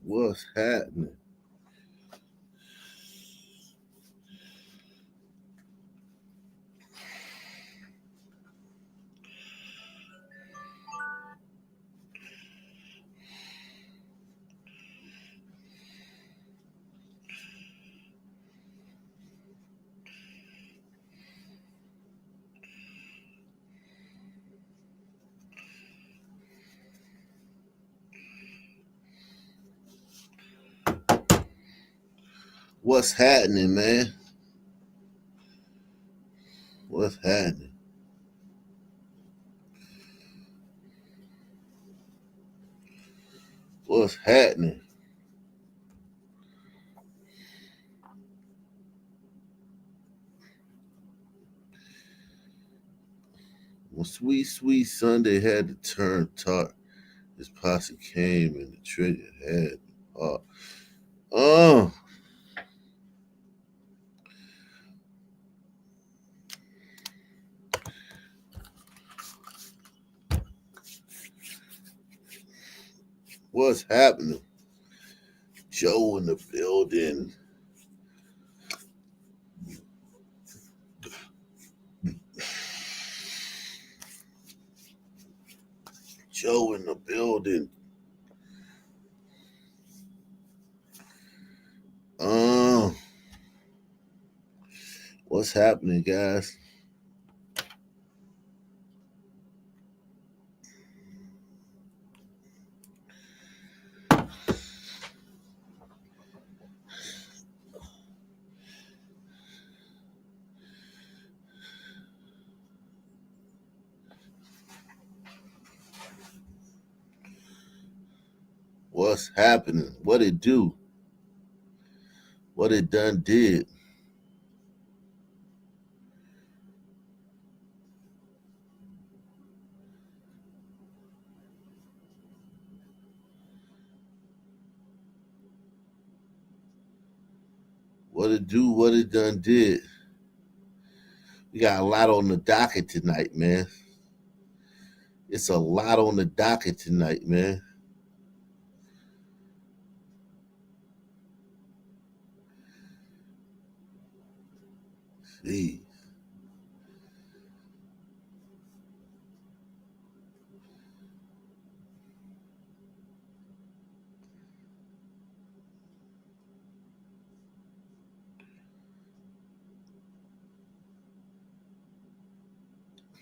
What's happening? What's happening, man? What's happening? What's happening? When Sweet Sweet Sunday had to turn tart, his posse came and the trigger had heart. Oh, what's happening? Joe in the building. Joe in the building. Oh, what's happening, guys? What's happening? What it do? What it done did? What it do? What it done did? We got a lot on the docket tonight, man. It's a lot on the docket tonight, man. See,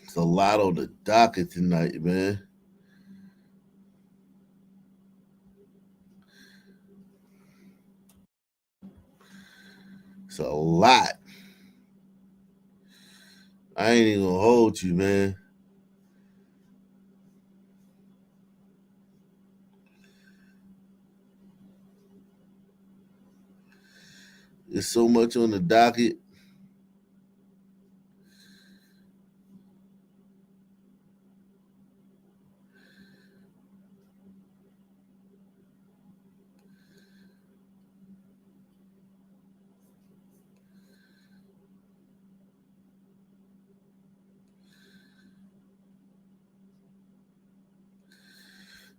it's a lot on the docket tonight, man. It's a lot. I ain't even gonna hold you, man. There's so much on the docket.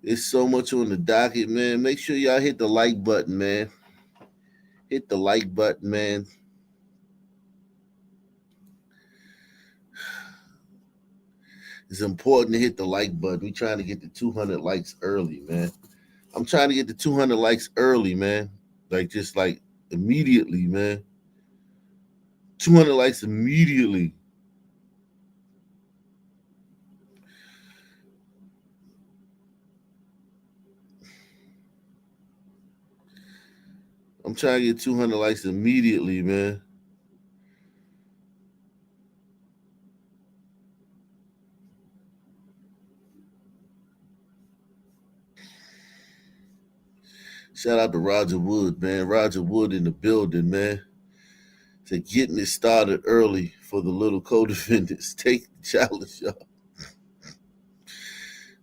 There's so much on the docket, man. Make sure y'all hit the like button, man. Hit the like button, man. It's important to hit the like button. We trying to get the 200 likes early, man. I'm trying to get the 200 likes early, man. Like just like immediately, man. 200 likes immediately. I'm trying to get 200 likes immediately, man. Shout out to Roger Wood, man. Roger Wood in the building, man. To getting it started early for the little co-defendants. Take the challenge, y'all.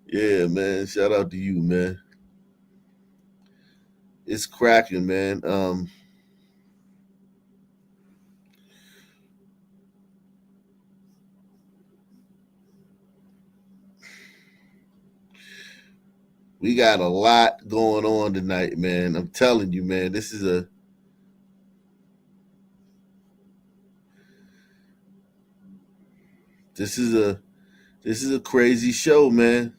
Yeah, man. Shout out to you, man. It's cracking, man. We got a lot going on tonight, man. I'm telling you, man. This is a this is a crazy show, man.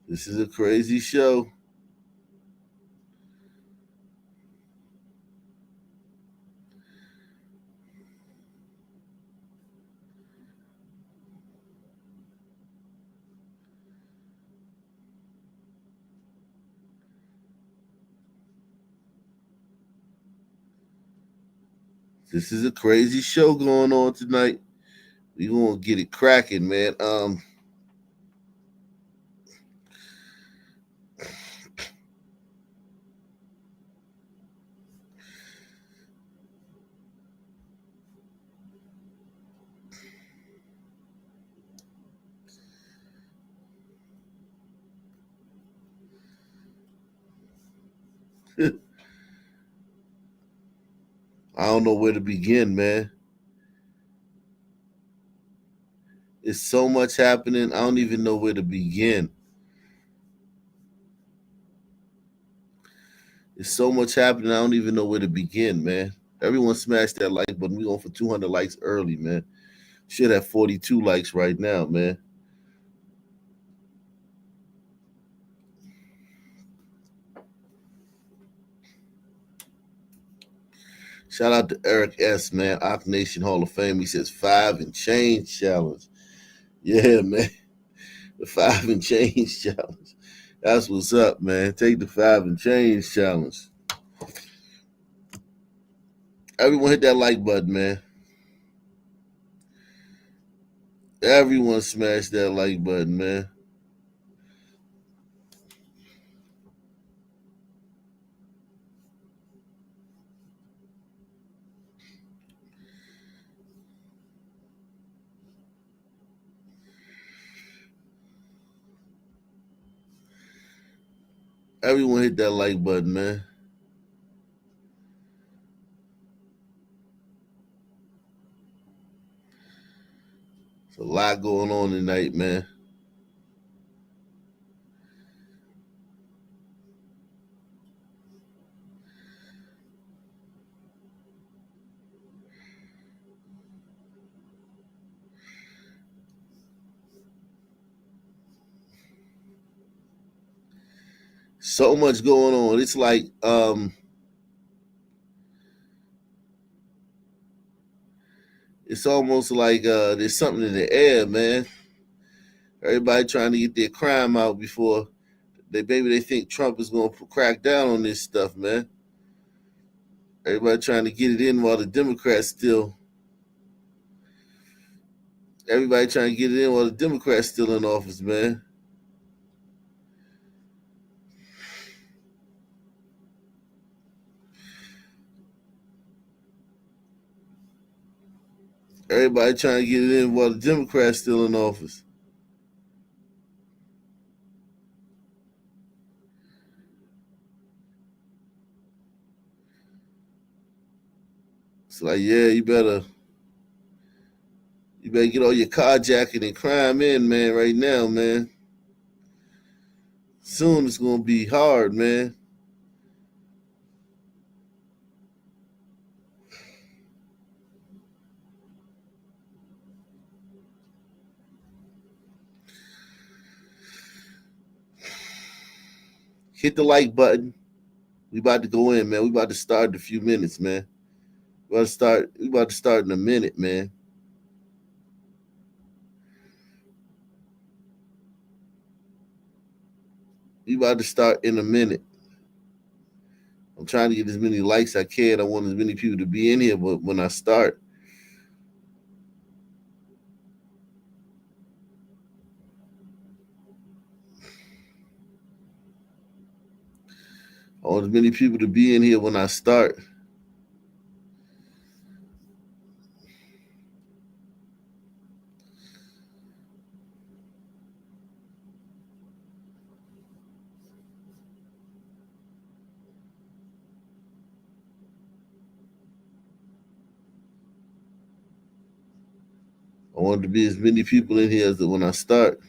This is a crazy show. This is a crazy show going on tonight. We gonna get it cracking, man. I don't know where to begin, man. It's so much happening. I don't even know where to begin. It's so much happening. I don't even know where to begin, man. Everyone smash that like button. We going for 200 likes early, man. Should have 42 likes right now, man. Shout out to Eric S, man. Ock Nation Hall of Fame. He says 5 and change challenge. Yeah, man. The 5 and change challenge. That's what's up, man. Take the 5 and change challenge. Everyone hit that like button, man. Everyone smash that like button, man. Everyone hit that like button, man. It's a lot going on tonight, man. So much going on. It's like it's almost like there's something in the air, man. Everybody trying to get their crime out before they think Trump is going to crack down on this stuff, man. Everybody trying to get it in while the Democrats still. Everybody trying to get it in while the Democrats still in office, man. Everybody trying to get it in while the Democrats still in office. It's like, yeah, you better get all your carjacking and crime in, man, right now, man. Soon it's gonna be hard, man. Hit the like button. We about to go in, man. We about to start in a few minutes, man. We about to start in a minute, man. We about to start in a minute. I'm trying to get as many likes I can. I want as many people to be in here, but when I start, I want as many people to be in here when I start. want to be as many people in here as when I start.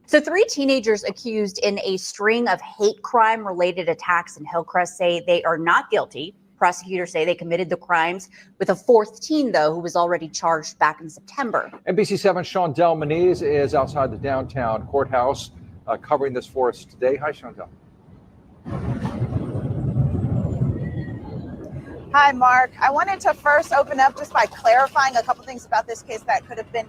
So 3 teenagers accused in a string of hate crime-related attacks in Hillcrest say they are not guilty. Prosecutors say they committed the crimes, with a 4th teen, though, who was already charged back in September. NBC7's Shondell Moniz is outside the downtown courthouse covering this for us today. Hi, Shondell. Hi, Mark. I wanted to first open up just by clarifying a couple things about this case that could have been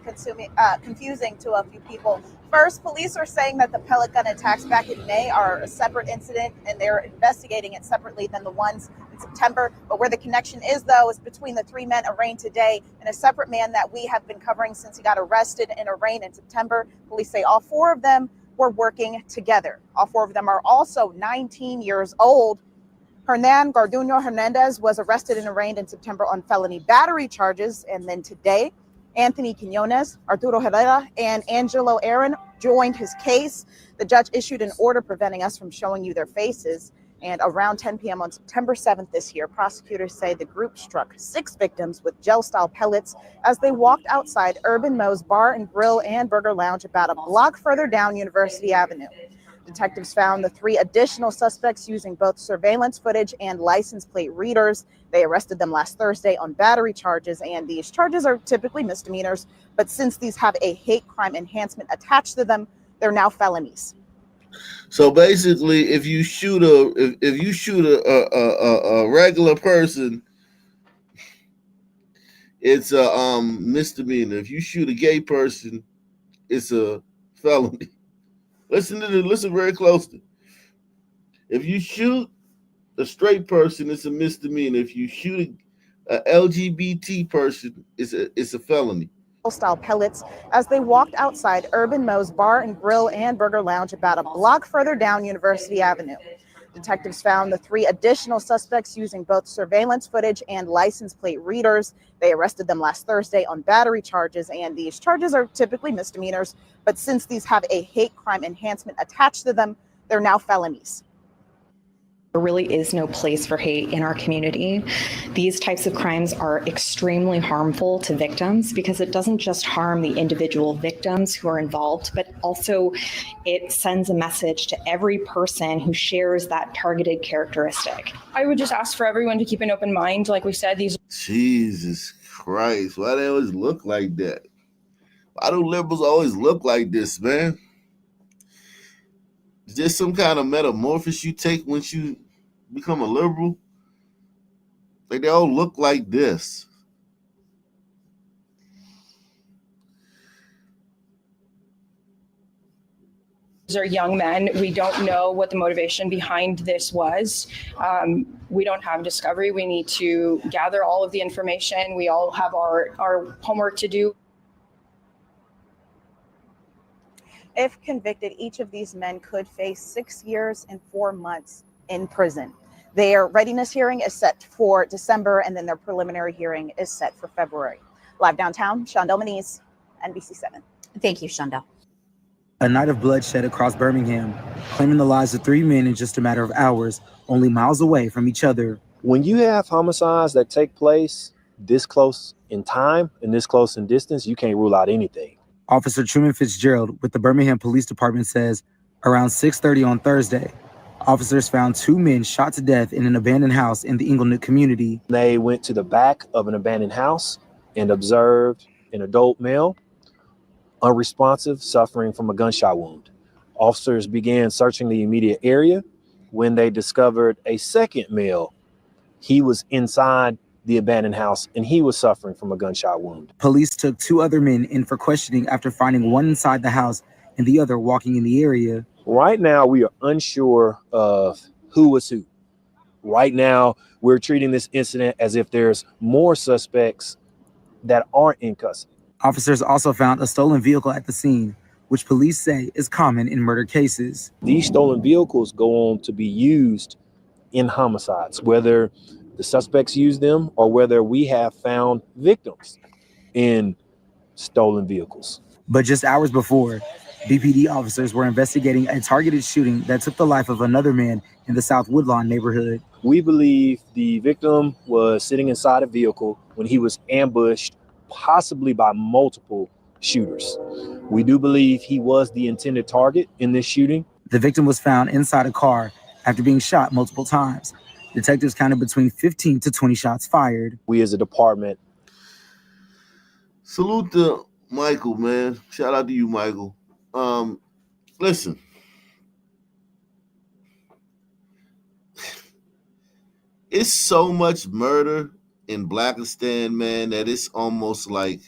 confusing to a few people. First, police are saying that the pellet gun attacks back in May are a separate incident, and they're investigating it separately than the ones in September. But where the connection is, though, is between the 3 men arraigned today and a separate man that we have been covering since he got arrested and arraigned in September. Police say all 4 of them were working together. All 4 of them are also 19 years old. Hernan Garduño Hernandez was arrested and arraigned in September on felony battery charges. And then today, Anthony Quinones, Arturo Herrera, and Angelo Aaron joined his case. The judge issued an order preventing us from showing you their faces. And around 10 p.m. on September 7th this year, prosecutors say the group struck 6 victims with gel-style pellets as they walked outside Urban Mo's Bar and Grill and Burger Lounge about a block further down University Avenue. Detectives found the 3 additional suspects using both surveillance footage and license plate readers. They arrested them last Thursday on battery charges, and these charges are typically misdemeanors, but since these have a hate crime enhancement attached to them, they're now felonies. So basically, if you shoot a regular person, it's a misdemeanor. If you shoot a gay person, it's a felony. Listen very closely. If you shoot a straight person, it's a misdemeanor. If you shoot a LGBT person, it's a felony. Style pellets as they walked outside Urban Mo's Bar and Grill and Burger Lounge about a block further down University Avenue. Detectives found the 3 additional suspects using both surveillance footage and license plate readers. They arrested them last Thursday on battery charges, and these charges are typically misdemeanors, but since these have a hate crime enhancement attached to them, they're now felonies. There really is no place for hate in our community. These types of crimes are extremely harmful to victims because it doesn't just harm the individual victims who are involved, but also it sends a message to every person who shares that targeted characteristic. I would just ask for everyone to keep an open mind. Like we said, these. Jesus Christ, why they always look like that? Why do liberals always look like this, man? Is there some kind of metamorphosis you take once you become a liberal? Like, they all look like this. These are young men. We don't know what the motivation behind this was. We don't have discovery. We need to gather all of the information. We all have our homework to do. If convicted, each of these men could face 6 years and 4 months in prison. Their readiness hearing is set for December, and then their preliminary hearing is set for February. Live downtown, Shondell Moniz, NBC7. Thank you, Shondell. A night of bloodshed across Birmingham, claiming the lives of 3 men in just a matter of hours, only miles away from each other. When you have homicides that take place this close in time and this close in distance, you can't rule out anything. Officer Truman Fitzgerald with the Birmingham Police Department says around 6:30 on Thursday, officers found 2 men shot to death in an abandoned house in the Inglenook community. They went to the back of an abandoned house and observed an adult male, unresponsive, suffering from a gunshot wound. Officers began searching the immediate area when they discovered a second male. He was inside the abandoned house and he was suffering from a gunshot wound. Police took 2 other men in for questioning after finding one inside the house and the other walking in the area. Right now, we are unsure of who was who. Right now, we're treating this incident as if there's more suspects that aren't in custody. Officers also found a stolen vehicle at the scene, which police say is common in murder cases. These stolen vehicles go on to be used in homicides, whether the suspects use them or whether we have found victims in stolen vehicles. But just hours before, BPD officers were investigating a targeted shooting that took the life of another man in the South Woodlawn neighborhood. We believe the victim was sitting inside a vehicle when he was ambushed, possibly by multiple shooters. We do believe he was the intended target in this shooting. The victim was found inside a car after being shot multiple times. Detectives counted between 15 to 20 shots fired. We as a department. Salute to Michael, man. Shout out to you, Michael. Listen. It's so much murder in Blackistan, man, that it's almost like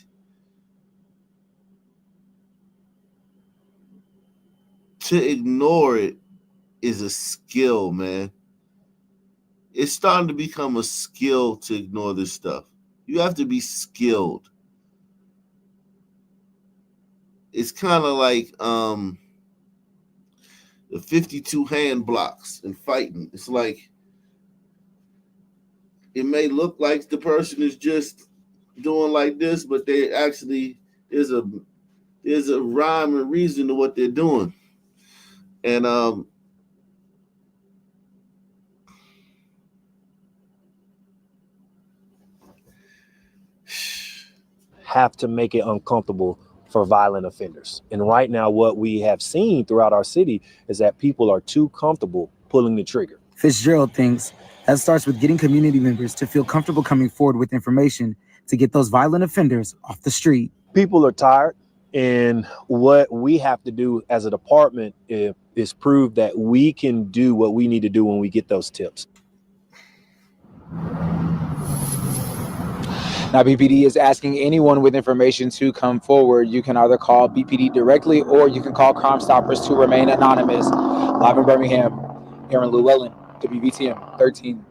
to ignore it is a skill, man. It's starting to become a skill to ignore this stuff. You have to be skilled. It's kind of like the 52 hand blocks in fighting. It's like it may look like the person is just doing like this, but they actually there's a rhyme and reason to what they're doing. And have to make it uncomfortable for violent offenders. And right now, what we have seen throughout our city is that people are too comfortable pulling the trigger. Fitzgerald thinks that starts with getting community members to feel comfortable coming forward with information to get those violent offenders off the street. People are tired, and what we have to do as a department is prove that we can do what we need to do when we get those tips. Now, BPD is asking anyone with information to come forward. You can either call BPD directly or you can call Crime Stoppers to remain anonymous. Live in Birmingham, Aaron Llewellyn, WBTM 13.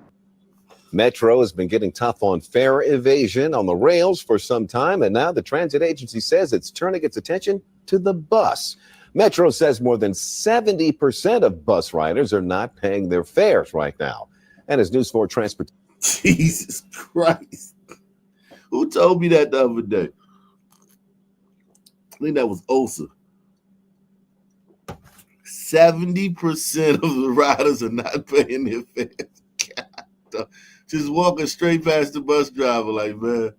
Metro has been getting tough on fare evasion on the rails for some time, and now the transit agency says it's turning its attention to the bus. Metro says more than 70% of bus riders are not paying their fares right now. And as News 4 Transportation. Jesus Christ. Who told me that the other day? I think that was Osa. 70% of the riders are not paying their fares. God, just walking straight past the bus driver like, man.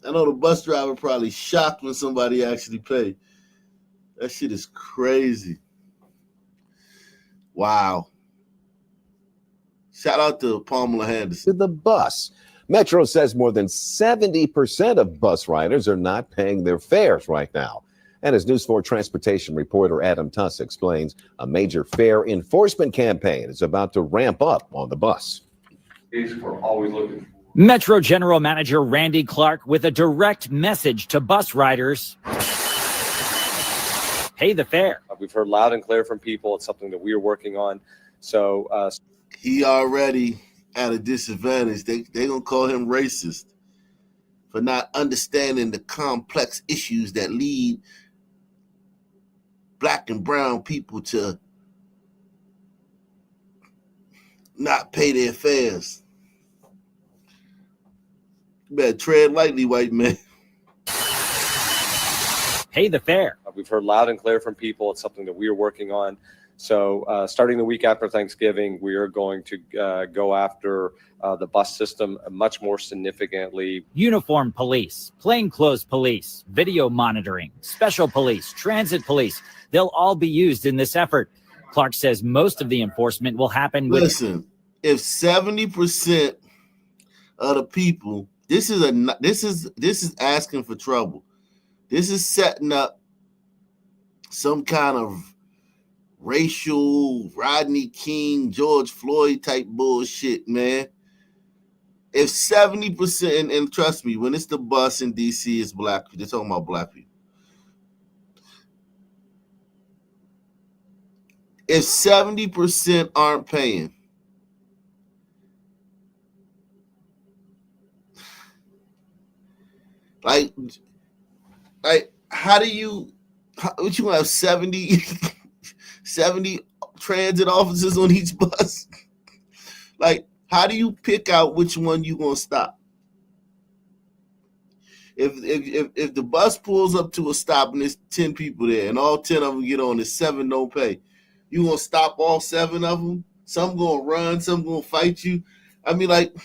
I know the bus driver probably shocked when somebody actually paid. That shit is crazy. Wow. Shout out to Pamela Henderson. To the bus. Metro says more than 70% of bus riders are not paying their fares right now. And as News 4 Transportation reporter Adam Tuss explains, a major fare enforcement campaign is about to ramp up on the bus. We're always looking. Metro General Manager Randy Clark with a direct message to bus riders. Pay the fare. We've heard loud and clear from people. It's something that we are working on. So he already at a disadvantage. They gonna call him racist for not understanding the complex issues that lead Black and brown people to not pay their fares. You better tread lightly, white man. Pay the fare. We've heard loud and clear from people. It's something that we are working on. So starting the week after Thanksgiving, we are going to go after the bus system much more significantly. Uniformed police, plainclothes police, video monitoring, special police, transit police. They'll all be used in this effort. Clark says most of the enforcement will happen with. Listen, if 70% of the people, this is asking for trouble. This is setting up some kind of racial Rodney King, George Floyd type bullshit, man. If 70%, and trust me, when it's the bus in DC, it's black people. They're talking about black people. If 70% aren't paying, like how do you gonna have 70 transit officers on each bus? Like, how do you pick out which one you gonna stop? If the bus pulls up to a stop and there's 10 people there and all 10 of them get on and 7 don't pay, you gonna stop all 7 of them? Some gonna run, some gonna fight you. I mean, like,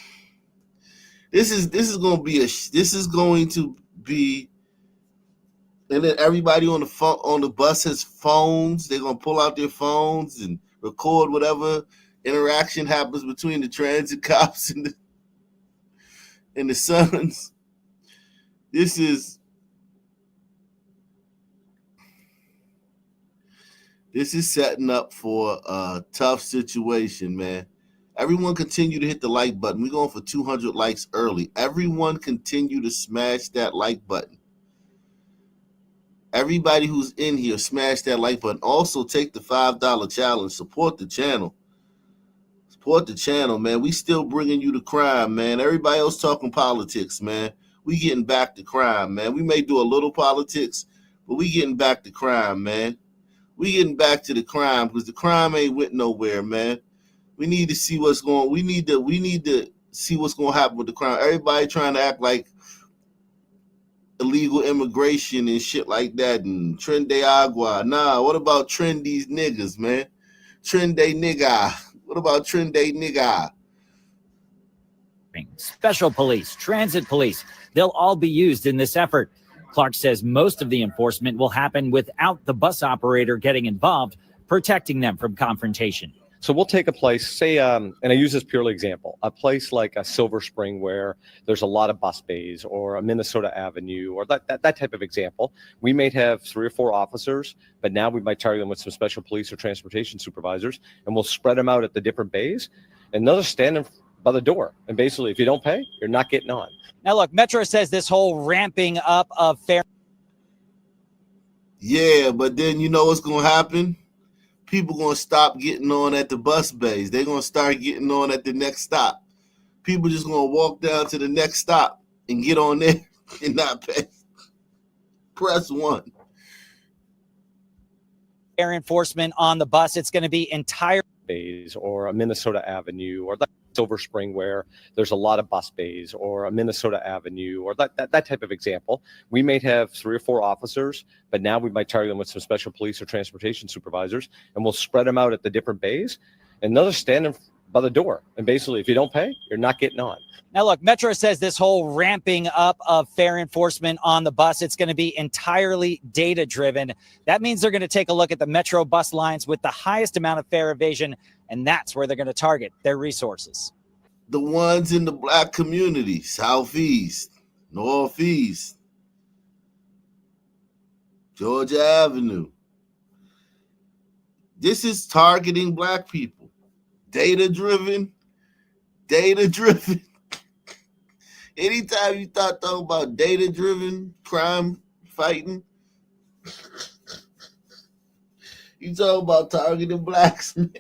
this is going to be, and then everybody on the bus has phones. They're gonna pull out their phones and record whatever interaction happens between the transit cops and the sons. This is setting up for a tough situation, man. Everyone continue to hit the like button. We're going for 200 likes early. Everyone continue to smash that like button. Everybody who's in here, smash that like button. Also, take the $5 challenge. Support the channel. Support the channel, man. We still bringing you the crime, man. Everybody else talking politics, man. We getting back to crime, man. We may do a little politics, but we getting back to crime, man. We getting back to the crime because the crime ain't went nowhere, man. We need to see what's going. We need to see what's going to happen with the crime. Everybody trying to act like illegal immigration and shit like that and Tren de Agua. Nah, what about trendy niggas, man? Tren de nigga. What about Tren de nigga? Special police, transit police, they'll all be used in this effort. Clark says most of the enforcement will happen without the bus operator getting involved, protecting them from confrontation. So we'll take a place, say, and I use this purely example, a place like a Silver Spring where there's a lot of bus bays, or a Minnesota Avenue, or that type of example. We may have 3 or 4 officers, but now we might target them with some special police or transportation supervisors, and we'll spread them out at the different bays, and they'll just stand by the door. And basically, if you don't pay, you're not getting on. Now, look, Metro says this whole ramping up of fair. Yeah, but then you know what's going to happen? People going to stop getting on at the bus bays. They're going to start getting on at the next stop. People just going to walk down to the next stop and get on there and not pay. Press 1. Fair enforcement on the bus. It's going to be entire bays, or a Minnesota Avenue, or Silver Spring where there's a lot of bus bays, or a Minnesota Avenue, or that type of example. We may have 3 or 4 officers, but now we might target them with some special police or transportation supervisors, and we'll spread them out at the different bays, and they'll just stand by the door. And basically, if you don't pay, you're not getting on. Now, look, Metro says this whole ramping up of fair enforcement on the bus, it's going to be entirely data driven. That means they're going to take a look at the Metro bus lines with the highest amount of fare evasion, and that's where they're going to target their resources. The ones in the black community, Southeast, Northeast, Georgia Avenue. This is targeting black people. Data driven. Anytime you start talking about data driven crime fighting, you talk about targeting blacks, man.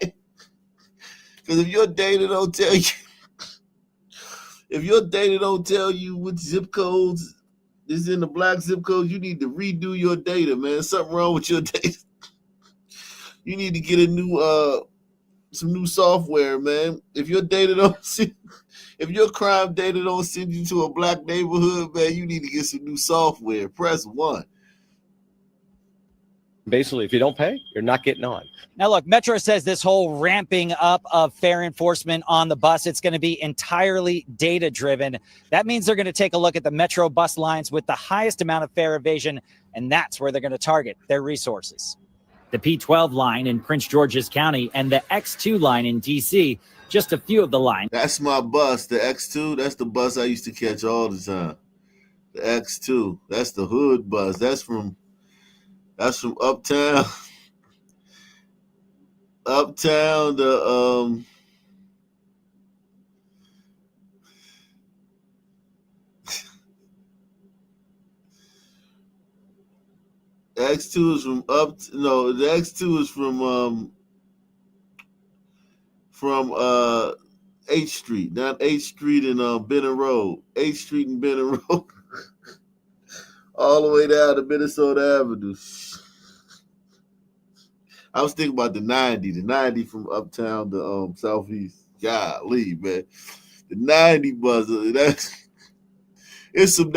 Because if your data don't tell you, which zip codes is in the black zip codes, you need to redo your data, man. Something wrong with your data. You need to get a new some new software, man. If your data if your crime data don't send you to a black neighborhood, man, you need to get some new software. Press 1. Basically, if you don't pay, you're not getting on. Now, look, Metro says this whole ramping up of fair enforcement on the bus, it's going to be entirely data driven. That means they're going to take a look at the Metro bus lines with the highest amount of fare evasion, and that's where they're going to target their resources. The P12 line in Prince George's County and the X2 line in D.C., just a few of the lines. That's my bus, the X2. That's the bus I used to catch all the time. The X2. That's the hood bus. That's from uptown. Uptown to X2 is from the X2 is from H Street, not H Street and Benton Road. H Street and Benton Road. All the way down to Minnesota Avenue. I was thinking about the 90 from uptown to Southeast. Golly, man. The 90 bus, it's some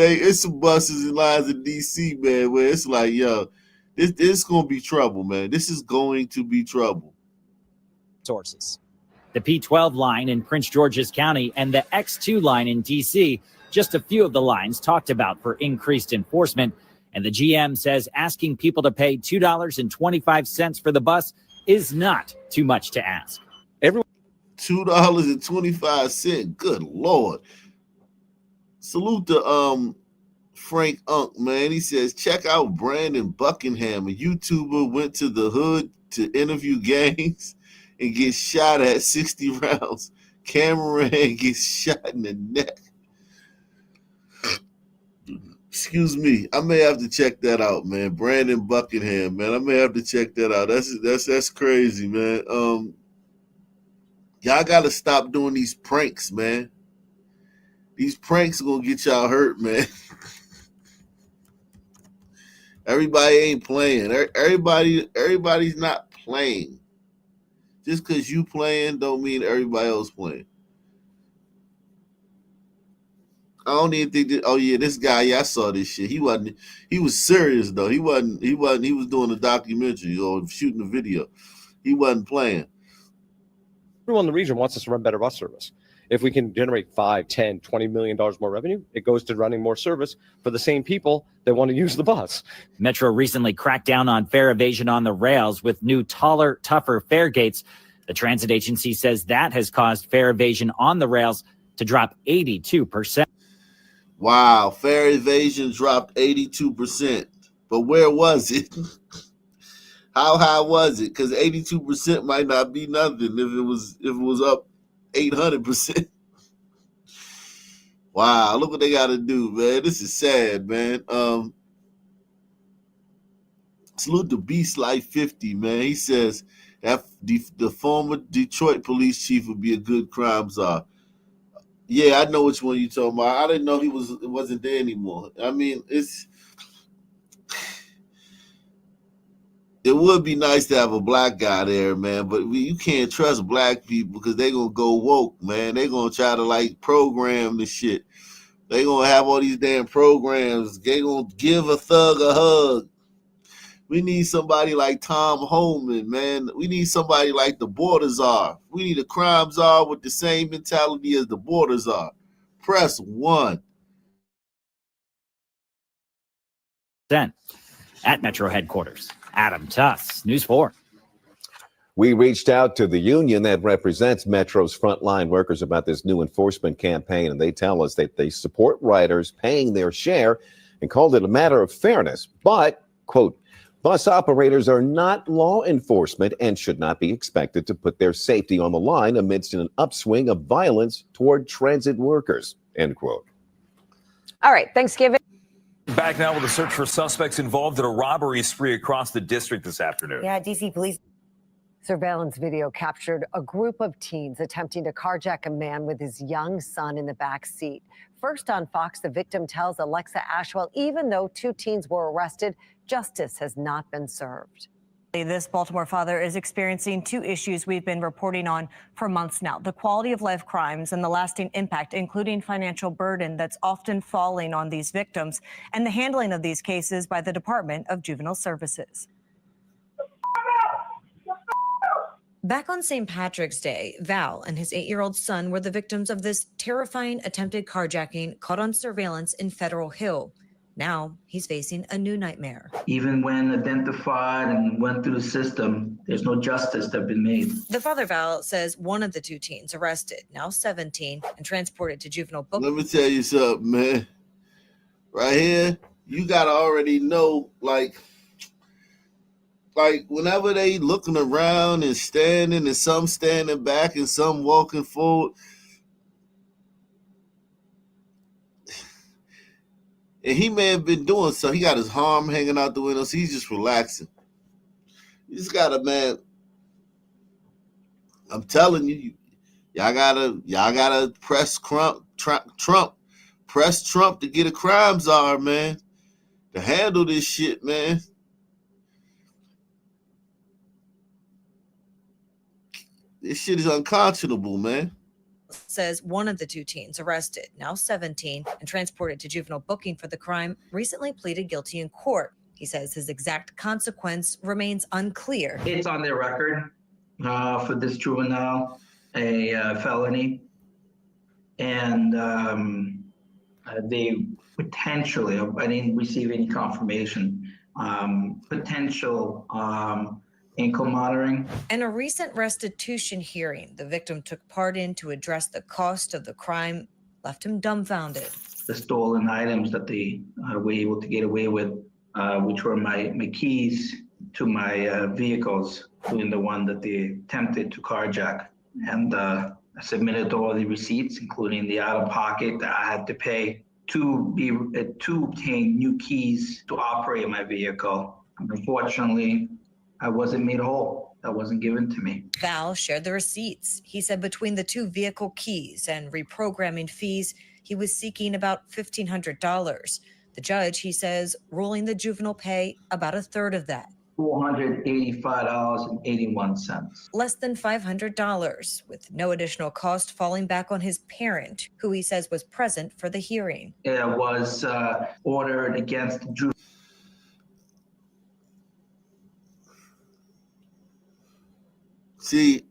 buses and lines in DC, man, where it's like, yo, this is gonna be trouble, man. This is going to be trouble. Sources. The P12 line in Prince George's County and the X2 line in DC, just a few of the lines talked about for increased enforcement. And the GM says asking people to pay $2.25 for the bus is not too much to ask. $2.25. Good Lord. Salute to Frank Unk, man. He says, check out Brandon Buckingham, a YouTuber, went to the hood to interview gangs and gets shot at 60 rounds. Cameraman gets shot in the neck. Excuse me. I may have to check that out, man. Brandon Buckingham, man. I may have to check that out. That's crazy, man. Y'all gotta stop doing these pranks, man. These pranks are gonna get y'all hurt, man. Everybody ain't playing. Everybody's not playing. Just because you playing don't mean everybody else playing. I don't even think that. Oh yeah, this guy. Yeah, I saw this shit. He was serious though. He was doing a documentary or shooting a video. He wasn't playing. Everyone in the region wants us to run better bus service. If we can generate $5, $10, $20 million more revenue, it goes to running more service for the same people that want to use the bus. Metro recently cracked down on fare evasion on the rails with new, taller, tougher fare gates. The transit agency says that has caused fare evasion on the rails to drop 82%. Wow, fare evasion dropped 82%. But where was it? How high was it? Because 82% might not be nothing if it was up 800%. Wow, look what they got to do, man. This is sad, man. Salute to Beast Life 50, man. He says that the former Detroit police chief would be a good crime czar. Yeah, I know which one you're talking about. I didn't know it wasn't there anymore. I mean, it would be nice to have a black guy there, man, but you can't trust black people because they're going to go woke, man. They're going to try to, like, program the shit. They're going to have all these damn programs. They're going to give a thug a hug. We need somebody like Tom Holman, man. We need somebody like the Border Czar. We need a crime czar with the same mentality as the Border Czar. Press 1. Then, at Metro headquarters, Adam Tuss, News 4. We reached out to the union that represents Metro's frontline workers about this new enforcement campaign, and they tell us that they support riders paying their share and called it a matter of fairness. But, quote, bus operators are not law enforcement and should not be expected to put their safety on the line amidst an upswing of violence toward transit workers, end quote. All right, Thanksgiving. Back now with a search for suspects involved in a robbery spree across the district this afternoon. Yeah, DC police. Surveillance video captured a group of teens attempting to carjack a man with his young son in the back seat. First on Fox, the victim tells Alexa Ashwell, even though 2 teens were arrested, justice has not been served. This Baltimore father is experiencing 2 issues we've been reporting on for months now: the quality of life crimes and the lasting impact, including financial burden that's often falling on these victims, and the handling of these cases by the Department of Juvenile Services. Back on St. Patrick's Day, Val and his 8-year-old son were the victims of this terrifying attempted carjacking caught on surveillance in Federal Hill. Now he's facing a new nightmare. Even when identified and went through the system, there's no justice that's been made. The father, Val, says one of the 2 teens arrested, now 17, and transported to juvenile book. Let me tell you something, man. Right here, you got to already know, like whenever they looking around and standing and some standing back and some walking forward, and he may have been doing so. He got his arm hanging out the window, so he's just relaxing. You just gotta, man. I'm telling you, y'all gotta press Trump, press Trump to get a crime czar, man, to handle this shit, man. This shit is unconscionable, man. says one of the two teens arrested, now 17, and transported to juvenile booking for the crime, recently pleaded guilty in court. He says his exact consequence remains unclear. It's on their record for this juvenile, a felony. And they potentially, I didn't receive any confirmation, potential ankle monitoring. In a recent restitution hearing the victim took part in to address the cost of the crime left him dumbfounded. The stolen items that they were able to get away with, which were my keys to my vehicles, including the one that they attempted to carjack. And I submitted all the receipts, including the out-of-pocket that I had to pay to obtain new keys to operate my vehicle. Unfortunately, I wasn't made whole. That wasn't given to me. Val shared the receipts. He said between the two vehicle keys and reprogramming fees, he was seeking about $1,500. The judge, he says, ruling the juvenile pay about a third of that. $485.81. Less than $500, with no additional cost falling back on his parent, who he says was present for the hearing. It was ordered against the juvenile. See,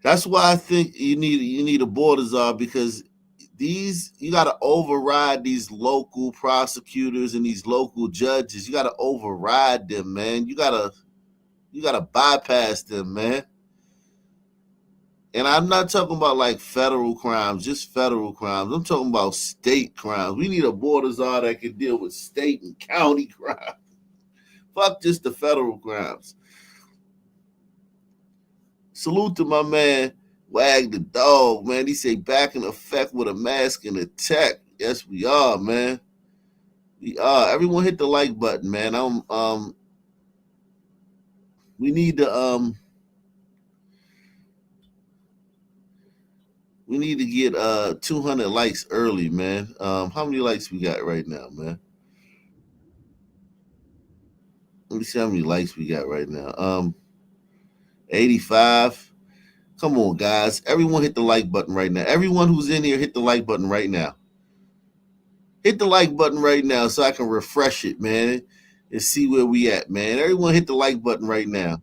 that's why I think you need a border czar, because you got to override these local prosecutors and these local judges. You got to override them, man. You got to bypass them, man. And I'm not talking about like federal crimes, just federal crimes. I'm talking about state crimes. We need a border czar that can deal with state and county crimes. Fuck just the federal crimes. Salute to my man, Wag the Dog, man. He say back in effect with a mask and a tech. Yes, we are, man. We are. Everyone hit the like button, man. We need to get 200 likes early, man. How many likes we got right now, man? Let me see how many likes we got right now. 85. Come on, guys. Everyone hit the like button right now. Everyone who's in here, hit the like button right now. Hit the like button right now so I can refresh it, man, and see where we at, man. Everyone hit the like button right now.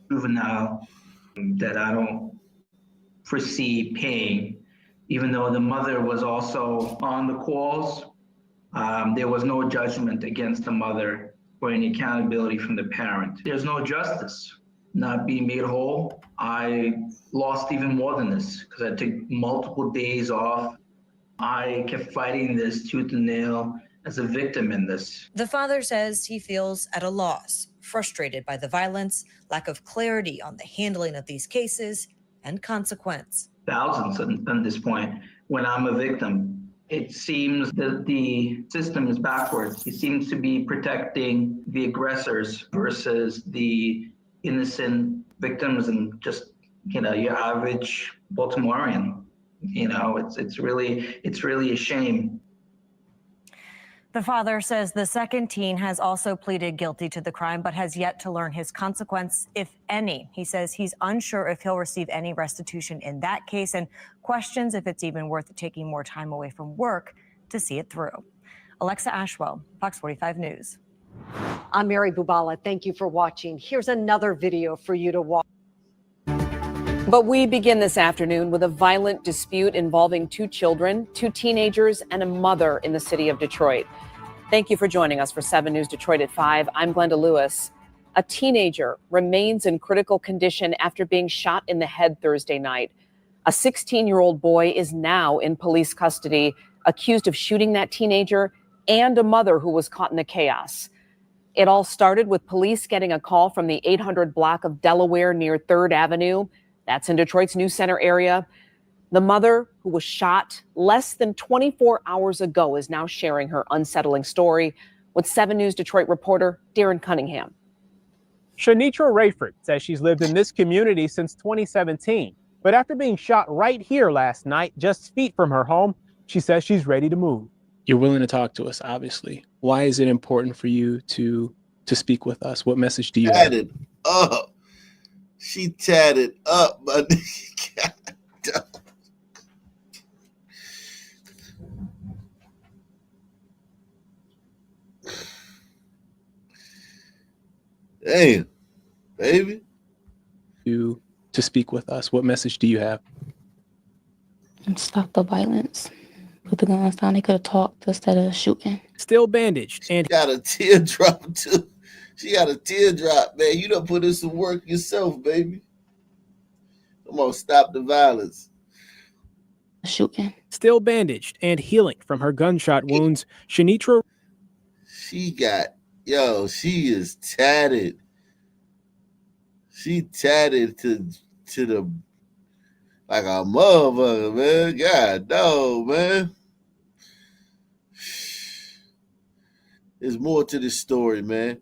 Juvenile that I don't foresee paying, even though the mother was also on the calls. There was no judgment against the mother or any accountability from the parent. There's no justice. Not being made whole. I lost even more than this because I took multiple days off. I kept fighting this tooth and nail as a victim in this. The father says he feels at a loss, frustrated by the violence, lack of clarity on the handling of these cases, and consequence. Thousands at this point. When I'm a victim, it seems that the system is backwards. It seems to be protecting the aggressors versus the innocent victims and just, your average Baltimorean. It's really a shame. The father says the second teen has also pleaded guilty to the crime, but has yet to learn his consequence, if any. He says he's unsure if he'll receive any restitution in that case and questions if it's even worth taking more time away from work to see it through. Alexa Ashwell, Fox 45 News. I'm Mary Bubala. Thank you for watching. Here's another video for you to watch. But we begin this afternoon with a violent dispute involving two children, two teenagers, and a mother in the city of Detroit. Thank you for joining us for 7 News Detroit at 5. I'm Glenda Lewis. A teenager remains in critical condition after being shot in the head Thursday night. A 16-year-old boy is now in police custody, accused of shooting that teenager and a mother who was caught in the chaos. It all started with police getting a call from the 800 block of Delaware near 3rd Avenue. That's in Detroit's News Center area. The mother, who was shot less than 24 hours ago, is now sharing her unsettling story with 7 News Detroit reporter Darren Cunningham. Shanitra Rayford says she's lived in this community since 2017. But after being shot right here last night, just feet from her home, she says she's ready to move. You're willing to talk to us, obviously. Why is it important for you to speak with us? What message do you have? Tatted up. She tatted up, but damn, baby. To speak with us. What message do you have? Stop the violence. Put the guns down. They could have talked instead of shooting. Still bandaged and got a teardrop too. She got a teardrop, man. You done put in some work yourself, baby. Come on, stop the violence. Shooting. Still bandaged and healing from her gunshot wounds, Shanitra. She is tatted. She tatted to the like a motherfucker, man. God no, man. There's more to this story, man.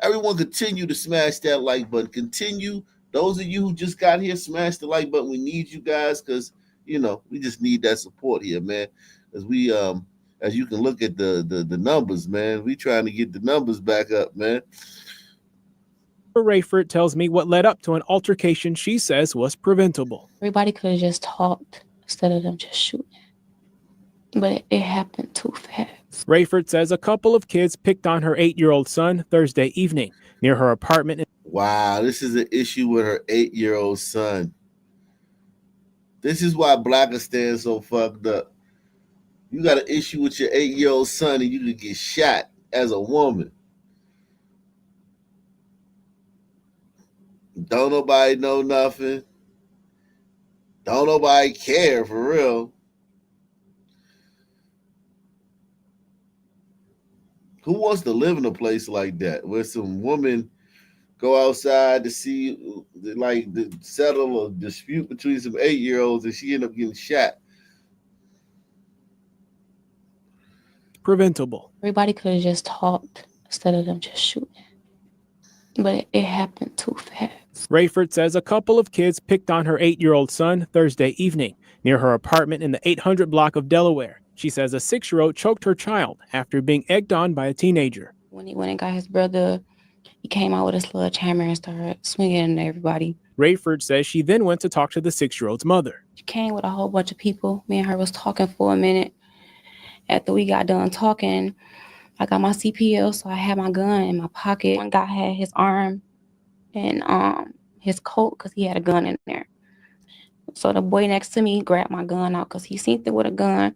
Everyone continue to smash that like button. Continue. Those of you who just got here, smash the like button. We need you guys because, we just need that support here, man. As we, as you can look at the numbers, man, we trying to get the numbers back up, man. Rayford tells me what led up to an altercation she says was preventable. Everybody could have just talked instead of them just shooting. But it happened too fast. Rayford says a couple of kids picked on her 8-year-old son Thursday evening near her apartment. Wow, this is an issue with her 8-year-old son. This is why Blackistan so fucked up. You got an issue with your 8-year-old son and you could get shot as a woman. Don't nobody know nothing. Don't nobody care for real. Who wants to live in a place like that where some woman go outside to see, like, to settle a dispute between some 8-year-olds and she end up getting shot? Preventable. Everybody could have just talked instead of them just shooting. But it happened too fast. Rayford says a couple of kids picked on her 8-year-old son Thursday evening near her apartment in the 800 block of Delaware. She says a 6-year-old choked her child after being egged on by a teenager. When he went and got his brother, he came out with a sledgehammer and started swinging at everybody. Rayford says she then went to talk to the 6-year-old's mother. She came with a whole bunch of people. Me and her was talking for a minute. After we got done talking, I got my CPL, so I had my gun in my pocket. One guy had his arm and his coat because he had a gun in there. So the boy next to me grabbed my gun out because he seen it with a gun,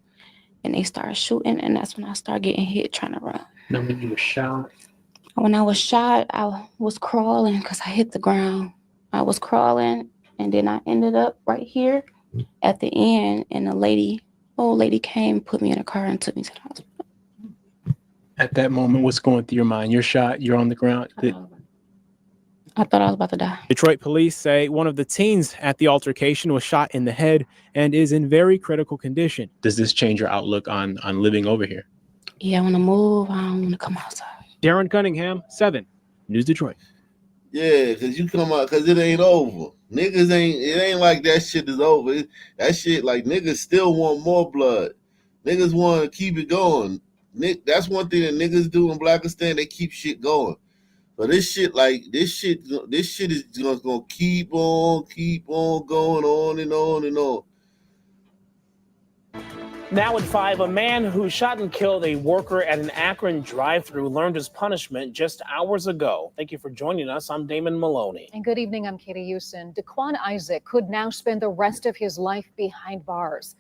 and they started shooting, and that's when I started getting hit trying to run. Now, when you were shot? When I was shot, I was crawling because I hit the ground. I was crawling, and then I ended up right here at the end, and old lady came, put me in a car, and took me to the hospital. At that moment, what's going through your mind? You're shot, you're on the ground. I thought I was about to die. Detroit police say one of the teens at the altercation was shot in the head and is in very critical condition. Does this change your outlook on living over here? Yeah, I want to move. I don't want to come outside. Darren Cunningham, 7 News Detroit. Yeah, because you come out, because it ain't over. It ain't like that shit is over. That shit, like, niggas still want more blood. Niggas want to keep it going. That's one thing that niggas do in Blackistan. They keep shit going. But this shit is just gonna keep on going on and on and on. Now at 5, a man who shot and killed a worker at an Akron drive-thru learned his punishment just hours ago. Thank you for joining us. I'm Damon Maloney. And good evening, I'm Katie Houston. Daquan Isaac could now spend the rest of his life behind bars.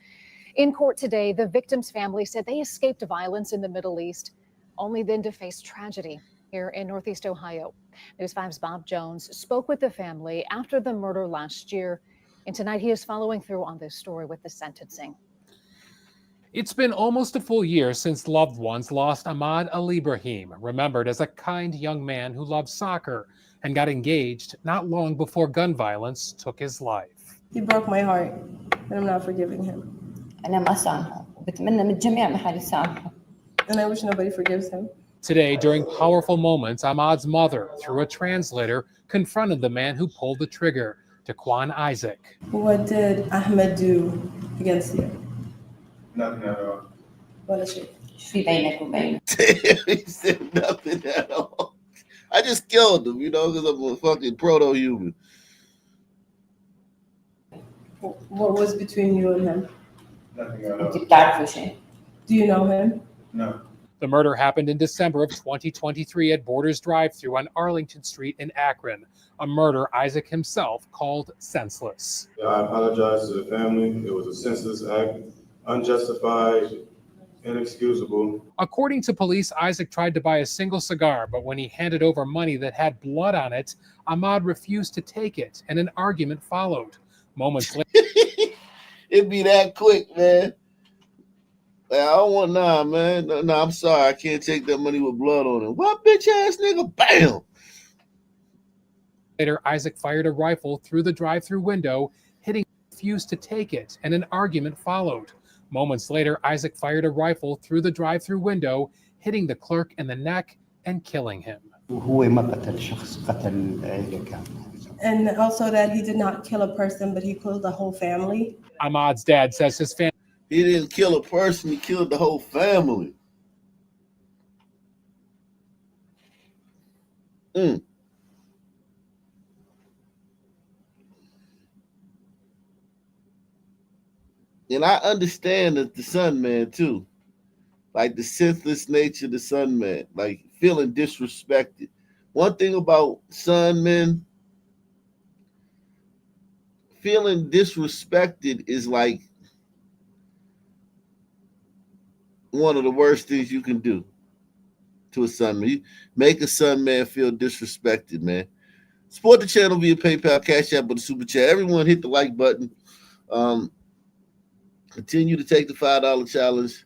In court today, the victim's family said they escaped violence in the Middle East, only then to face tragedy here in Northeast Ohio. News 5's Bob Jones spoke with the family after the murder last year, and tonight he is following through on this story with the sentencing. It's been almost a full year since loved ones lost Ahmad Al-Ibrahim, remembered as a kind young man who loved soccer and got engaged not long before gun violence took his life. He broke my heart, and I'm not forgiving him. And I wish nobody forgives him. Today, during powerful moments, Ahmad's mother, through a translator, confronted the man who pulled the trigger, Daquan Isaac. What did Ahmed do against you? Nothing at all. What is it? Damn, he said nothing at all. I just killed him, because I'm a fucking proto-human. What was between you and him? Nothing at all. Do you know him? No. The murder happened in December of 2023 at Borders drive-thru on Arlington Street in Akron, a murder Isaac himself called senseless. I apologize to the family. It was a senseless act, unjustified, inexcusable. According to police, Isaac tried to buy a single cigar, but when he handed over money that had blood on it, Ahmaud refused to take it, and an argument followed. Moments later, It'd be that quick, man. I don't want man. No, I'm sorry. I can't take that money with blood on it. What bitch ass nigga? Bam! Later, Isaac fired a rifle through the drive-thru window, hitting refused to take it, and an argument followed. Moments later, Isaac fired a rifle through the drive-thru window, hitting the clerk in the neck and killing him. And also that he did not kill a person, but he killed the whole family. Ahmaud's dad says his family. He didn't kill a person, he killed the whole family. And I understand that the Sun Man too. Like the senseless nature of the Sun Man, like feeling disrespected. One thing about Sun Men, feeling disrespected is like one of the worst things you can do to a Sun Man. You make a Sun Man feel disrespected, man. Support the channel via PayPal, Cash App, or the Super Chat. Everyone hit the like button. Continue to take the $5 challenge.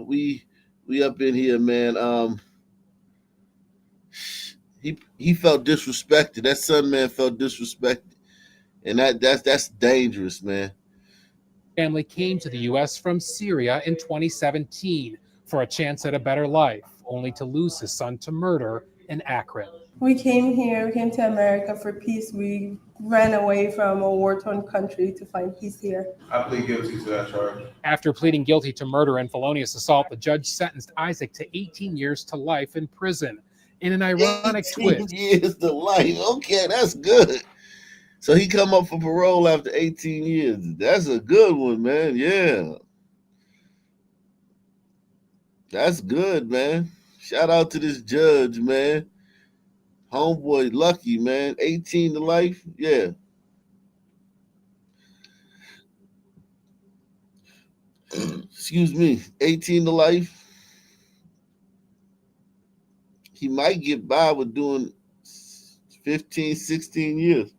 We up in here, man. He felt disrespected. That Sun Man felt disrespected, and that's dangerous, man. Family came to the U.S. from Syria in 2017 for a chance at a better life, only to lose his son to murder in Akron. We came to America for peace. We ran away from a war-torn country to find peace here. I plead guilty to that charge. After pleading guilty to murder and felonious assault, the judge sentenced Isaac to 18 years to life in prison. In an ironic 18 twist, years to life. Okay, that's good. So he come up for parole after 18 years. That's a good one, man. Yeah. That's good, man. Shout out to this judge, man. Homeboy lucky, man. 18 to life. Yeah. Excuse me. 18 to life. He might get by with doing 15, 16 years.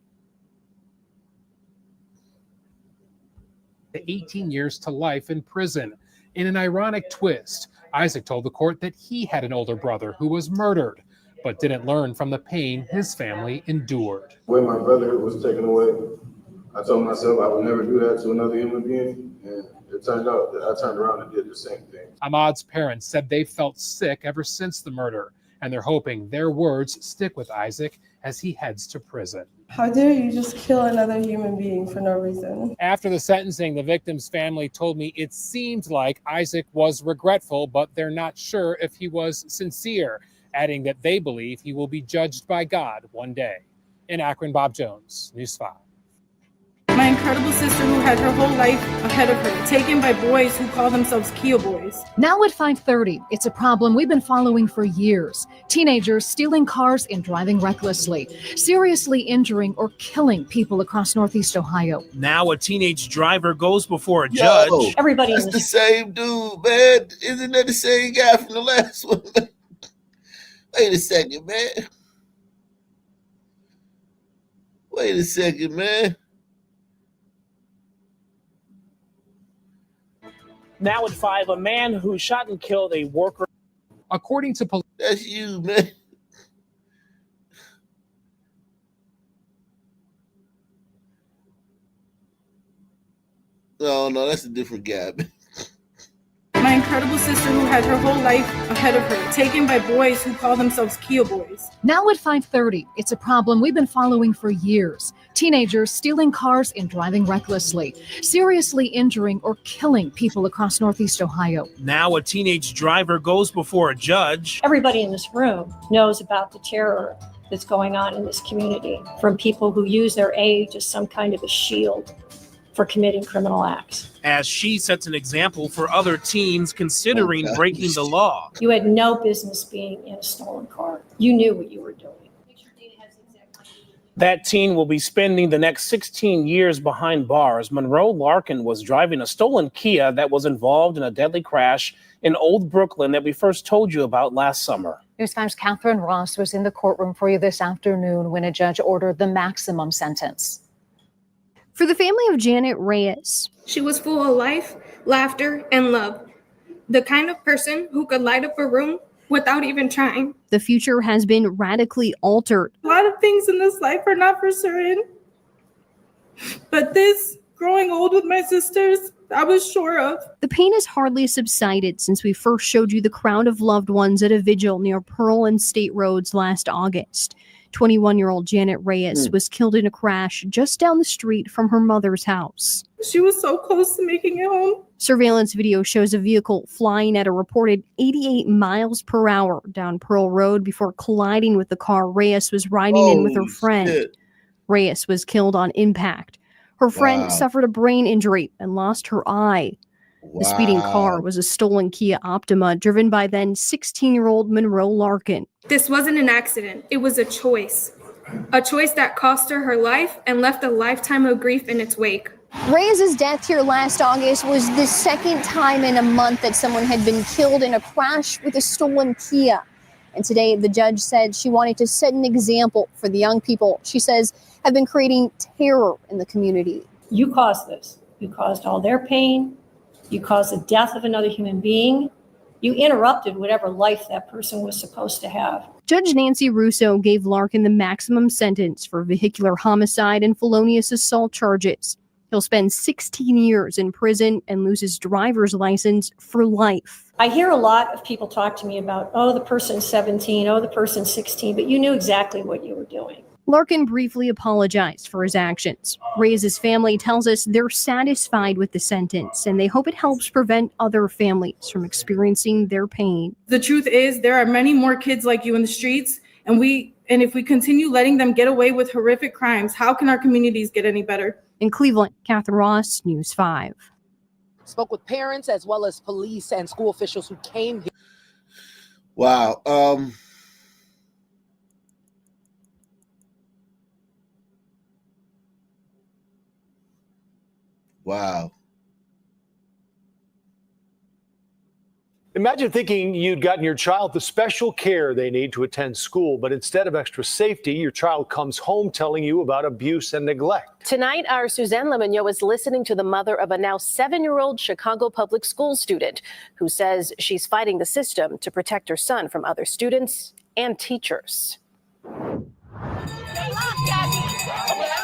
18 years to life in prison. In an ironic twist, Isaac told the court that he had an older brother who was murdered, but didn't learn from the pain his family endured. When my brother was taken away, I told myself I would never do that to another human being, and it turned out that I turned around and did the same thing. Ahmaud's parents said they felt sick ever since the murder, and they're hoping their words stick with Isaac as he heads to prison. How dare you just kill another human being for no reason? After the sentencing, the victim's family told me it seemed like Isaac was regretful, but they're not sure if he was sincere, adding that they believe he will be judged by God one day. In Akron, Bob Jones, News 5. My incredible sister who had her whole life ahead of her, taken by boys who call themselves Kia boys. Now at 5:30, it's a problem we've been following for years. Teenagers stealing cars and driving recklessly, seriously injuring or killing people across Northeast Ohio. Now a teenage driver goes before a judge. Everybody That's the same dude, man. Isn't that the same guy from the last one? Wait a second, man. Wait a second, man. Now at 5, a man who shot and killed a worker. According to police, That's you, man. No, that's a different guy, man. My incredible sister who had her whole life ahead of her, taken by boys who call themselves Kia boys. Now at 5:30, it's a problem we've been following for years. Teenagers stealing cars and driving recklessly, seriously injuring or killing people across Northeast Ohio. Now a teenage driver goes before a judge. Everybody in this room knows about the terror that's going on in this community from people who use their age as some kind of a shield for committing criminal acts. As she sets an example for other teens considering breaking the law. You had no business being in a stolen car. You knew what you were doing. That teen will be spending the next 16 years behind bars. Monroe Larkin was driving a stolen Kia that was involved in a deadly crash in Old Brooklyn that we first told you about last summer. News 5's Catherine Ross was in the courtroom for you this afternoon when a judge ordered the maximum sentence. For the family of Janet Reyes, she was full of life, laughter, and love. The kind of person who could light up a room without even trying. The future has been radically altered. A lot of things in this life are not for certain. But this, growing old with my sisters, I was sure of. The pain has hardly subsided since we first showed you the crowd of loved ones at a vigil near Pearl and State Roads last August. 21-year-old Janet Reyes was killed in a crash just down the street from her mother's house. She was so close to making it home. Surveillance video shows a vehicle flying at a reported 88 miles per hour down Pearl Road before colliding with the car Reyes was riding in with her friend. Shit. Reyes was killed on impact. Her friend suffered a brain injury and lost her eye. The speeding car was a stolen Kia Optima driven by then 16-year-old Monroe Larkin. This wasn't an accident. It was a choice. A choice that cost her life and left a lifetime of grief in its wake. Reyes' death here last August was the second time in a month that someone had been killed in a crash with a stolen Kia. And today, the judge said she wanted to set an example for the young people she says have been creating terror in the community. You caused this. You caused all their pain. You caused the death of another human being. You interrupted whatever life that person was supposed to have. Judge Nancy Russo gave Larkin the maximum sentence for vehicular homicide and felonious assault charges. He'll spend 16 years in prison and lose his driver's license for life. I hear a lot of people talk to me about, oh, the person's 17, oh, the person's 16, but you knew exactly what you were doing. Larkin briefly apologized for his actions. Reyes' family tells us they're satisfied with the sentence and they hope it helps prevent other families from experiencing their pain. The truth is, there are many more kids like you in the streets, and if we continue letting them get away with horrific crimes, how can our communities get any better? In Cleveland, Catherine Ross, News 5. Spoke with parents as well as police and school officials who came here. Wow. Wow. Imagine thinking you'd gotten your child the special care they need to attend school, but instead of extra safety, your child comes home telling you about abuse and neglect. Tonight, our Suzanne Lemonnier is listening to the mother of a now 7-year-old Chicago public school student who says she's fighting the system to protect her son from other students and teachers.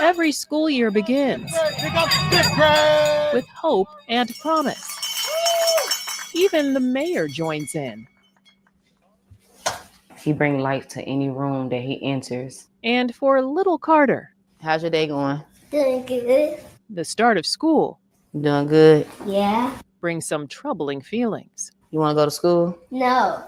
Every school year begins with hope and promise. Even the mayor joins in. He brings light to any room that he enters. And for little Carter, how's your day going? doing good. The start of school Doing good. Yeah. brings some troubling feelings. You want to go to school? No.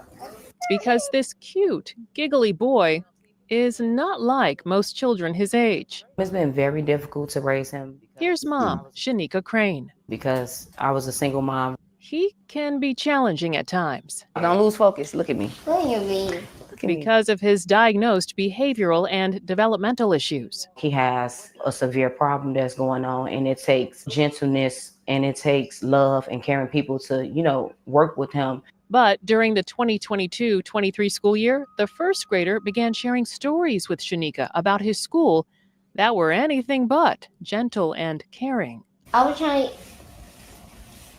Because this cute, giggly boy is not like most children his age. It's been very difficult to raise him Here's mom, Shanika Crane. because I was a single mom. He can be challenging at times Don't lose focus. Look at me. What do you mean? because of his diagnosed behavioral and developmental issues. He has a severe problem that's going on, and it takes gentleness and it takes love and caring people to, work with him. But during the 2022-23 school year, the first grader began sharing stories with Shanika about his school that were anything but gentle and caring. I was trying to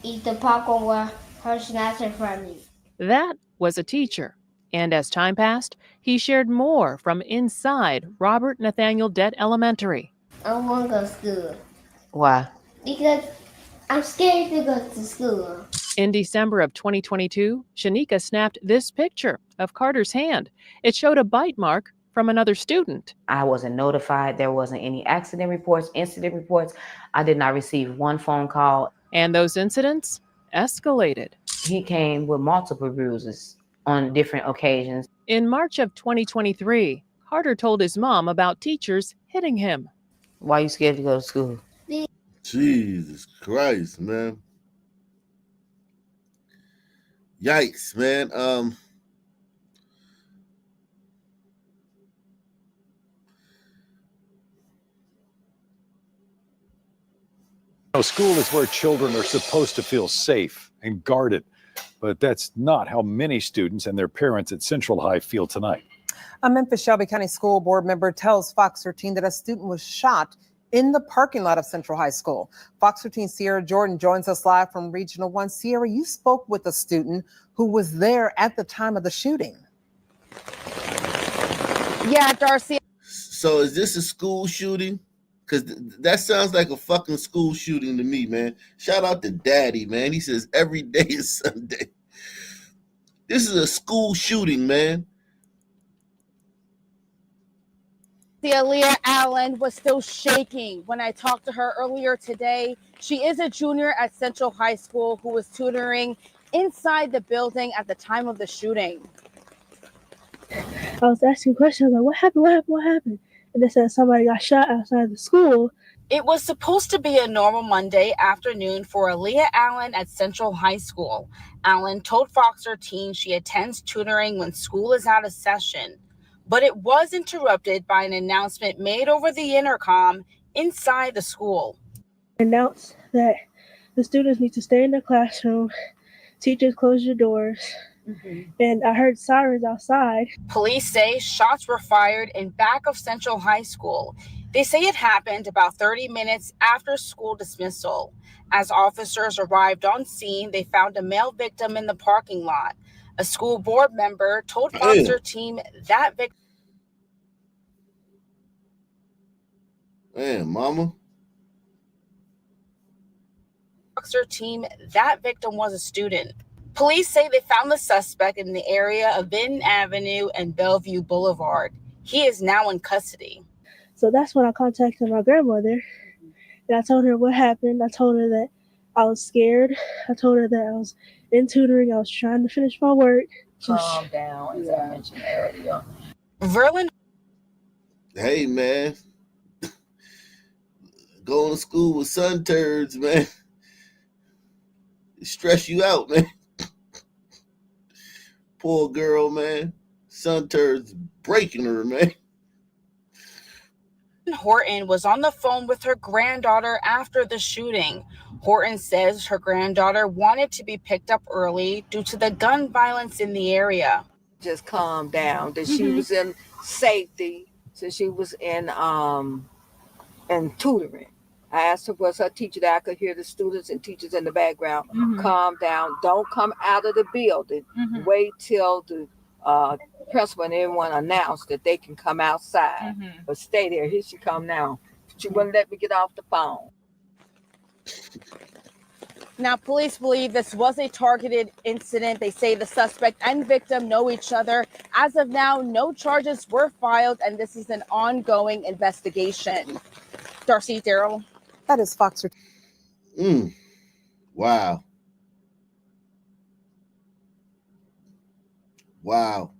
eat the popcorn with her snacks in front of me. That was a teacher. And as time passed, he shared more from inside Robert Nathaniel Dett Elementary. I don't want to go to school Why? because I'm scared to go to school. In December of 2022, Shanika snapped this picture of Carter's hand. It showed a bite mark from another student. I wasn't notified. There wasn't any accident reports, incident reports. I did not receive one phone call. And those incidents escalated. He came with multiple bruises on different occasions. In March of 2023, Carter told his mom about teachers hitting him. Why are you scared to go to school? Jesus Christ, man. Yikes, man. School is where children are supposed to feel safe and guarded, but that's not how many students and their parents at Central High feel tonight. A Memphis Shelby County School Board member tells Fox 13 that a student was shot in the parking lot of Central High School. Fox 13 Sierra Jordan joins us live from Regional 1. Sierra, you spoke with a student who was there at the time of the shooting. Yeah, Darcy. So is this a school shooting? Because that sounds like a fucking school shooting to me, man. Shout out to Daddy, man. He says every day is Sunday. This is a school shooting, man. Aaliyah Allen was still shaking when I talked to her earlier today. She is a junior at Central High School who was tutoring inside the building at the time of the shooting. I was asking questions like, what happened? And they said somebody got shot outside the school. It was supposed to be a normal Monday afternoon for Aaliyah Allen at Central High School. Allen told Fox 13 she attends tutoring when school is out of session, but it was interrupted by an announcement made over the intercom inside the school. Announced that the students need to stay in the classroom, teachers close your doors, and I heard sirens outside. Police say shots were fired in back of Central High School. They say it happened about 30 minutes after school dismissal. As officers arrived on scene, they found a male victim in the parking lot. A school board member told Fox 13 that victim. Man, mama. Fox 13 that victim was a student. Police say they found the suspect in the area of Vinton Avenue and Bellevue Boulevard. He is now in custody. So that's when I contacted my grandmother, and I told her what happened. I told her that I was scared. I told her that I was in tutoring. I was trying to finish my work. Calm down, as I mentioned earlier. Verlin. Hey, man. Going to school with sun turds, man. It stress you out, man. Poor girl, man. Sun turds breaking her, man. Horton was on the phone with her granddaughter after the shooting. Horton says her granddaughter wanted to be picked up early due to the gun violence in the area. Just calm down. That she was in safety, so she was in tutoring. I asked her, was her teacher that I could hear the students and teachers in the background. Calm down. Don't come out of the building. Wait till the principal and everyone announced that they can come outside. But stay there. Here she come now. She wouldn't let me get off the phone. Now, police believe this was a targeted incident. They say the suspect and victim know each other. As of now, no charges were filed, and this is an ongoing investigation. Darcy, Daryl. That is Fox. Wow. Wow.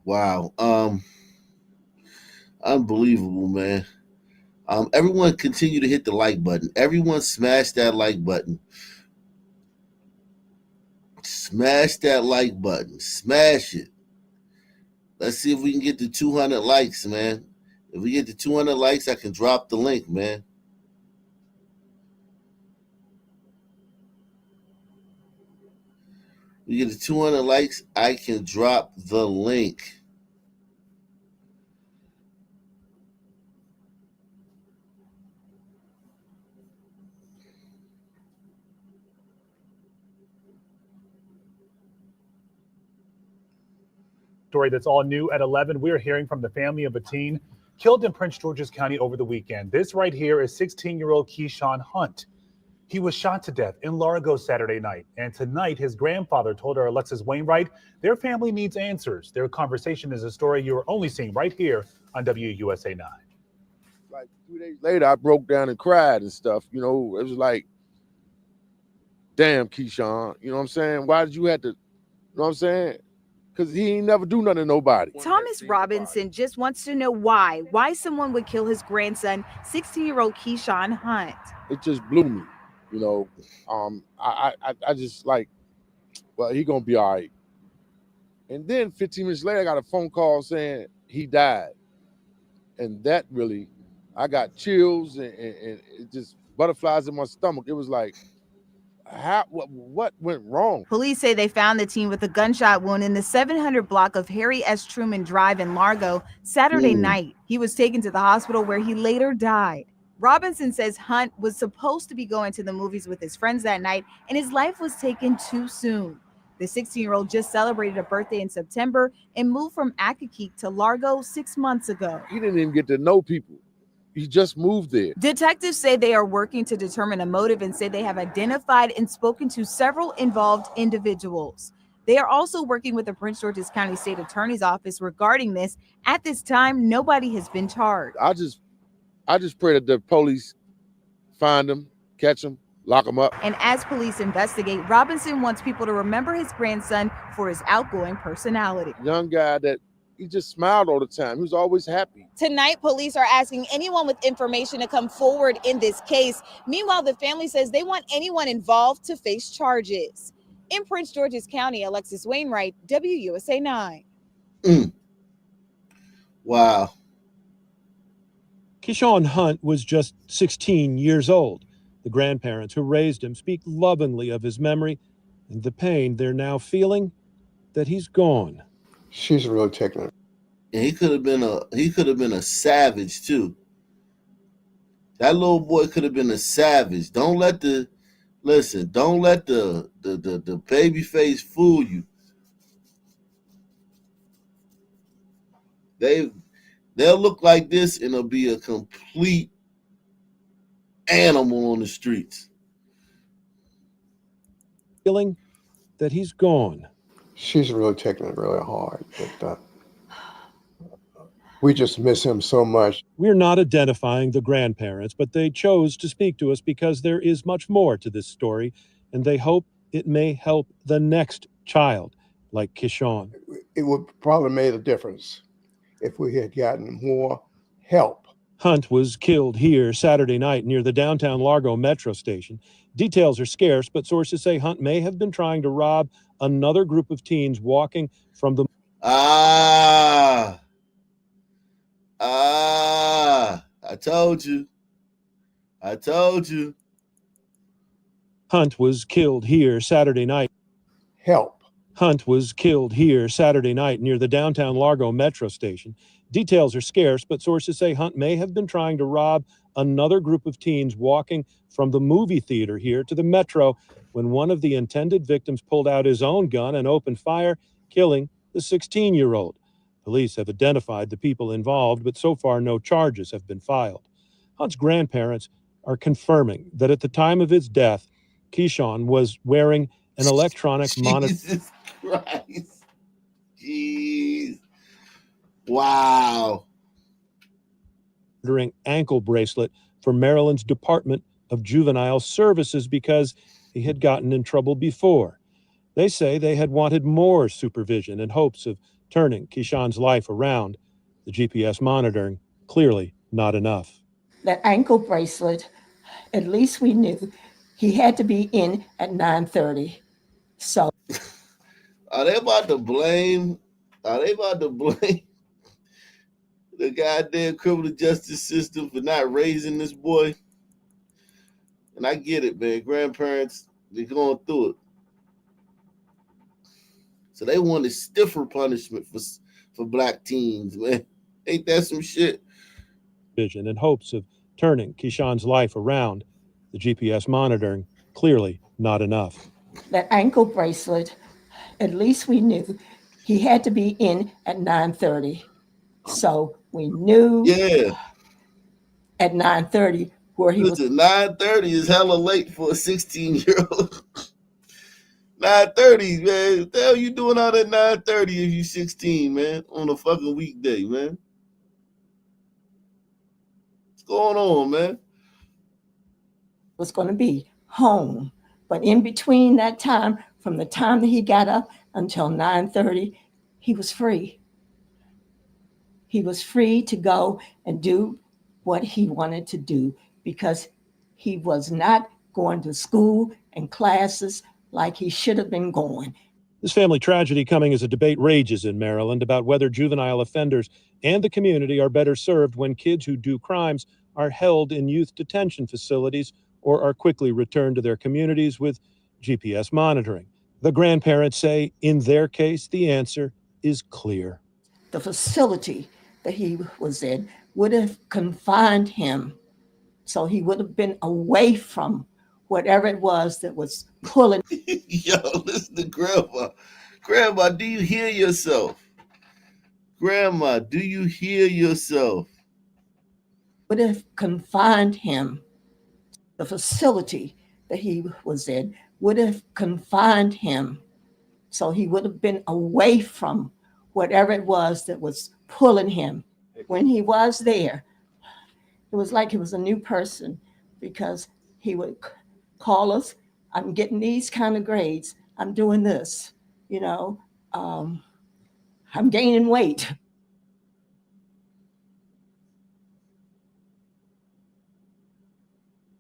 Wow. Unbelievable, man. Everyone continue to hit the like button. Everyone smash that like button. Smash that like button. Smash it. Let's see if we can get to 200 likes, man. If we get to 200 likes, I can drop the link, man. We get to 200 likes, I can drop the link. Story that's all new at 11. We're hearing from the family of a teen killed in Prince George's County over the weekend. This right here is 16-year-old Keyshawn Hunt. He was shot to death in Largo Saturday night. And tonight, his grandfather told our Alexis Wainwright their family needs answers. Their conversation is a story you're only seeing right here on WUSA 9. Like 2 days later, I broke down and cried and stuff. You know, it was like, damn, Keyshawn. You know what I'm saying? Why did you have to, you know what I'm saying? Because he ain't never do nothing to nobody. Thomas Robinson just wants to know why someone would kill his grandson, 16-year-old Keyshawn Hunt. It just blew me. You know, I just like, well, he gonna be all right. And then 15 minutes later, I got a phone call saying he died. And that really, I got chills and it just butterflies in my stomach. It was like, what went wrong? Police say they found the teen with a gunshot wound in the 700 block of Harry S. Truman Drive in Largo Saturday night. He was taken to the hospital where he later died. Robinson says Hunt was supposed to be going to the movies with his friends that night, and his life was taken too soon. The 16-year-old just celebrated a birthday in September and moved from Accokeek to Largo 6 months ago. He didn't even get to know people. He just moved there. Detectives say they are working to determine a motive and say they have identified and spoken to several involved individuals. They are also working with the Prince George's County State Attorney's Office regarding this. At this time, nobody has been charged. I just pray that the police find him, catch him, lock him up. And as police investigate, Robinson wants people to remember his grandson for his outgoing personality. Young guy that he just smiled all the time. He was always happy. Tonight, police are asking anyone with information to come forward in this case. Meanwhile, the family says they want anyone involved to face charges. In Prince George's County, Alexis Wainwright, WUSA 9. Wow. Keyshawn Hunt was just 16 years old. The grandparents who raised him speak lovingly of his memory and the pain they're now feeling that he's gone. She's really taking it. And he could have been a savage too. That little boy could have been a savage. Don't let the baby face fool you. They'll look like this and it'll be a complete animal on the streets. Feeling that he's gone. She's really taking it really hard. But, we just miss him so much. We're not identifying the grandparents, but they chose to speak to us because there is much more to this story, and they hope it may help the next child like Keyshawn. It would probably made a difference if we had gotten more help. Hunt was killed here Saturday night near the downtown Largo metro station. Details are scarce, but sources say Hunt may have been trying to rob another group of teens walking from the... I told you. Hunt was killed here Saturday night. Help. Hunt was killed here Saturday night near the downtown Largo metro station. Details are scarce, but sources say Hunt may have been trying to rob another group of teens walking from the movie theater here to the metro when one of the intended victims pulled out his own gun and opened fire, killing the 16-year-old. Police have identified the people involved, but so far no charges have been filed. Hunt's grandparents are confirming that at the time of his death, Keyshawn was wearing an electronic monitor. Jesus Christ. Jeez. Wow. Ankle bracelet for Maryland's Department of Juvenile Services because he had gotten in trouble before. They say they had wanted more supervision in hopes of turning Keyshawn's life around. The GPS monitoring, clearly not enough. That ankle bracelet, at least we knew he had to be in at 9:30. So Are they about to blame the goddamn criminal justice system for not raising this boy? And I get it, man. Grandparents, they're going through it. So they wanted stiffer punishment for black teens, man. Ain't that some shit? Vision in hopes of turning Keyshawn's life around. The GPS monitoring, clearly not enough. that ankle bracelet, at least we knew he had to be in at 9:30. So we knew Yeah. at 9:30 where he was. Listen, 9:30 is hella late for a 16-year-old. 9:30, man. What the hell you doing out at 9:30 if you 16, man? On a fucking weekday, man. What's going on, man? Was going to be home. But in between that time, from the time that he got up until 9:30, he was free. He was free to go and do what he wanted to do because he was not going to school and classes like he should have been going. This family tragedy coming as a debate rages in Maryland about whether juvenile offenders and the community are better served when kids who do crimes are held in youth detention facilities or are quickly returned to their communities with GPS monitoring. The grandparents say in their case, the answer is clear. The facility that he was in would have confined him, so he would have been away from whatever it was that was pulling. Yo, listen to Grandma. Grandma, do you hear yourself? Grandma, do you hear yourself? Would have confined him. The facility that he was in would have confined him, so he would have been away from whatever it was that was pulling him. When he was there, it was like he was a new person because he would call us, I'm getting these kind of grades, I'm doing this, I'm gaining weight.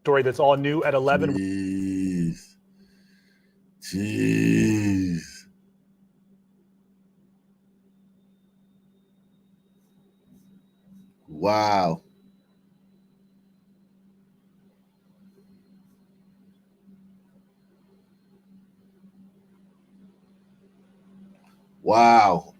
Story that's all new at 11. Jeez. Wow. Wow.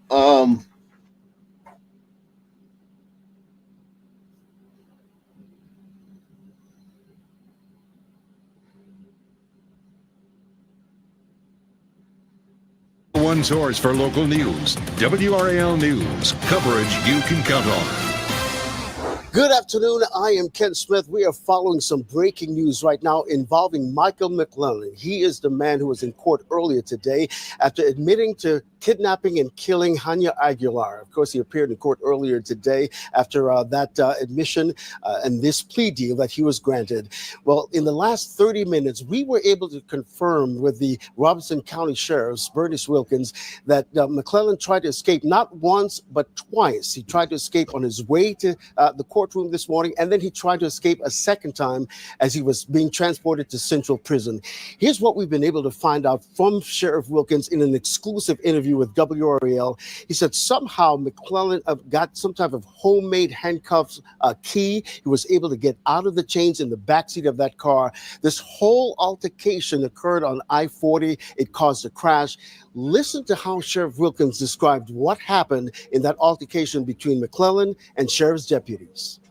One source for local news, WRAL News, coverage you can count on. Good afternoon. I am Ken Smith. We are following some breaking news right now involving Michael McClellan. He is the man who was in court earlier today after admitting to kidnapping and killing Hania Aguilar. Of course, he appeared in court earlier today after that admission and this plea deal that he was granted. Well, in the last 30 minutes, we were able to confirm with the Robeson County Sheriff's Bernice Wilkins that McClellan tried to escape not once, but twice. He tried to escape on his way to the courtroom this morning, and then he tried to escape a second time as he was being transported to Central Prison. Here's what we've been able to find out from Sheriff Wilkins in an exclusive interview with WRAL. He said somehow McClellan got some type of homemade handcuffs key. He was able to get out of the chains in the backseat of that car. This whole altercation occurred on I-40. It caused a crash. Listen to how Sheriff Wilkins described what happened in that altercation between McClellan and sheriff's deputies.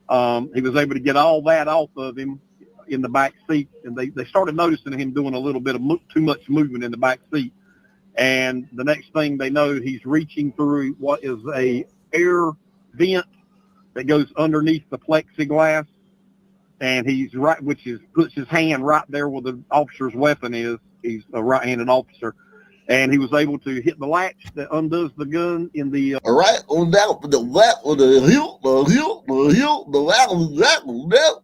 He was able to get all that off of him in the back seat, and they started noticing him doing a little bit of too much movement in the back seat. And the next thing they know, he's reaching through what is a air vent that goes underneath the plexiglass, and he's puts his hand right there where the officer's weapon is. He's a right-handed officer, and he was able to hit the latch that undoes the gun in the. All right, on that, the hilt, the that.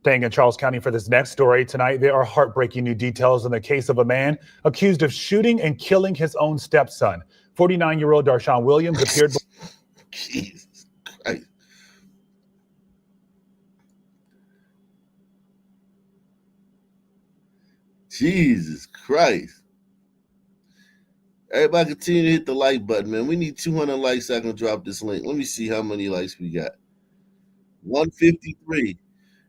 Staying in Charles County for this next story tonight, there are heartbreaking new details in the case of a man accused of shooting and killing his own stepson. 49-year-old Darshawn Williams appeared. Jesus Christ. Jesus Christ. Everybody continue to hit the like button, man. We need 200 likes so I can drop this link. Let me see how many likes we got. 153.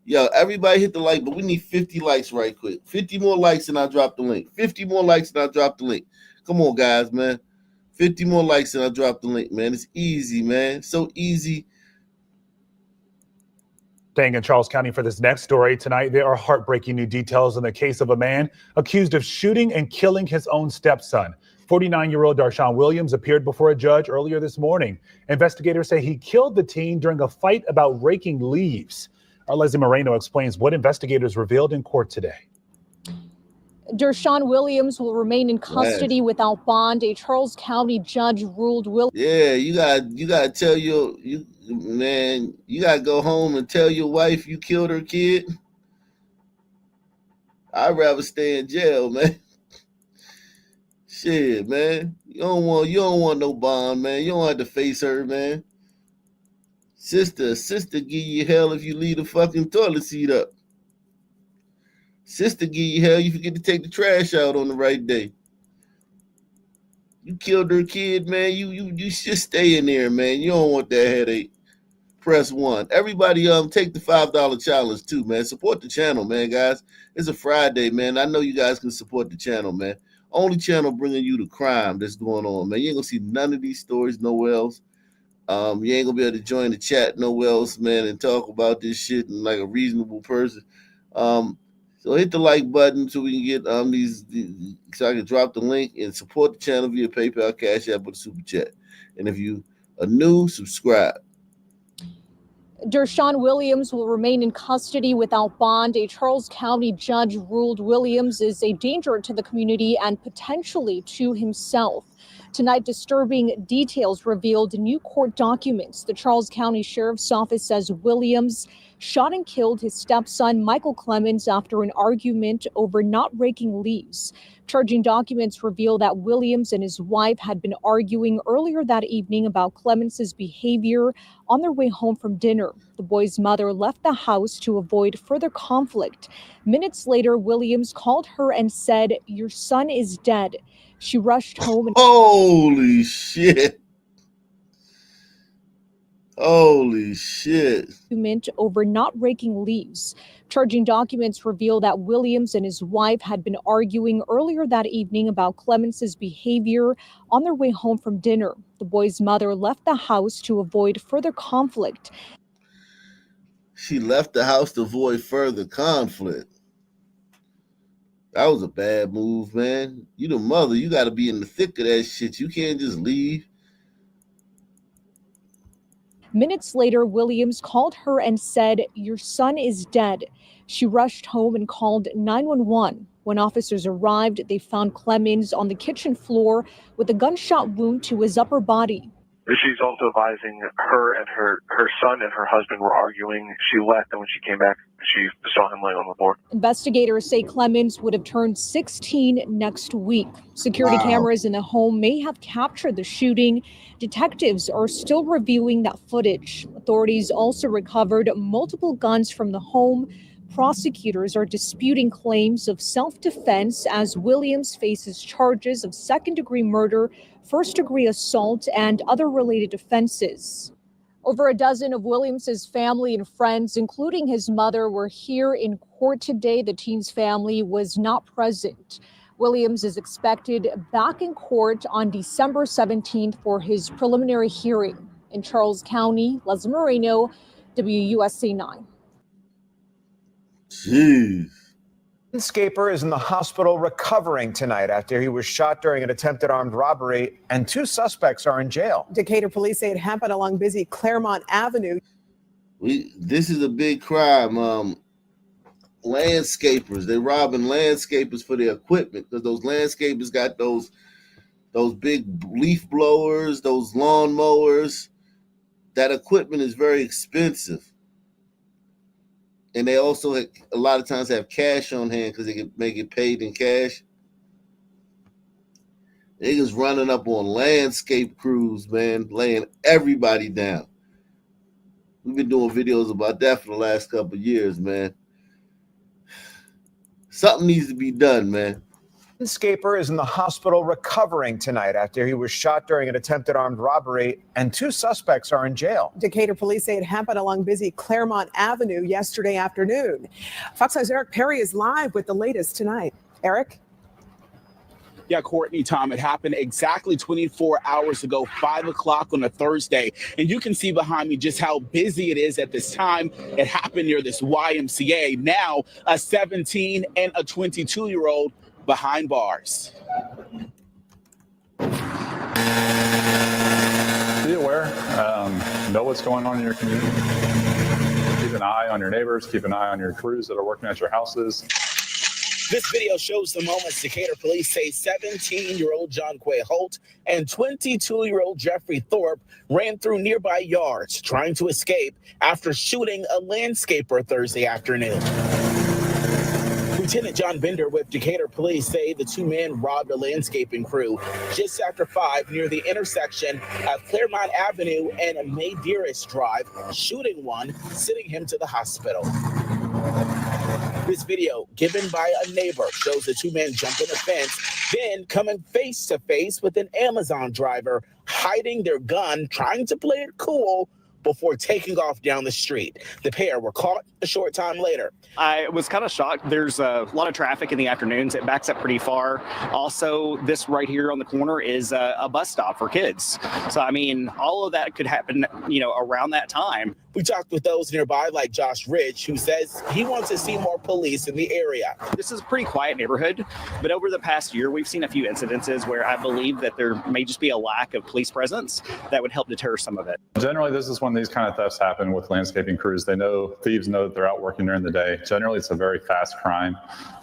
Yo, everybody hit the like, but we need 50 likes right quick. 50 more likes and I'll drop the link. 50 more likes and I'll drop the link. Come on, guys, man. 50 more likes and I'll drop the link, man. It's easy, man. So easy. Staying in Charles County for this next story tonight, there are heartbreaking new details in the case of a man accused of shooting and killing his own stepson. 49-year-old Darshawn Williams appeared before a judge earlier this morning. Investigators say he killed the teen during a fight about raking leaves. Our Leslie Moreno explains what investigators revealed in court today. Darshawn Williams will remain in custody without bond. A Charles County judge ruled Yeah, you gotta tell you gotta go home and tell your wife you killed her kid. I'd rather stay in jail, man. Shit, man. You don't want no bond, man. You don't have to face her, man. Sister give you hell if you leave the fucking toilet seat up. Sister give you hell you forget to take the trash out on the right day. You killed her kid, man. You should stay in there, man. You don't want that headache. Press 1. Everybody take the $5 challenge too, man. Support the channel, man, guys. It's a Friday, man. I know you guys can support the channel, man. Only channel bringing you the crime that's going on, man. You ain't gonna see none of these stories nowhere else. You ain't gonna be able to join the chat nowhere else, man, and talk about this shit and like a reasonable person. So hit the like button so we can get so I can drop the link and support the channel via PayPal, Cash App, or the Super Chat. And if you are new, subscribe. Darshawn Williams will remain in custody without bond. A Charles County judge ruled Williams is a danger to the community and potentially to himself. Tonight, disturbing details revealed in new court documents. The Charles County Sheriff's Office says Williams shot and killed his stepson, Michael Clemens, after an argument over not raking leaves. Charging documents reveal that Williams and his wife had been arguing earlier that evening about Clemens's behavior on their way home from dinner. The boy's mother left the house to avoid further conflict. Minutes later, Williams called her and said, "Your son is dead." She rushed home and Holy shit. Holy shit. argument over not raking leaves. Charging documents reveal that Williams and his wife had been arguing earlier that evening about Clemens's behavior on their way home from dinner. The boy's mother left the house to avoid further conflict. She left the house to avoid further conflict. That was a bad move, man. You the mother, you got to be in the thick of that shit. You can't just leave. Minutes later, Williams called her and said, "Your son is dead." She rushed home and called 911. When officers arrived, they found Clemens on the kitchen floor with a gunshot wound to his upper body. She's also advising her and her son and her husband were arguing. She left, and when she came back, she saw him laying on the floor. Investigators say Clemens would have turned 16 next week. Security cameras in the home may have captured the shooting. Detectives are still reviewing that footage. Authorities also recovered multiple guns from the home. Prosecutors are disputing claims of self-defense as Williams faces charges of second-degree murder, first-degree assault, and other related offenses. Over a dozen of Williams's family and friends, including his mother, were here in court today. The teen's family was not present. Williams is expected back in court on December 17th for his preliminary hearing. In Charles County, Leslie Moreno, WUSC 9. Jeez. Landscaper is in the hospital recovering tonight after he was shot during an attempted armed robbery, and 2 suspects are in jail. Decatur police say it happened along busy Claremont Avenue. This is a big crime. Landscapers, they're robbing landscapers for their equipment because those landscapers got those big leaf blowers, those lawn mowers. That equipment is very expensive. And they also a lot of times have cash on hand because they can make it paid in cash. Niggas running up on landscape crews, man, laying everybody down. We've been doing videos about that for the last couple of years, man. Something needs to be done, man. Landscaper is in the hospital recovering tonight after he was shot during an attempted armed robbery, and 2 suspects are in jail. Decatur police say it happened along busy Claremont Avenue yesterday afternoon. Fox News' Eric Perry is live with the latest tonight. Eric? Yeah, Courtney, Tom, it happened exactly 24 hours ago, 5 o'clock on a Thursday. And you can see behind me just how busy it is at this time. It happened near this YMCA. Now, a 17 and a 22-year-old behind bars. Be aware, know what's going on in your community. Keep an eye on your neighbors, keep an eye on your crews that are working at your houses. This video shows the moments Decatur police say 17-year-old John Quay Holt and 22-year-old Jeffrey Thorpe ran through nearby yards trying to escape after shooting a landscaper Thursday afternoon. Lieutenant John Bender with Decatur police say the two men robbed a landscaping crew just after 5 near the intersection of Claremont Avenue and Maydearest Drive, shooting one, sending him to the hospital. This video, given by a neighbor, shows the two men jumping a fence, then coming face to face with an Amazon driver, hiding their gun, trying to play it cool before taking off down the street. The pair were caught a short time later. I was kind of shocked. There's a lot of traffic in the afternoons. It backs up pretty far. Also, this right here on the corner is a bus stop for kids. So, I mean, all of that could happen, around that time. We talked with those nearby, like Josh Ridge, who says he wants to see more police in the area. This is a pretty quiet neighborhood, but over the past year, we've seen a few incidences where I believe that there may just be a lack of police presence that would help deter some of it. Generally, this is when these kind of thefts happen with landscaping crews. Thieves know that they're out working during the day. Generally, it's a very fast crime.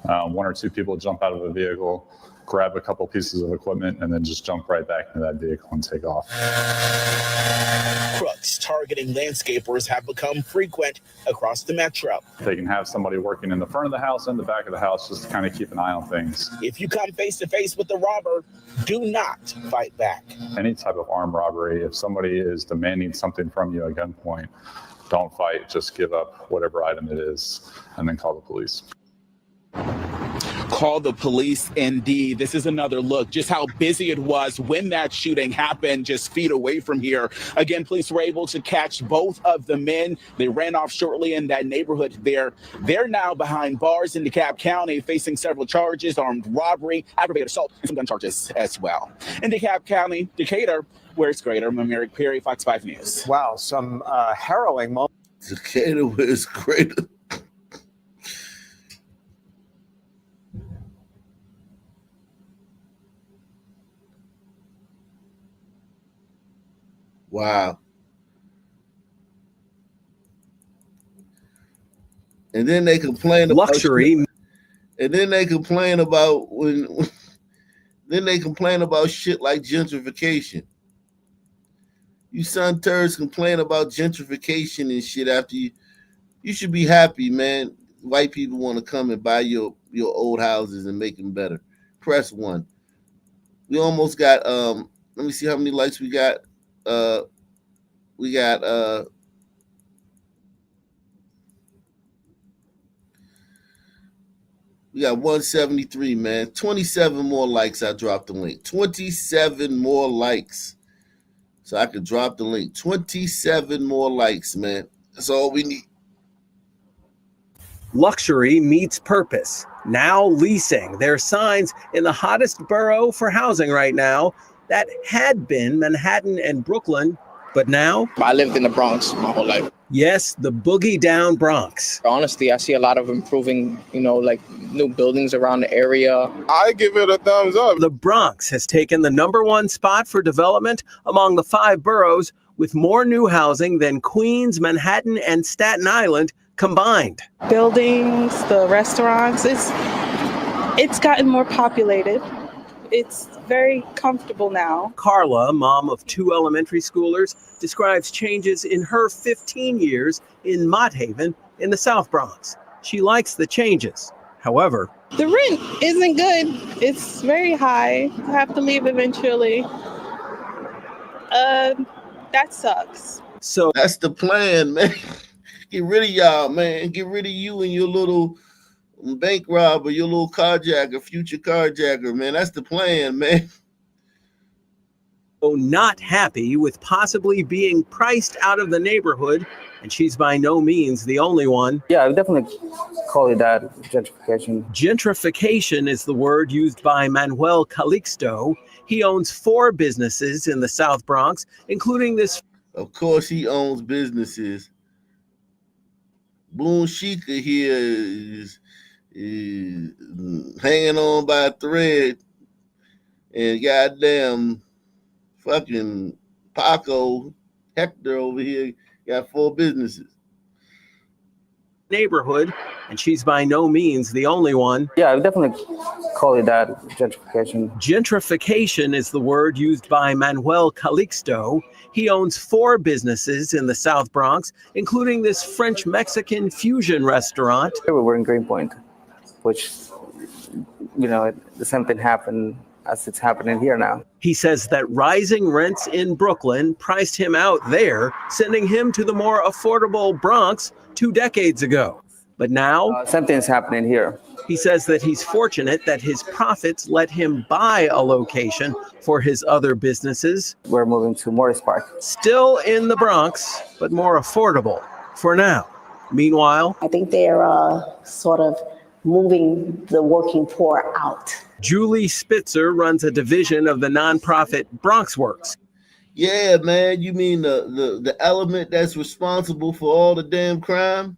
1 or 2 people jump out of a vehicle, grab a couple pieces of equipment, and then just jump right back into that vehicle and take off. Crooks targeting landscapers have become frequent across the metro. They can have somebody working in the front of the house and the back of the house just to kind of keep an eye on things. If you come face to face with the robber, do not fight back. Any type of armed robbery, if somebody is demanding something from you at gunpoint, don't fight, just give up whatever item it is and then call the police. Call the police indeed. This is another look just how busy it was when that shooting happened just feet away from here. Again, police were able to catch both of the men. They ran off shortly in that neighborhood there. They're now behind bars in DeKalb County facing several charges, armed robbery, aggravated assault, and some gun charges as well. In DeKalb County, Decatur, where it's greater. I'm Merrick Perry, Fox 5 News. Wow, some harrowing moments. Decatur, where it's greater. Wow. And then they complain about luxury. And then they complain about then they complain about shit like gentrification. You son turds complain about gentrification and shit after you should be happy, man. White people want to come and buy your old houses and make them better. Press 1. We almost got let me see how many likes we got. We got 173, man. 27 more likes. I dropped the link. 27 more likes. So I could drop the link. 27 more likes, man. That's all we need. Luxury meets purpose. Now leasing. There are signs in the hottest borough for housing right now that had been Manhattan and Brooklyn, but now I lived in the Bronx my whole life. Yes, the boogie down Bronx. Honestly, I see a lot of improving, like new buildings around the area. I give it a thumbs up. The Bronx has taken the #1 spot for development among the 5 boroughs, with more new housing than Queens, Manhattan, and Staten Island combined. Buildings, the restaurants, it's gotten more populated. It's very comfortable now. Carla, mom of 2 elementary schoolers, describes changes in her 15 years in Mott Haven in the South Bronx. She likes the changes. However, the rent isn't good. It's very high. I have to leave eventually. That sucks. So that's the plan, man. Get rid of y'all, man. Get rid of you and your little bank robber, your little carjacker, future carjacker, man. That's the plan, man. Not happy with possibly being priced out of the neighborhood, and she's by no means the only one. Yeah, I would definitely call it that, gentrification. Gentrification is the word used by Manuel Calixto. He owns 4 businesses in the South Bronx, including this. Of course, he owns businesses. Boone Shika here is hanging on by a thread, and goddamn fucking Paco Hector over here got 4 businesses. Neighborhood, and she's by no means the only one. Yeah, I would definitely call it that, gentrification. Gentrification is the word used by Manuel Calixto. He owns 4 businesses in the South Bronx, including this French-Mexican fusion restaurant. We're in Greenpoint, which, the same thing happened as it's happening here now. He says that rising rents in Brooklyn priced him out there, sending him to the more affordable Bronx 2 decades ago. But now, something's happening here. He says that he's fortunate that his profits let him buy a location for his other businesses. We're moving to Morris Park. Still in the Bronx, but more affordable for now. Meanwhile, I think they're sort of moving the working poor out. Julie Spitzer runs a division of the nonprofit BronxWorks. Yeah, man, you mean the element that's responsible for all the damn crime?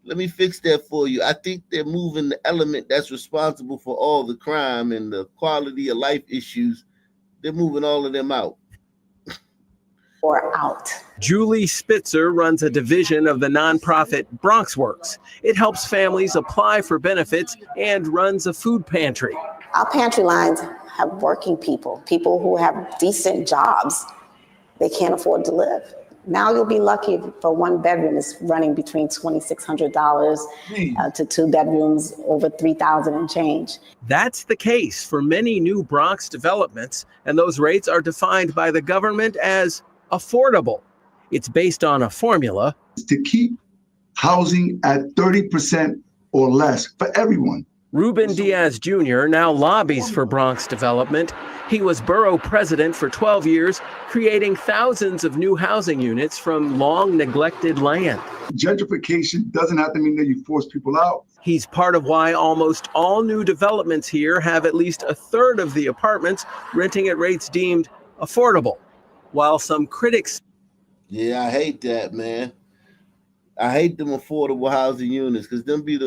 Let me fix that for you. I think they're moving the element that's responsible for all the crime and the quality of life issues. They're moving all of them out. Or out. Julie Spitzer runs a division of the nonprofit BronxWorks. It helps families apply for benefits and runs a food pantry. Our pantry lines have working people who have decent jobs. They can't afford to live. Now you'll be lucky if for 1 bedroom is running between $2,600 to 2 bedrooms over $3,000 and change. That's the case for many new Bronx developments, and those rates are defined by the government as affordable. It's based on a formula to keep housing at 30% or less for everyone. Ruben Diaz Jr. now lobbies for Bronx development. He was borough president for 12 years, creating thousands of new housing units from long neglected land. Gentrification doesn't have to mean that you force people out. He's part of why almost all new developments here have at least 1/3 of the apartments renting at rates deemed affordable. While some critics... Yeah, I hate that, man. I hate them affordable housing units because them be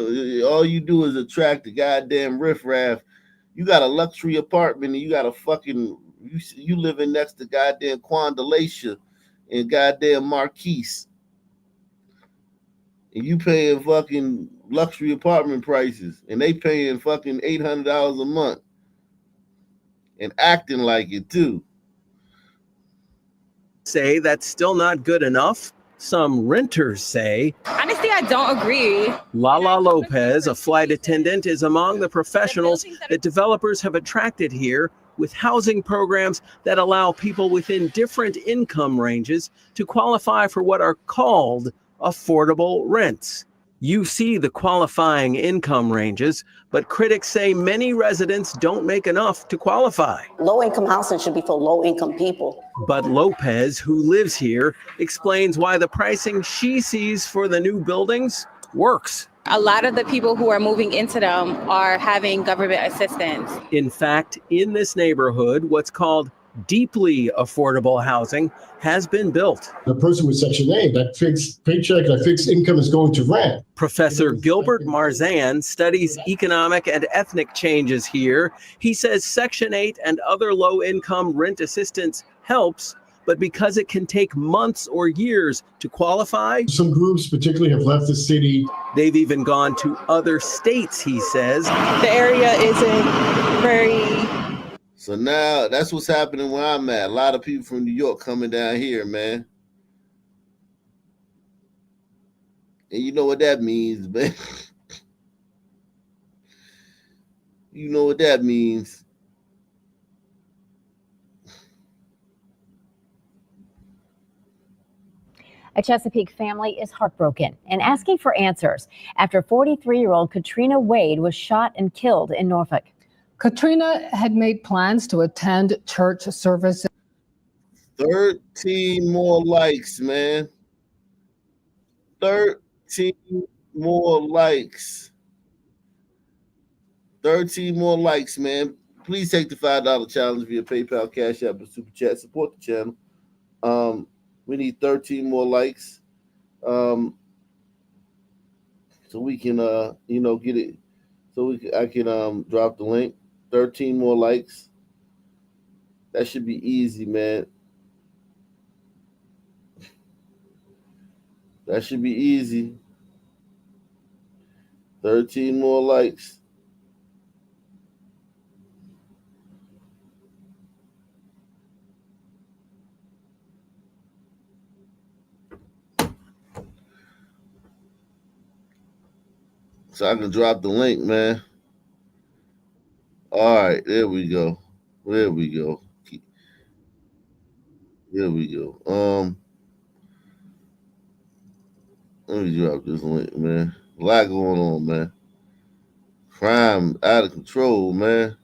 all you do is attract the goddamn riffraff. You got a luxury apartment and you got a fucking you living next to goddamn Quandalacia and goddamn Marquise, and you paying fucking luxury apartment prices, and they paying fucking $800 a month and acting like it too. Say that's still not good enough. Some renters say. Honestly, I don't agree. Lala Lopez, a flight attendant, is among the professionals that developers have attracted here with housing programs that allow people within different income ranges to qualify for what are called affordable rents. You see the qualifying income ranges, but critics say many residents don't make enough to qualify. Low-income housing should be for low-income people. But Lopez, who lives here, explains why the pricing she sees for the new buildings works. A lot of the people who are moving into them are having government assistance. In fact, in this neighborhood, what's called deeply affordable housing has been built. The person with Section 8, that fixed paycheck, that fixed income is going to rent. Professor Gilbert Marzan studies economic and ethnic changes here. He says Section 8 and other low-income rent assistance helps, but because it can take months or years to qualify. Some groups particularly have left the city. They've even gone to other states, he says. The area isn't very... So now that's what's happening where I'm at. A lot of people from New York coming down here, man. And you know what that means, man. You know what that means. A Chesapeake family is heartbroken and asking for answers after 43-year-old Katrina Wade was shot and killed in Norfolk. Katrina had made plans to attend church services. 13 more likes, man. 13 more likes. 13 more likes, man. Please take the $5 challenge via PayPal, Cash App, or Super Chat. Support the channel. We need 13 more likes. So we can get it. So I can drop the link. 13 more likes. That should be easy, man. That should be easy. 13 more likes. So I can drop the link, man. All right, there we go. There we go. There we go. Let me drop this link, man. A lot going on, man. Crime out of control, man.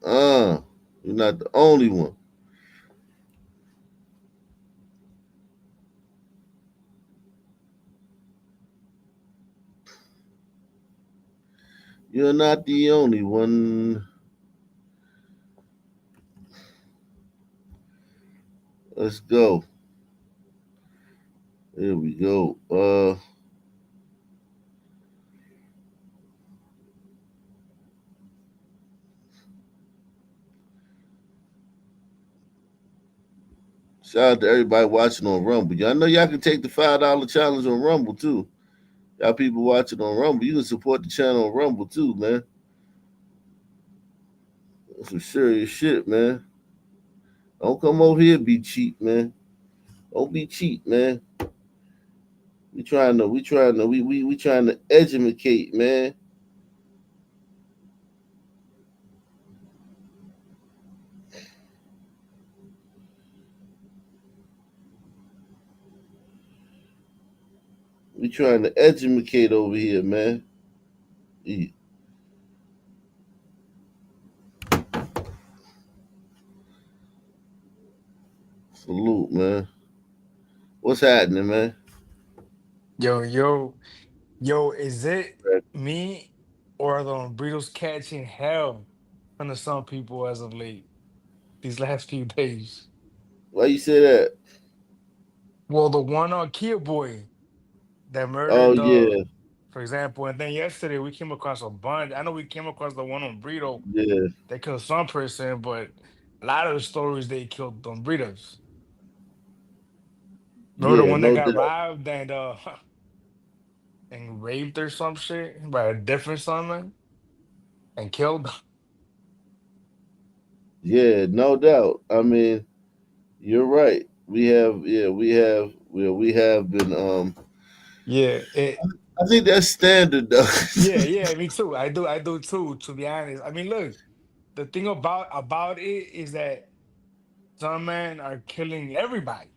You're not the only one. You're not the only one. Let's go. There we go. Shout out to everybody watching on Rumble. Y'all know y'all can take the $5 challenge on Rumble too. Y'all people watching on Rumble, you can support the channel on Rumble too, man. That's some serious shit, man. Don't come over here and be cheap, man. Don't be cheap, man. We trying to educate, man. We trying to educate over here, man. Yeah. Salute, man. What's happening, man? Yo, is it me or are the Umbritos catching hell from some people as of late these last few days? Why you say that? Well, the one on Kia Boy that murdered, yeah. for example, and then yesterday we came across a bunch. I know we came across the one on Brito. Yeah. They killed some person, but a lot of the stories they killed the Umbritos. Remember the one that got robbed and raped or some shit by a different someone and killed? Yeah, no doubt. I mean, you're right. We have been I think that's standard though. Yeah, me too. I do too, to be honest. I mean, look, the thing about it is that some men are killing everybody.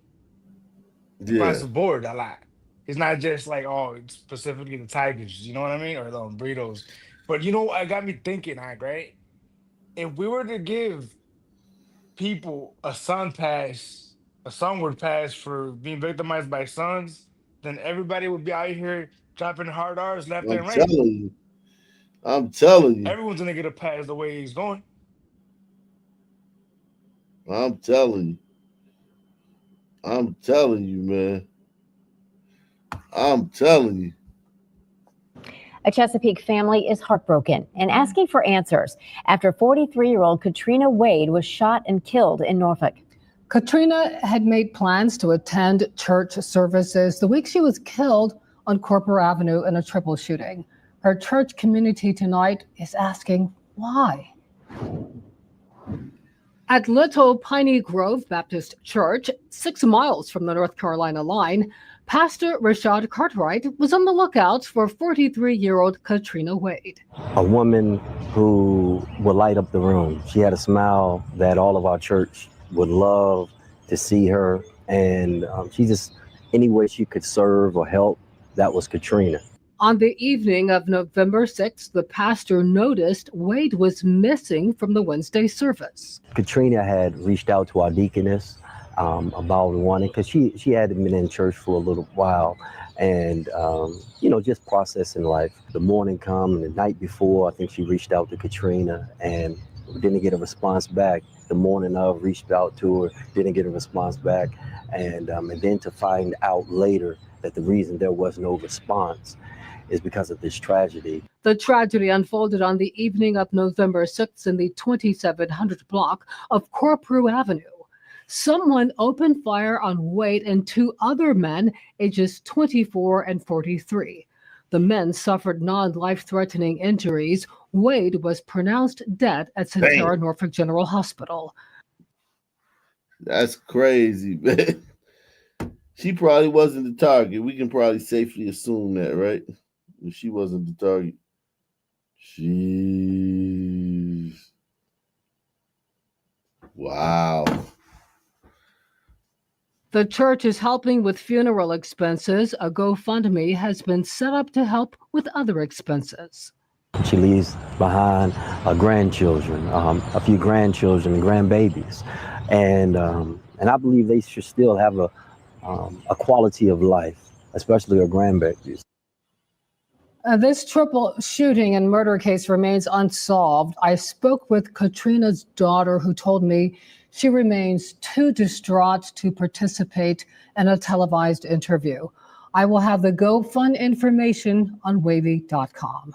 Across the board a lot. It's not just like, it's specifically the Tigers, you know what I mean? Or the Umbritos. But you know, it got me thinking, right? If we were to give people a sunward pass for being victimized by sons, then everybody would be out here dropping hard R's left and right. I'm telling you. Everyone's gonna get a pass the way he's going. I'm telling you, man. I'm telling you. A Chesapeake family is heartbroken and asking for answers after 43-year-old Katrina Wade was shot and killed in Norfolk. Katrina had made plans to attend church services the week she was killed on Corporate Avenue in a triple shooting. Her church community tonight is asking why. At Little Piney Grove Baptist Church, 6 miles from the North Carolina line, Pastor Rashad Cartwright was on the lookout for 43-year-old Katrina Wade. A woman who would light up the room. She had a smile that all of our church would love to see her. And she just, any way she could serve or help, that was Katrina. On the evening of November 6th, the pastor noticed Wade was missing from the Wednesday service. Katrina had reached out to our deaconess about wanting, because she hadn't been in church for a little while, and just processing life. The morning come, and the night before, I think she reached out to Katrina and didn't get a response back. The morning of, reached out to her, didn't get a response back, and then to find out later that the reason there was no response is because of this tragedy. The tragedy unfolded on the evening of November 6th in the 2700 block of Corprew Avenue. Someone opened fire on Wade and two other men, ages 24 and 43. The men suffered non-life-threatening injuries. Wade was pronounced dead at Sentara Norfolk General Hospital. That's crazy, man. She probably wasn't the target. We can probably safely assume that, right? If she wasn't the target. Jeez. Wow. The church is helping with funeral expenses. A GoFundMe has been set up to help with other expenses. She leaves behind grandchildren, a few grandchildren and grandbabies. And I believe they should still have a quality of life, especially her grandbabies. This triple shooting and murder case remains unsolved. I spoke with Katrina's daughter, who told me she remains too distraught to participate in a televised interview. I will have the GoFund information on wavy.com.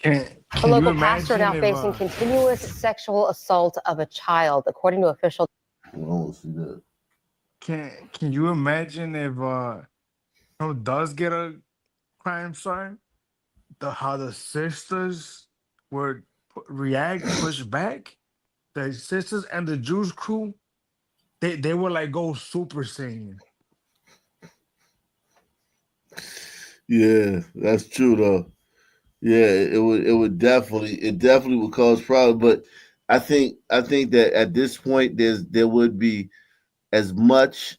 A local pastor now facing continuous sexual assault of a child, according to officials. Can you imagine if does get a crime sign? How the sisters would react, push back. The sisters and the Jews crew, they would like go Super Saiyan. Yeah, that's true though. Yeah, it would definitely would cause problems. But I think that at this point there would be as much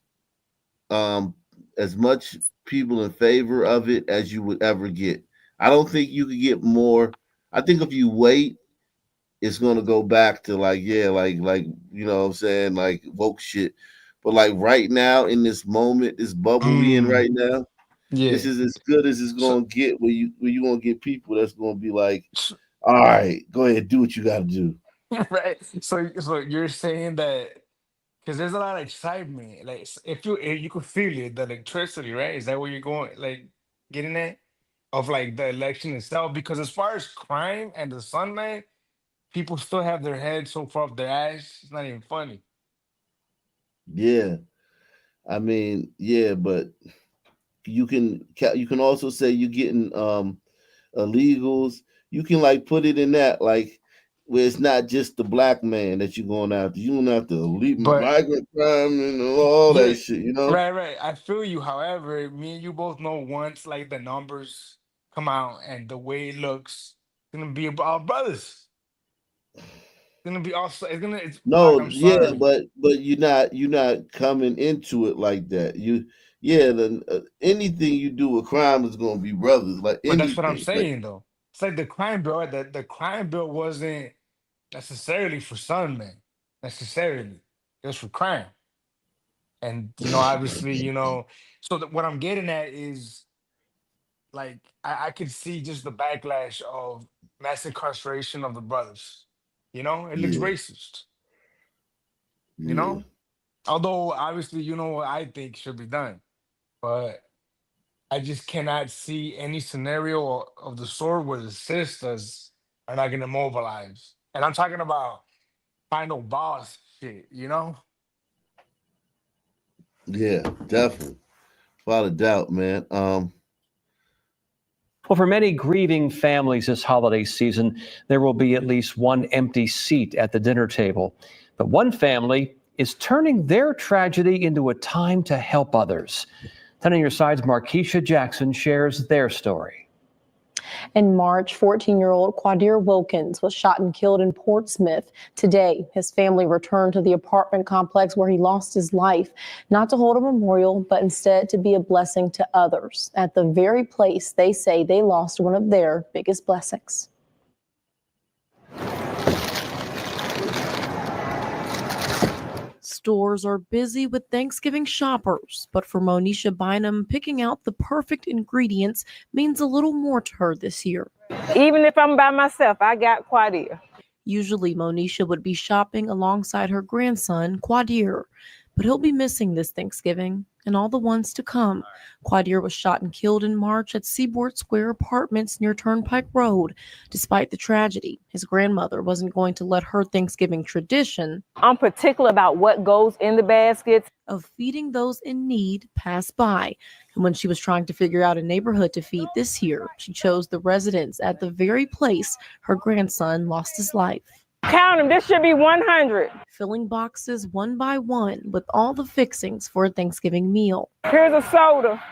people in favor of it as you would ever get. I don't think you could get more. I think if you wait, it's gonna go back to like you know what I'm saying, like woke shit. But like right now in this moment, this bubble we in right now, this is as good as it's gonna get where you gonna get people that's gonna be like, all right, go ahead, do what you gotta do. Right. So you're saying that because there's a lot of excitement, like if you could feel it, the electricity, right? Is that where you're going, like getting at, of like the election itself? Because as far as crime and the sun, man, people still have their heads so far up their ass, it's not even funny. Yeah, I mean, yeah, but you can also say you're getting illegals. You can like put it in that like where it's not just the black man that you're going after. You're going after elite migrant crime and all that shit, you know? Right. I feel you. However, me and you both know once like the numbers come out and the way it looks, it's gonna be about brothers. It's gonna be also. It's no, I'm sorry. but you're not coming into it like that. Anything you do with crime is gonna be brothers. Like, but that's what I'm saying though. It's like the crime bill. The crime bill wasn't necessarily for Sun Man. Necessarily, it was for crime. And obviously, So what I'm getting at is, like, I could see just the backlash of mass incarceration of the brothers. It looks racist. Although obviously, what I think should be done, but I just cannot see any scenario of the sort where the sisters are not going to mobilize. And I'm talking about final boss shit, Yeah, definitely. Without a doubt, man. Well, for many grieving families this holiday season, there will be at least one empty seat at the dinner table. But one family is turning their tragedy into a time to help others. 10 on your side's Markeisha Jackson shares their story. In March, 14-year-old Quadir Wilkins was shot and killed in Portsmouth. Today, his family returned to the apartment complex where he lost his life, not to hold a memorial, but instead to be a blessing to others at the very place they say they lost one of their biggest blessings. Stores are busy with Thanksgiving shoppers, but for Monisha Bynum, picking out the perfect ingredients means a little more to her this year. Even if I'm by myself, I got Quadir. Usually, Monisha would be shopping alongside her grandson, Quadir, but he'll be missing this Thanksgiving and all the ones to come. Quadir was shot and killed in March at Seaboard Square Apartments near Turnpike Road. Despite the tragedy, his grandmother wasn't going to let her Thanksgiving tradition, I'm particular about what goes in the baskets, of feeding those in need pass by. And when she was trying to figure out a neighborhood to feed this year, she chose the residents at the very place her grandson lost his life. Count them, this should be 100. Filling boxes one by one with all the fixings for a Thanksgiving meal. Here's a soda.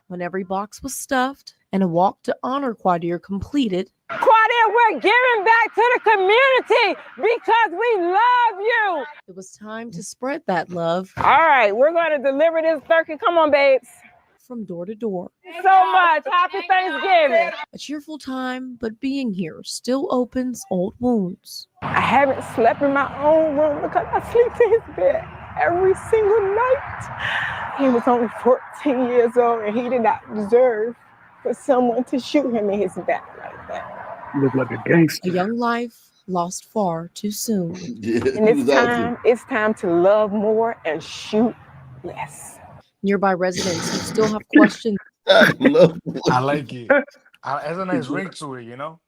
When every box was stuffed and a walk to honor Quadir completed, Quadir, we're giving back to the community because we love you. It was time to spread that love. All right, we're going to deliver this turkey. Come on, babes. From door to door. So much. Happy Thanksgiving. A cheerful time, but being here still opens old wounds. I haven't slept in my own room because I sleep in his bed every single night. He was only 14 years old and he did not deserve for someone to shoot him in his back like that. Look like a gangster. A young life lost far too soon. And it's time to love more and shoot less. Nearby residents who still have questions. I like it. It has a nice ring to it, you know?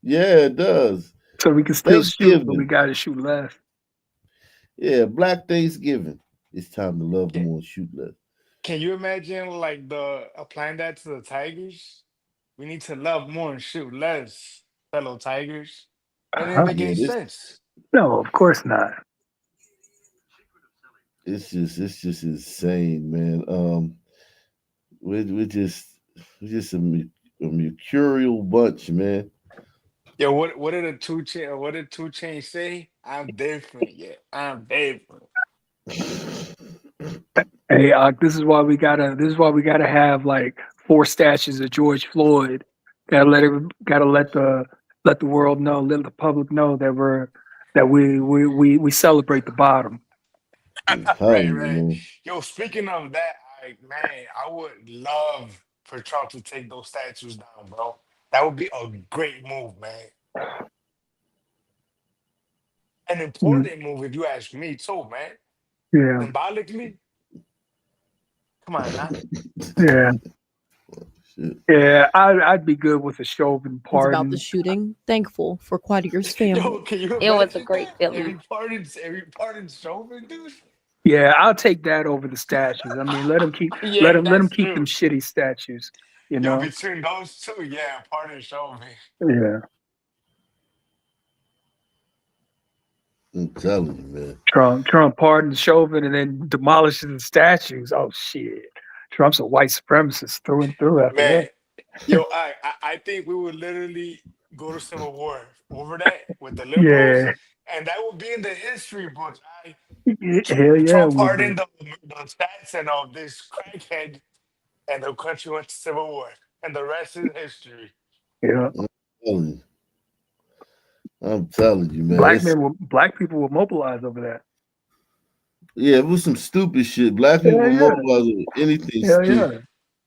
Yeah, it does. So we can still shoot, but we gotta shoot less. Yeah, Black Thanksgiving. It's time to love more and shoot less. Can you imagine like applying that to the Tigers? We need to love more and shoot less, fellow Tigers. That didn't make any sense. No, of course not. It's just insane, man. We're just a mercurial bunch, man. Yeah, what did Two Chainz say? I'm different. Yeah, I'm different. Hey, this is why we gotta have like 4 statues of George Floyd. Gotta let the world know, let the public know that we celebrate the bottom. Right. Yo, speaking of that, I would love for Trump to take those statues down, bro. That would be a great move, man. An important move, if you ask me, too, man. Yeah. Symbolically, come on, now. Yeah. Yeah, I'd be good with a Chauvin pardon. About the shooting, thankful for Quadir's family. Yo, can you It was a imagine great feeling. every pardon Chauvin, dude? Yeah, I'll take that over the statues. I mean, let them keep Yeah, let them that's keep true. them shitty statues. You Yo, know. between those two, yeah, pardon Chauvin. Yeah. I'm telling you, man. Trump pardons Chauvin and then demolishes the statues. Oh shit. Trump's a white supremacist through and through after Man, that. yo, I think we would literally go to civil war over that with the liberals, Yeah. and that would be in the history books. Hell yeah. Trump it would pardoned be. the stats and of this crackhead, and the country went to civil war, and the rest is history. Yeah. I'm telling you, man. Black people will mobilize over that. Yeah, it was some stupid shit. Black people Yeah, yeah. mobilize over anything Hell stupid.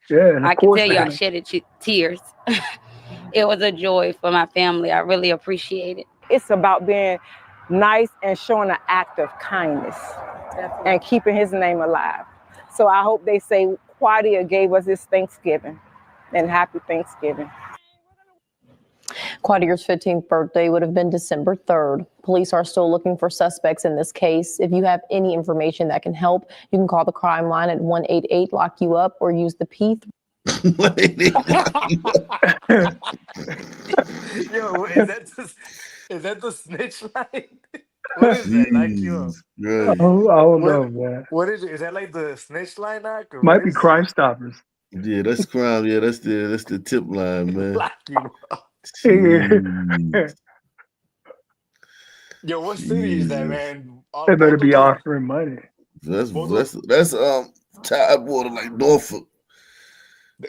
yeah. Yeah. And I of can course tell you, they're I gonna- shedded tears. It was a joy for my family. I really appreciate it. It's about being nice and showing an act of kindness and keeping his name alive. So I hope they say Quadir gave us this Thanksgiving, and happy Thanksgiving. Quadir's 15th birthday would have been December 3rd. Police are still looking for suspects in this case. If you have any information that can help, you can call the crime line at 188-LOCK-YOU-UP or use the P3. Yo, is that the snitch line? What is that? Like, yo, I don't know, man. what is it? Is that like the snitch line, knock? Or Might what be is it? Crime Stoppers. Yeah, that's crime. Yeah, that's the tip line, man. Black people. Jeez. Yo, what city is that, Jesus. man? They better Both of be those, offering money. That's Tidewater, like Norfolk.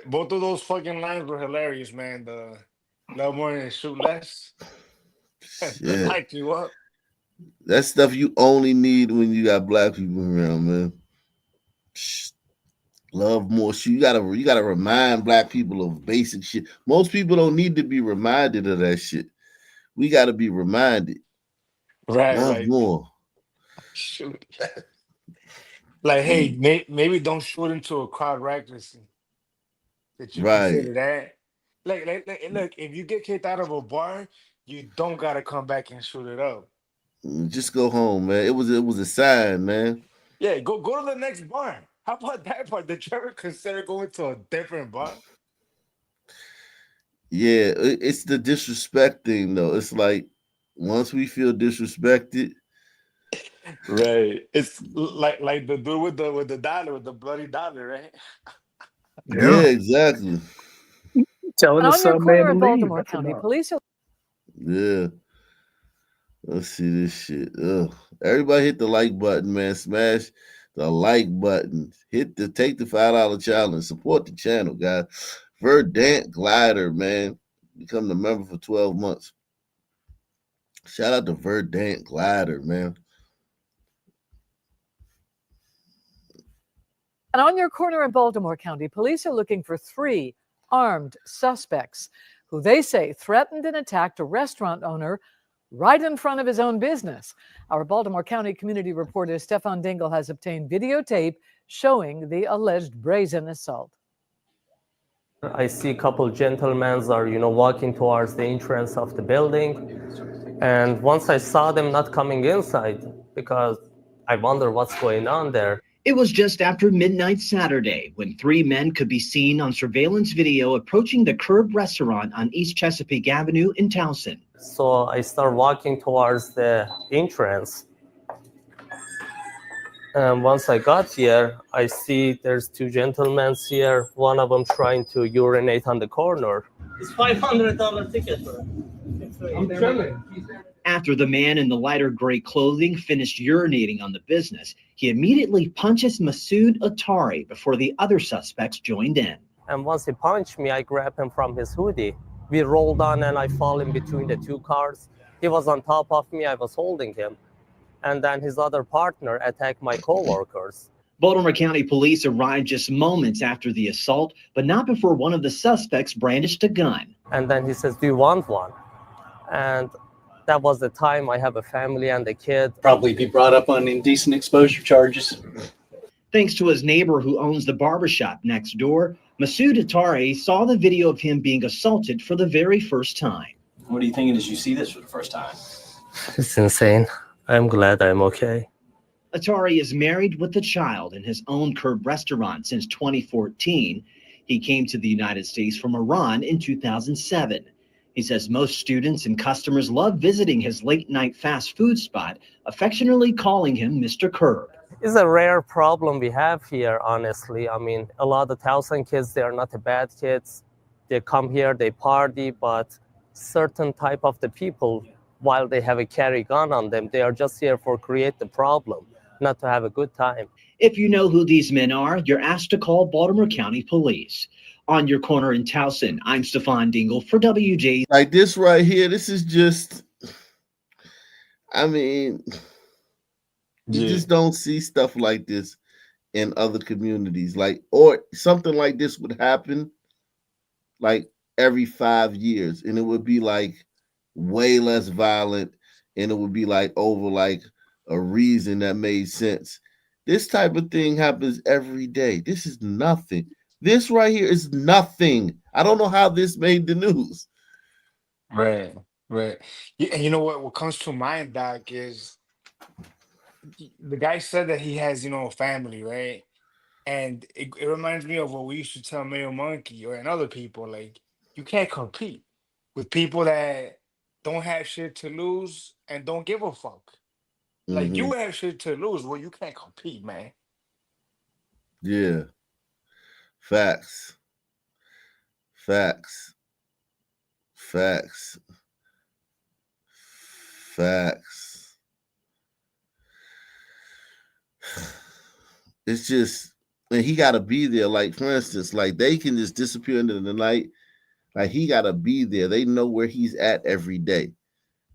both of those fucking lines were hilarious, man. The love more and shoot less. Yeah. Light you up. That's stuff you only need when you got black people around, man. Love more shit. You gotta remind black people of basic shit. Most people don't need to be reminded of that shit. We gotta be reminded. Right, Love like more. shoot. Like, hey, maybe don't shoot into a crowd recklessly. That you Right. consider that. Like, look, if you get kicked out of a bar, you don't gotta come back and shoot it up. Just go home, man. It was a sign, man. Yeah, go to the next bar. How about that part? Did you ever consider going to a different bar? Yeah, it's the disrespect thing, though. It's like once we feel disrespected, Right. It's like the dude with the dollar, with the bloody dollar, right? yeah, exactly. Telling And the on your sub man corner to in leave. Baltimore That's County, enough. police are Yeah. Let's see this shit. Ugh. Everybody hit the like button, man. Smash the like button. Take the $5 challenge. Support the channel, guys. Verdant Glider, man. Become the member for 12 months. Shout out to Verdant Glider, man. And on your corner in Baltimore County, police are looking for 3 armed suspects who they say threatened and attacked a restaurant owner right in front of his own business. Our Baltimore County community reporter Stefan Dingle has obtained videotape showing the alleged brazen assault. I see a couple gentlemen are, walking towards the entrance of the building. And once I saw them not coming inside, because I wonder what's going on there. It was just after midnight Saturday when 3 men could be seen on surveillance video approaching the Curb restaurant on East Chesapeake Avenue in Towson. So I start walking towards the entrance. And once I got here, I see there's 2 gentlemen here. One of them trying to urinate on the corner. It's $500 ticket, bro. I'm chilling. After the man in the lighter gray clothing finished urinating on the business, he immediately punches Masood Atari before the other suspects joined in. And once he punched me, I grabbed him from his hoodie. We rolled on and I fall in between the 2 cars. He was on top of me, I was holding him. And then his other partner attacked my coworkers. Baltimore County Police arrived just moments after the assault, but not before one of the suspects brandished a gun. And then he says, "Do you want one?" And that was the time. I have a family and a kid. Probably be brought up on indecent exposure charges. Thanks to his neighbor who owns the barbershop next door, Masood Atari saw the video of him being assaulted for the very first time. What are you thinking as you see this for the first time? It's insane. I'm glad I'm okay. Atari is married with a child in his own Curb restaurant since 2014. He came to the United States from Iran in 2007. He says most students and customers love visiting his late-night fast food spot, affectionately calling him Mr. Curb. It's a rare problem we have here, honestly. I mean, a lot of Towson kids, they are not the bad kids. They come here, they party, but certain type of the people, while they have a carry gun on them, they are just here for create the problem, not to have a good time. If you know who these men are, you're asked to call Baltimore County Police. On your corner in Towson, I'm Stefan Dingle for WJ. Like this right here, this is just, I mean, you just don't see stuff like this in other communities. Like, or something like this would happen like every 5 years, and it would be like way less violent, and it would be like over like a reason that made sense. This type of thing happens every day. This is nothing. This right here is nothing. I don't know how this made the news. Right. Yeah, and you know what comes to mind, Doc, is the guy said that he has, a family, right? And it reminds me of what we used to tell Mayor Monkey and other people, like, you can't compete with people that don't have shit to lose and don't give a fuck. Like, you have shit to lose, well, you can't compete, man. Yeah. Facts. Facts. Facts. Facts. It's just, and he got to be there. Like, for instance, like they can just disappear into the night. Like, he got to be there. They know where he's at every day.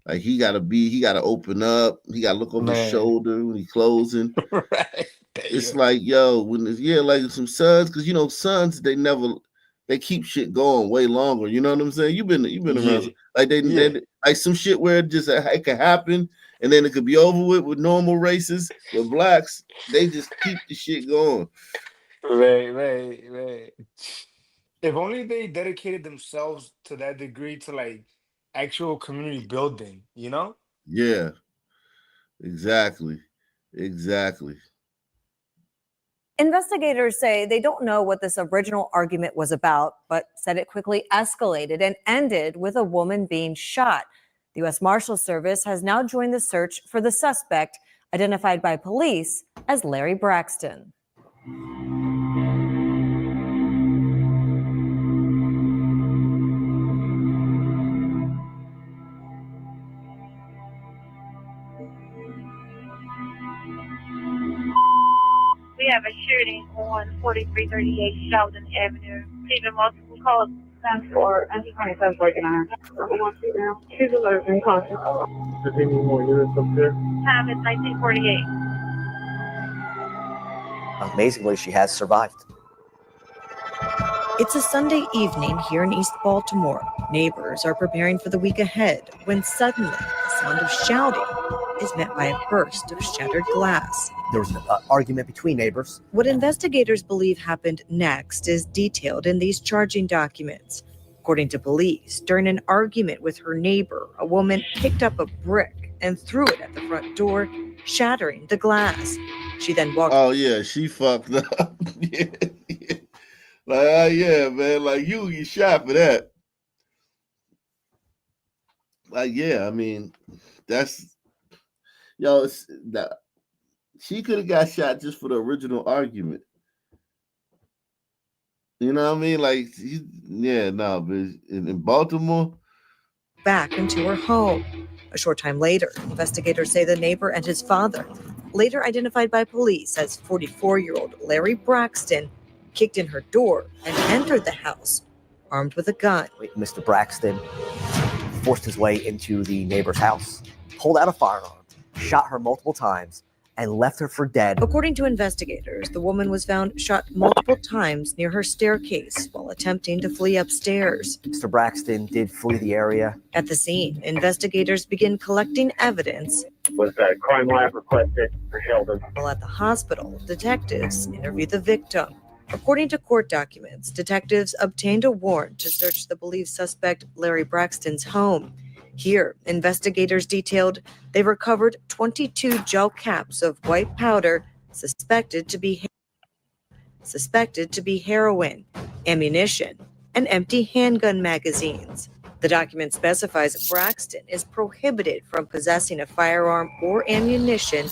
Like, he got to open up. He got to look over his shoulder when he's closing. Right. It's like, yo, like some sons, because, you know, sons, they keep shit going way longer. You know what I'm saying? You've been around. Like, they like some shit where it can happen, and then it could be over with normal races. With blacks, they just keep the shit going. Right. If only they dedicated themselves to that degree to like actual community building, you know? Yeah, exactly. Investigators say they don't know what this original argument was about, but said it quickly escalated and ended with a woman being shot. The U.S. Marshals Service has now joined the search for the suspect, identified by police as Larry Braxton. We have a shooting on 4338 Sheldon Avenue. Receiving multiple calls. 10-4, NC-27 working on her. She's alert and cautious. Is there any more units up there? Time is 1948. Amazingly, she has survived. It's a Sunday evening here in East Baltimore. Neighbors are preparing for the week ahead when suddenly the sound of shouting is met by a burst of shattered glass. There was an argument between neighbors. What investigators believe happened next is detailed in these charging documents. According to police, during an argument with her neighbor, a woman picked up a brick and threw it at the front door, shattering the glass. She then walked. Oh yeah, she fucked up. Yeah. Like, yeah, man, like you get shot for that. Like, yeah, I mean, that's she could have got shot just for the original argument. You know what I mean? Like, but in Baltimore. Back into her home. A short time later, investigators say the neighbor and his father, later identified by police as 44-year-old Larry Braxton, kicked in her door and entered the house, armed with a gun. Mr. Braxton forced his way into the neighbor's house, pulled out a firearm, shot her multiple times, and left her for dead. According to investigators, the woman was found shot multiple times near her staircase while attempting to flee upstairs. Mr. Braxton did flee the area. At the scene, investigators begin collecting evidence. Was that crime lab requested for Sheldon? While at the hospital, detectives interview the victim. According to court documents, detectives obtained a warrant to search the believed suspect Larry Braxton's home. Here, investigators detailed they recovered 22 gel caps of white powder suspected to be heroin, ammunition, and empty handgun magazines. The document specifies Braxton is prohibited from possessing a firearm or ammunition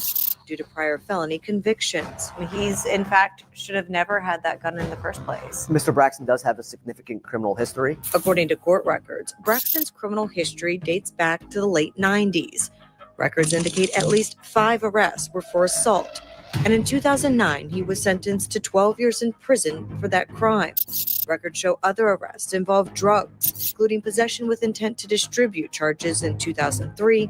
due to prior felony convictions. He's, in fact, should have never had that gun in the first place. Mr. Braxton does have a significant criminal history. According to court records, Braxton's criminal history dates back to the late 90s. Records indicate at least 5 arrests were for assault, and in 2009, he was sentenced to 12 years in prison for that crime. Records show other arrests involved drugs, including possession with intent to distribute charges in 2003,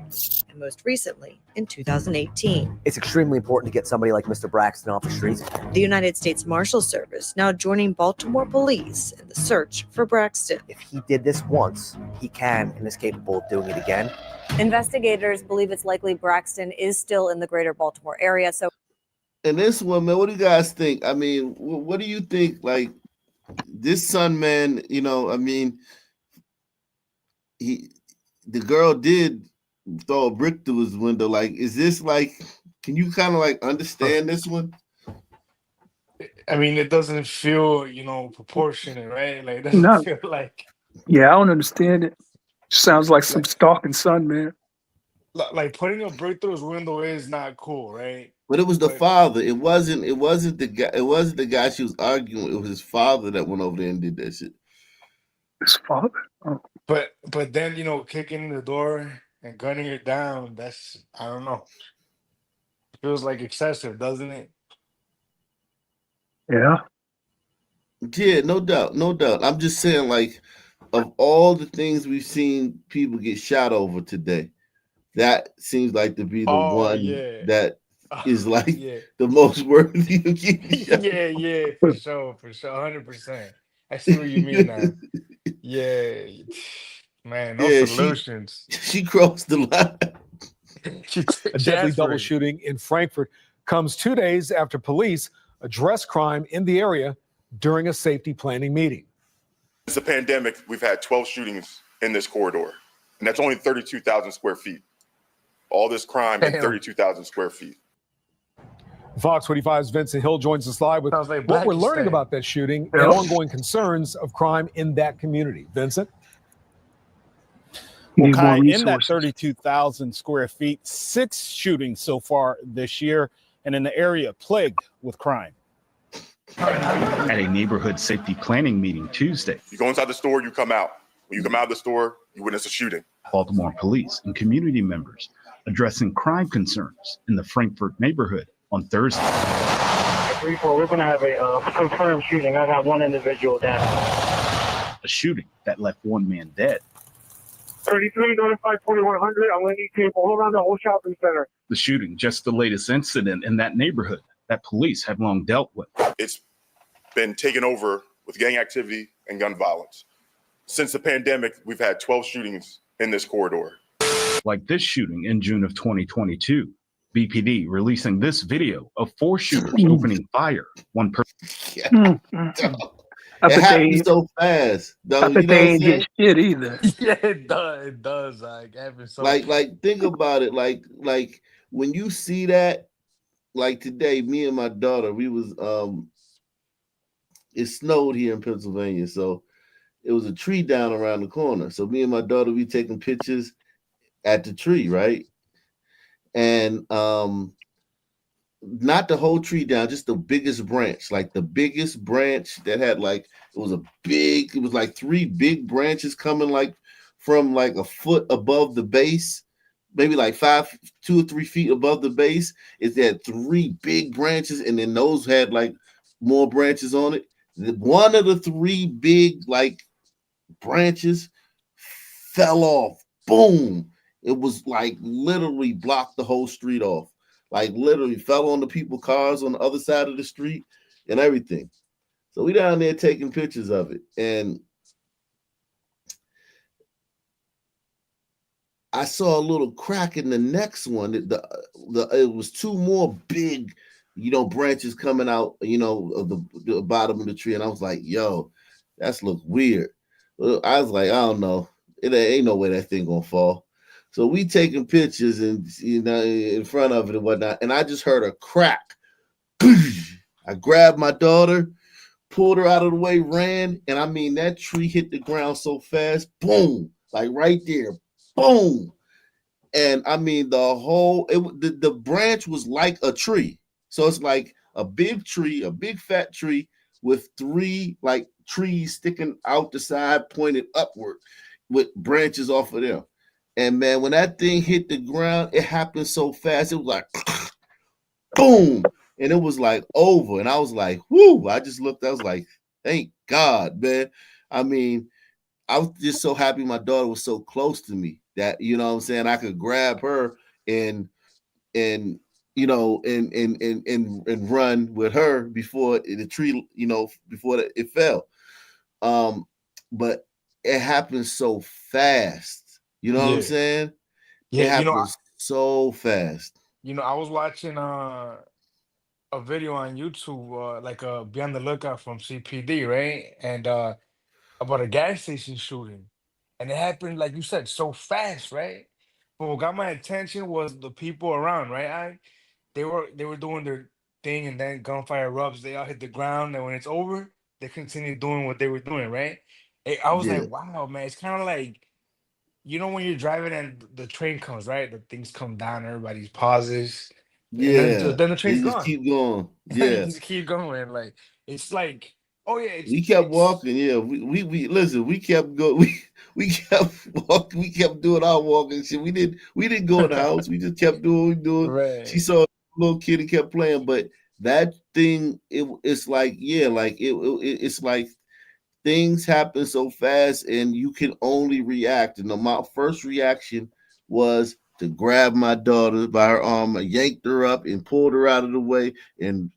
and most recently in 2018. It's extremely important to get somebody like Mr. Braxton off the streets. The United States Marshals Service now joining Baltimore police in the search for Braxton. If he did this once, he can and is capable of doing it again. Investigators believe it's likely Braxton is still in the greater Baltimore area. So, and this one, man, what do you guys think? I mean, what do you think? Like, this son, man, you know, I mean, the girl did throw a brick through his window. Like, is this like, can you kind of like understand this one? I mean, it doesn't feel, proportionate, right? Like, it doesn't feel like. Yeah, I don't understand it. Sounds like some stalking son, man. Like, putting a brick through his window is not cool, right? But it was the But father. It wasn't the guy. It wasn't the guy she was arguing with. It was his father that went over there and did that shit. His father. Oh. but then kicking in the door and gunning it down. That's I don't know. Feels like excessive, doesn't it? Yeah. Yeah, no doubt, no doubt. I'm just saying, like, of all the things we've seen people get shot over today, that seems like to be the Oh one yeah. that is like Yeah. the most worthy of getting shot. Yeah, for sure, 100%. I see what you mean now. Yeah, man, no Yeah, solutions. she crossed the line. A deadly double shooting in Frankfurt comes 2 days after police addressed crime in the area during a safety planning meeting. Since the pandemic, we've had 12 shootings in this corridor, and that's only 32,000 square feet. All this crime in 32,000 square feet. Fox 45's Vincent Hill joins us live with Sounds like what we're learning Blackistan. about that shooting and Yeah. ongoing concerns of crime in that community. Vincent? Need more Kai, in that resources. 32,000 square feet, 6 shootings so far this year, and in the area plagued with crime. At a neighborhood safety planning meeting Tuesday, You go inside the store, you come out. When you come out of the store, you witness a shooting. Baltimore police and community members addressing crime concerns in the Frankfurt neighborhood on Thursday. 3-4, we're going to have a confirmed shooting. I got one individual down. A shooting that left one man dead. 33, notified 4100. I'm going to need people all around the whole shopping center. The shooting, just the latest incident in that neighborhood that police have long dealt with. It's been taken over with gang activity and gun violence. Since the pandemic, we've had 12 shootings in this corridor. Like this shooting in June of 2022. BPD releasing this video of 4 shooters opening fire. One person. I It bet happens they, so fast, though. I You bet know they what I'm ain't saying? get shit either. Yeah, it does. It does. Like, having so Like think about it. Like when you see that, like today, me and my daughter, we was it snowed here in Pennsylvania, so it was a tree down around the corner. So me and my daughter, we taking pictures at the tree, right? And not the whole tree down, just the biggest branch, like the biggest branch that had like it was like 3 big branches coming like from like a foot above the base, maybe like 2 or 3 feet above the base. It had 3 big branches, and then those had like more branches on it. One of the 3 big like branches fell off. Boom! It was like literally blocked the whole street off. Like literally fell on the people's cars on the other side of the street and everything. So we down there taking pictures of it. And I saw a little crack in the next one. It was 2 more big, branches coming out, of the bottom of the tree. And I was like, yo, that's look weird. I was like, I don't know. It ain't no way that thing gonna fall. So we taking pictures and in front of it and whatnot, and I just heard a crack. I grabbed my daughter, pulled her out of the way, ran, and I mean that tree hit the ground so fast, boom, like right there, boom. And I mean the branch was like a tree. So it's like a big tree, a big fat tree with 3 like trees sticking out the side, pointed upward with branches off of them. And man, when that thing hit the ground, it happened so fast. It was like boom, and it was like over. And I was like, whoo! I just looked. I was like, thank God, man. I mean, I was just so happy my daughter was so close to me that what I'm saying, I could grab her and run with her before the tree, before it fell. But it happened so fast. You know what I'm saying? Yeah, it happens so fast. I was watching a video on YouTube, like Be on the Lookout from CPD, right? And about a gas station shooting. And it happened, like you said, so fast, right? But what got my attention was the people around, right? They were doing their thing, and then gunfire erupts, they all hit the ground, and when it's over, they continue doing what they were doing, right? I was Yeah. like, wow, man, it's kind of like, when you're driving and the train comes, right? The things come down, everybody pauses. Yeah, then the they train's just gone. keep going. You Yeah, just keep going. Like it's like, oh yeah, we kept walking. Yeah, we listen. We kept going. We kept walking. We kept doing our walking shit. We didn't go in the house. We just kept doing what we doing. right. She saw a little kid and kept playing. But that thing, it's like, yeah, like it's like things happen so fast and you can only react. And my first reaction was to grab my daughter by her arm, and yanked her up and pulled her out of the way and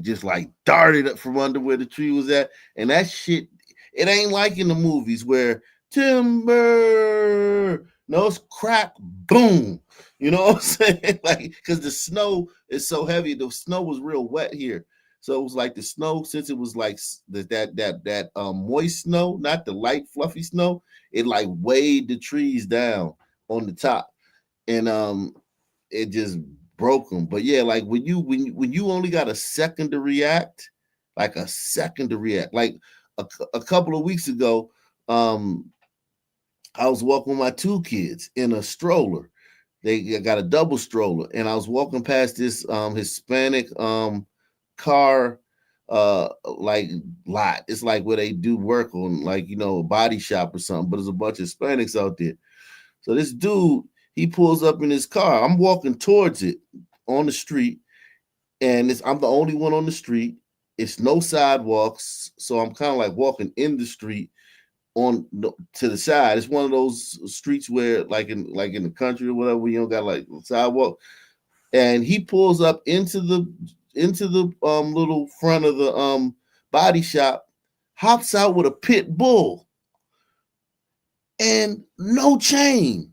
just darted up from under where the tree was at. And that shit, it ain't like in the movies where timber, no, it's crack, boom. You know what I'm saying? Like, because the snow is so heavy, the snow was real wet here. So it was like the snow, since it was like that moist snow, not the light fluffy snow, it like weighed the trees down on the top, and it just broke them. But yeah, like when you only got a second to react, like a couple of weeks ago, I was walking with my two kids in a stroller. They got a double stroller, and I was walking past this Hispanic car like lot. It's like where they do work on, like, a body shop or something, but there's a bunch of Hispanics out there. So this dude, he pulls up in his car. I'm walking towards it on the street, and I'm the only one on the street. It's no sidewalks, so I'm kind of like walking in the street to the side. It's one of those streets where like in the country or whatever, you don't got like sidewalk. And he pulls up into the little front of the body shop, hops out with a pit bull and no chain,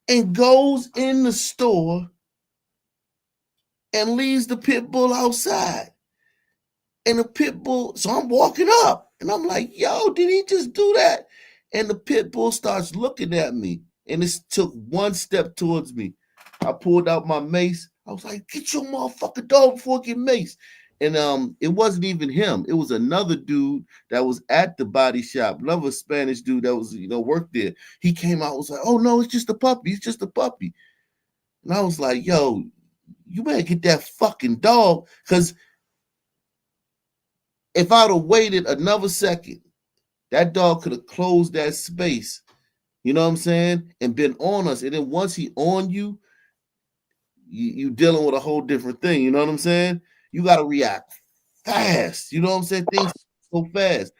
and goes in the store and leaves the pit bull outside. And the pit bull, so I'm walking up and I'm like, yo, did he just do that? And the pit bull starts looking at me, and it took one step towards me. I pulled out my mace. I was like, get your motherfucking dog before I get maced. And it wasn't even him. It was another dude that was at the body shop, another Spanish dude that was, worked there. He came out, was like, oh no, it's just a puppy. It's just a puppy. And I was like, yo, you better get that fucking dog, because if I'd have waited another second, that dog could have closed that space, you know what I'm saying, and been on us. And then once he on you, you dealing with a whole different thing, you know what I'm saying? You got to react fast, you know what I'm saying? Things so fast,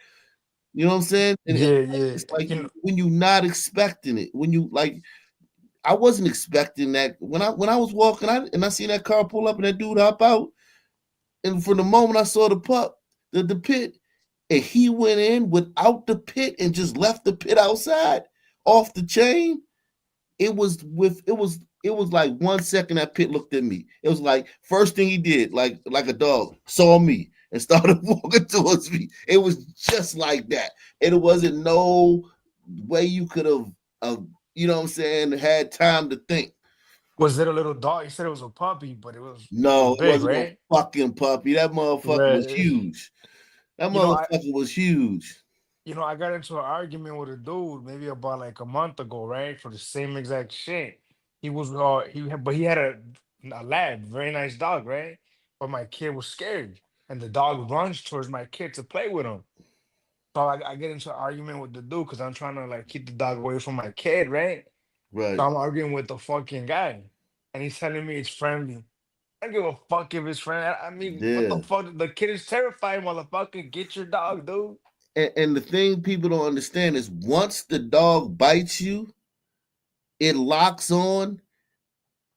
you know what I'm saying? And it's like when you're not expecting it, when you like, I wasn't expecting that when I was walking out and I seen that car pull up and that dude hop out, and from the moment I saw the pup, the pit, and he went in without the pit and just left the pit outside off the chain. It was like 1 second that pit looked at me. It was like first thing he did, like a dog, saw me and started walking towards me. It was just like that. And it wasn't no way you could have, you know what I'm saying, had time to think. Was it a little dog? You said it was a puppy, but it was No, big, it wasn't right? a fucking puppy. That motherfucker was huge. That motherfucker was huge. I got into an argument with a dude maybe about like a month ago, right? For the same exact shit. He was he had a lab, very nice dog, right? But my kid was scared, and the dog runs towards my kid to play with him. So I get into an argument with the dude because I'm trying to like keep the dog away from my kid, right? Right. So I'm arguing with the fucking guy, and he's telling me it's friendly. I don't give a fuck if it's friendly. I mean, what the fuck? The kid is terrified, motherfucker. Get your dog, dude. And the thing people don't understand is once the dog bites you, it locks on.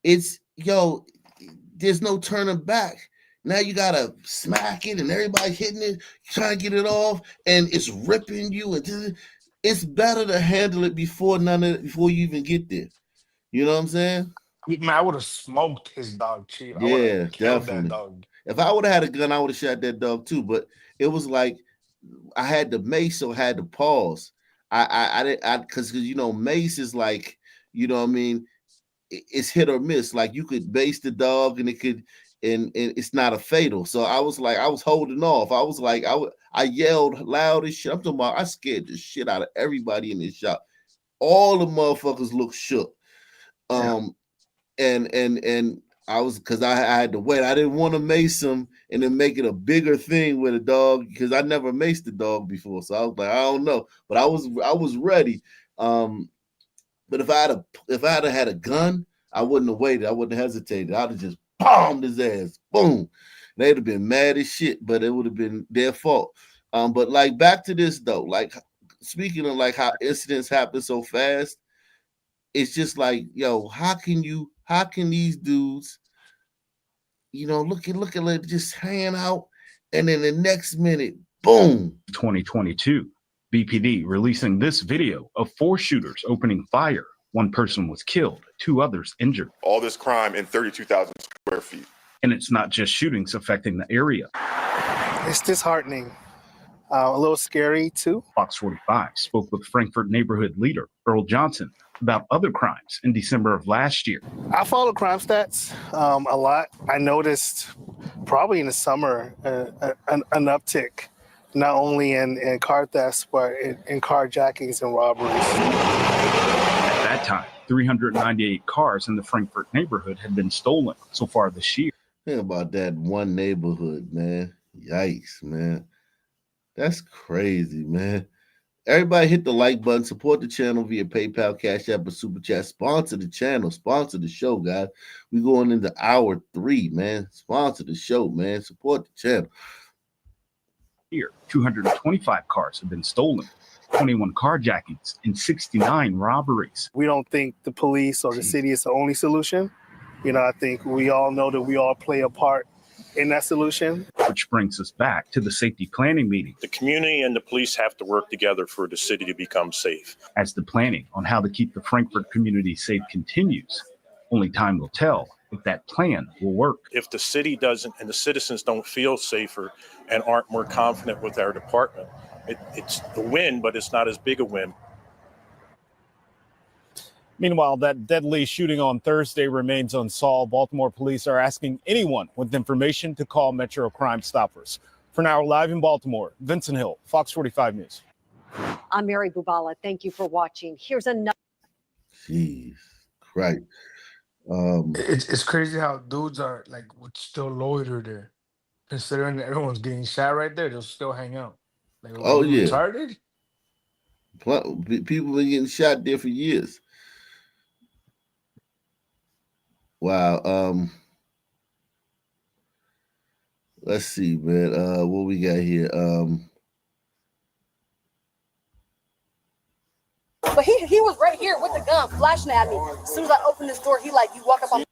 There's no turning back. Now you gotta smack it, and everybody's hitting it, trying to get it off, and it's ripping you. And it's better to handle it before you even get there. You know what I'm saying? Man, I would have smoked his dog, Chief. I would Yeah, have killed definitely. that dog. If I would have had a gun, I would have shot that dog too. But it was like I had the mace, so I had to pause. I didn't because mace is like, you know what I mean, it's hit or miss. Like you could base the dog and it could and it's not a fatal. So I was holding off. I was like, I yelled loud as shit. I'm talking about I scared the shit out of everybody in this shop. All the motherfuckers looked shook. And because I had to wait. I didn't want to mace him and then make it a bigger thing with a dog because I never maced a dog before. So I was like, I don't know, but I was ready. But if I had a gun, I wouldn't have waited. I wouldn't have hesitated. I'd have just bombed his ass. Boom. They'd have been mad as shit, but it would have been their fault. But like back to this though, like speaking of like how incidents happen so fast, it's just like, yo, how can these dudes, look at like just hanging out, and then the next minute, boom. 2022, BPD releasing this video of 4 shooters opening fire. 1 person was killed, 2 others injured. All this crime in 32,000 square feet. And it's not just shootings affecting the area. It's disheartening. A little scary too. Fox 45 spoke with Frankfort neighborhood leader Earl Johnson about other crimes in December of last year. I follow crime stats a lot. I noticed probably in the summer an uptick, not only in car thefts, but in carjackings and robberies. At that time, 398 cars in the Frankfort neighborhood had been stolen so far this year. Think about that one neighborhood, man. Yikes, man. That's crazy, man. Everybody hit the like button. Support the channel via PayPal, Cash App, or Super Chat. Sponsor the channel. Sponsor the show, guys. We're going into hour 3, man. Sponsor the show, man. Support the channel. Here, 225 cars have been stolen, 21 carjackings, and 69 robberies. We don't think the police or the city is the only solution. I think we all know that we all play a part in that solution. Which brings us back to the safety planning meeting. The community and the police have to work together for the city to become safe. As the planning on how to keep the Frankfort community safe continues, only time will tell if that plan will work. If the city doesn't and the citizens don't feel safer and aren't more confident with our department, it's a win, but it's not as big a win. Meanwhile, that deadly shooting on Thursday remains unsolved. Baltimore police are asking anyone with information to call Metro Crime Stoppers. For now, live in Baltimore, Vincent Hill, Fox 45 News. I'm Mary Bubala. Thank you for watching. Here's another. Jeez, right. It's crazy how dudes are like would still loiter there, considering that everyone's getting shot right there. They'll still hang out. Like, Oh, yeah. retarded? People been getting shot there for years. Wow. Let's see, man. What we got here? But he was right here with the gun flashing at me. As soon as I opened this door, you walk up on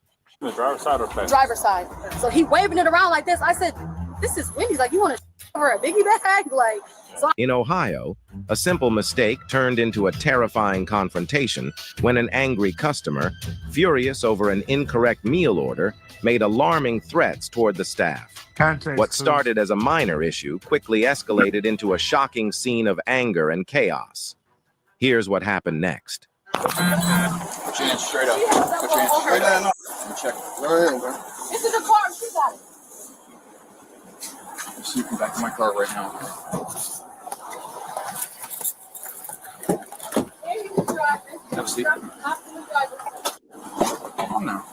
The driver's side or back? driver's side. So he waving it around like this. I said, this is Wendy's. Like, you want to over a biggie bag? Like, so In Ohio, a simple mistake turned into a terrifying confrontation when an angry customer, furious over an incorrect meal order, made alarming threats toward the staff. What started as a minor issue quickly escalated into a shocking scene of anger and chaos. Here's what happened next. Put your hands straight up. Put your hands straight up. Let me check. this is the car. She got it. I'm sneaking back to my car right now. Have a seat. Come on now.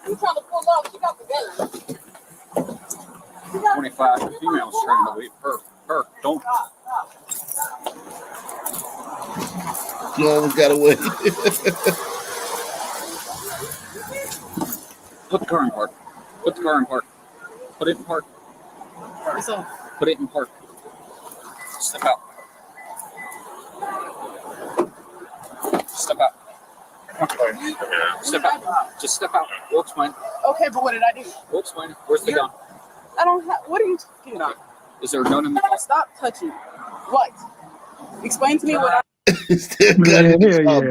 You trying to pull off? She got the gun. 25. The female's trying to wait. Her. Don't. You almost got away. Put the car in park. Put the car in park. Put it in park. Put it in park. Step out. Step out. Step out. Just step out. We'll explain. Okay, but what did I do? We'll explain. Where's the gun? I don't have. What are you talking about? Is there a gun in the car? Stop touching. What? Explain to me what I. Man,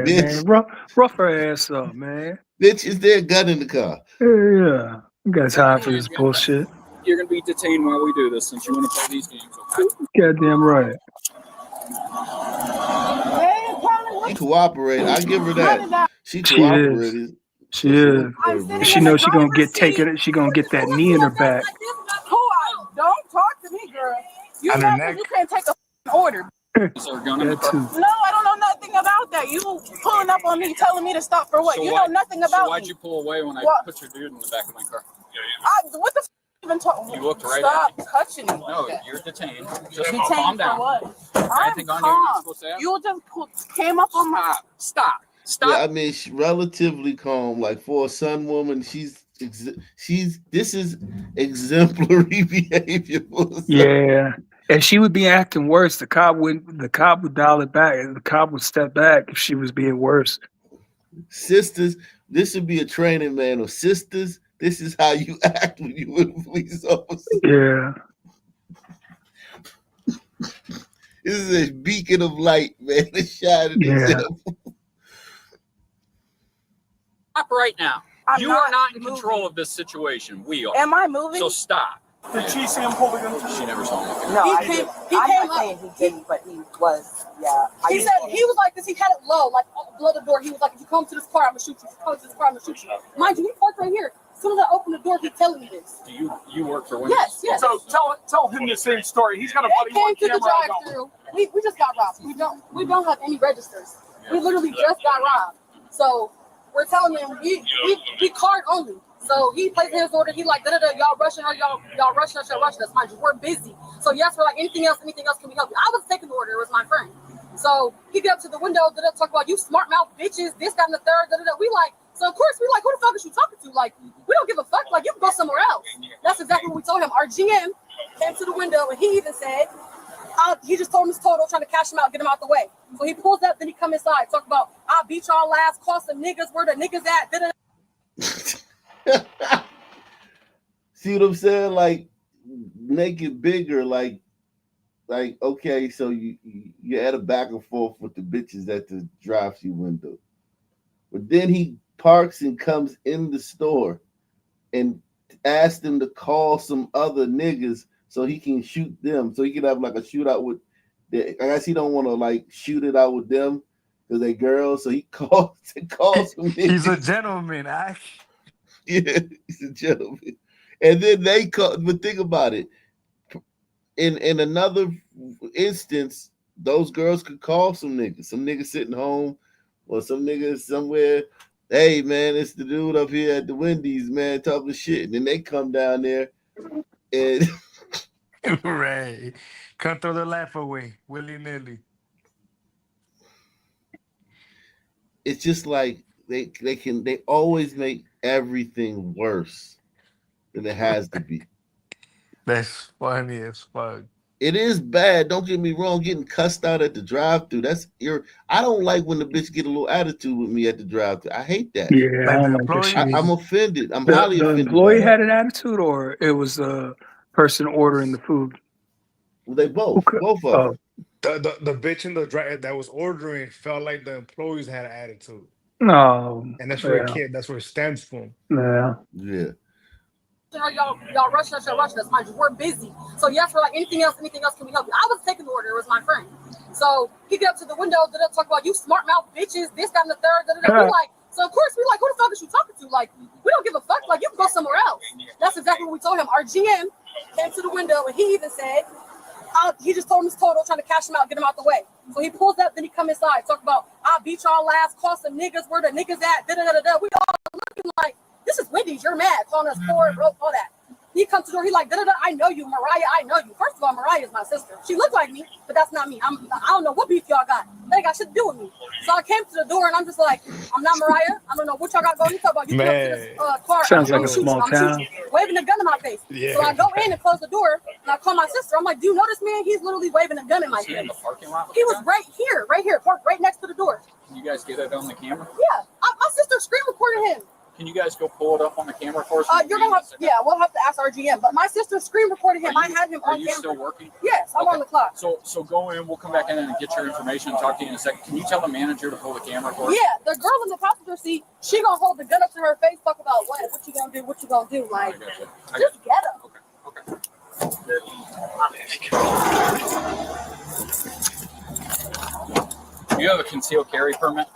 man. Rough her ass up, man. Bitch, is there a gun in the car? Yeah. You got time for this bullshit. You're going to be detained while we do this since you want to play these games, okay? Goddamn right. She cooperated. I give her that. She cooperated. She is. She knows she gonna get taken. She gonna get that knee in her back. Don't talk to me, girl. You know you can't take a order. Is there a gun in the That car? too. No, I don't know nothing about that. You pulling up on me, telling me to stop for what? So you why- know nothing about So why'd me. you pull away when I What? put your dude in the back of my car? What the f even talking? You looked right Stop at me. touching me. No, you're detained. Just Detained calm for down. what? Anything I'm on you you're not calm. supposed to have? You just came up on my. Stop. Yeah, I mean, she's relatively calm. Like for a Sun woman, this is exemplary behavior. Yeah. And she would be acting worse. The cop would dial it back, and the cop would step back if she was being worse. Sisters, this would be a training manual. Sisters, this is how you act when you with a police officer. Yeah. This is a beacon of light, man. A shining Yeah. example. Stop right now. I'm You are not in control of this situation. We are. Am I moving? So stop. Did she see him pull the gun? She never saw him. No, he came. He came up. He didn't, but he was. Yeah. He said he was like this. He had it low, like below the door. He was like, "If you come to this car, I'm gonna shoot you. If you come to this car, I'm gonna shoot you." Mind you, he parked right here. As soon as I opened the door, he's telling me this. Do you work for Wendy's? Yes. So tell him the same story. He's got a They buddy on came to the camera. I don't. drive-through. We just got robbed. We don't have any registers. We literally just got robbed. So we're telling him we card only. So he plays his order. He like y'all rushing her, y'all rushing us, y'all rushing us. Mind you, we're busy. So yes, we're like anything else can we help you? I was taking the order. It was my friend. So he get up to the window, talk about you smart mouth bitches, this, that, and the third. We like. So of course we like, who the fuck is you talking to? Like, we don't give a fuck. Like, you can go somewhere else. That's exactly what we told him. Our GM came to the window and he even said, he just told him his total, trying to cash him out, get him out the way. So he pulls up, then he come inside, talk about, I'll beat y'all last, call some niggas, where the niggas at, See what I'm saying? Like, make it bigger. Like okay, so you had a back and forth with the bitches at the drive-thru window, but then he parks and comes in the store and asks them to call some other niggas so he can shoot them, so he can have like a shootout with. I guess he don't want to like shoot it out with them because they girls, so he calls some niggas. He's a gentleman. Yeah, he's a gentleman. And then they call, but think about it. In another instance, those girls could call some niggas sitting home, or some niggas somewhere. Hey man, it's the dude up here at the Wendy's, man, talking shit. And then they come down there and Right. Come throw the laugh away, willy-nilly. it's just like they always make everything worse than it has to be. That's funny as fuck. It is bad. Don't get me wrong. Getting cussed out at the drive-thru. I don't like when the bitch get a little attitude with me at the drive-thru. I hate that. Yeah, I don't like that shit. I'm offended. I'm The highly offended. employee by had an attitude, or it was the person ordering the food? Well, they both of them. The bitch in the drive that was ordering felt like the employees had an attitude. No. And that's where Yeah. that's where it stems from. Yeah. Yeah. Y'all rushing us, mind you, we're busy. So yes, we're like anything else can we help you? I was taking the order. It was my friend. So he get up to the window, talk about you smart mouth bitches, this, that, and the third. We like. So of course we like, who the fuck is you talking to? Like, we don't give a fuck. Like, you can go somewhere else. That's exactly what we told him. Our GM came to the window and he even said, he just told him his total, trying to cash him out, get him out the way. So he pulls up, then he come inside, talk about, I'll beat y'all last, call some niggas, where the niggas at, We all looking like, this is Wendy's, you're mad, calling us poor, broke, all that. He comes to the door, he like, I know you, Mariah, I know you. First of all, Mariah is my sister. She looked like me, but that's not me. I don't know what beef y'all got. They ain't got shit to do with me. So I came to the door and I'm just like, I'm not Mariah. I don't know what y'all got going. You talk about you come up to this car. Sounds I'm like a shoot you, small I'm shoot town. you, waving a gun in my face. Yeah. So I go in and close the door and I call my sister. I'm like, do you know this man? He's literally waving a gun in my Was he in face. the parking lot? He was right here, parked right next to the door. Can you guys get it on the camera? Yeah, my sister screen recorded him. Can you guys go pull it up on the camera for us? You're gonna we'll have to ask our GM. But my sister screen recorded him. I had him Are on you camera. still working? Yes, I'm on the clock. So go in. We'll come back in and get your information and talk to you in a second. Can you tell the manager to pull the camera for us? Yeah, the girl in the passenger seat, she gonna hold the gun up to her face, talk about what you gonna do, what you gonna do. Like, just get him. Do you have a concealed carry permit?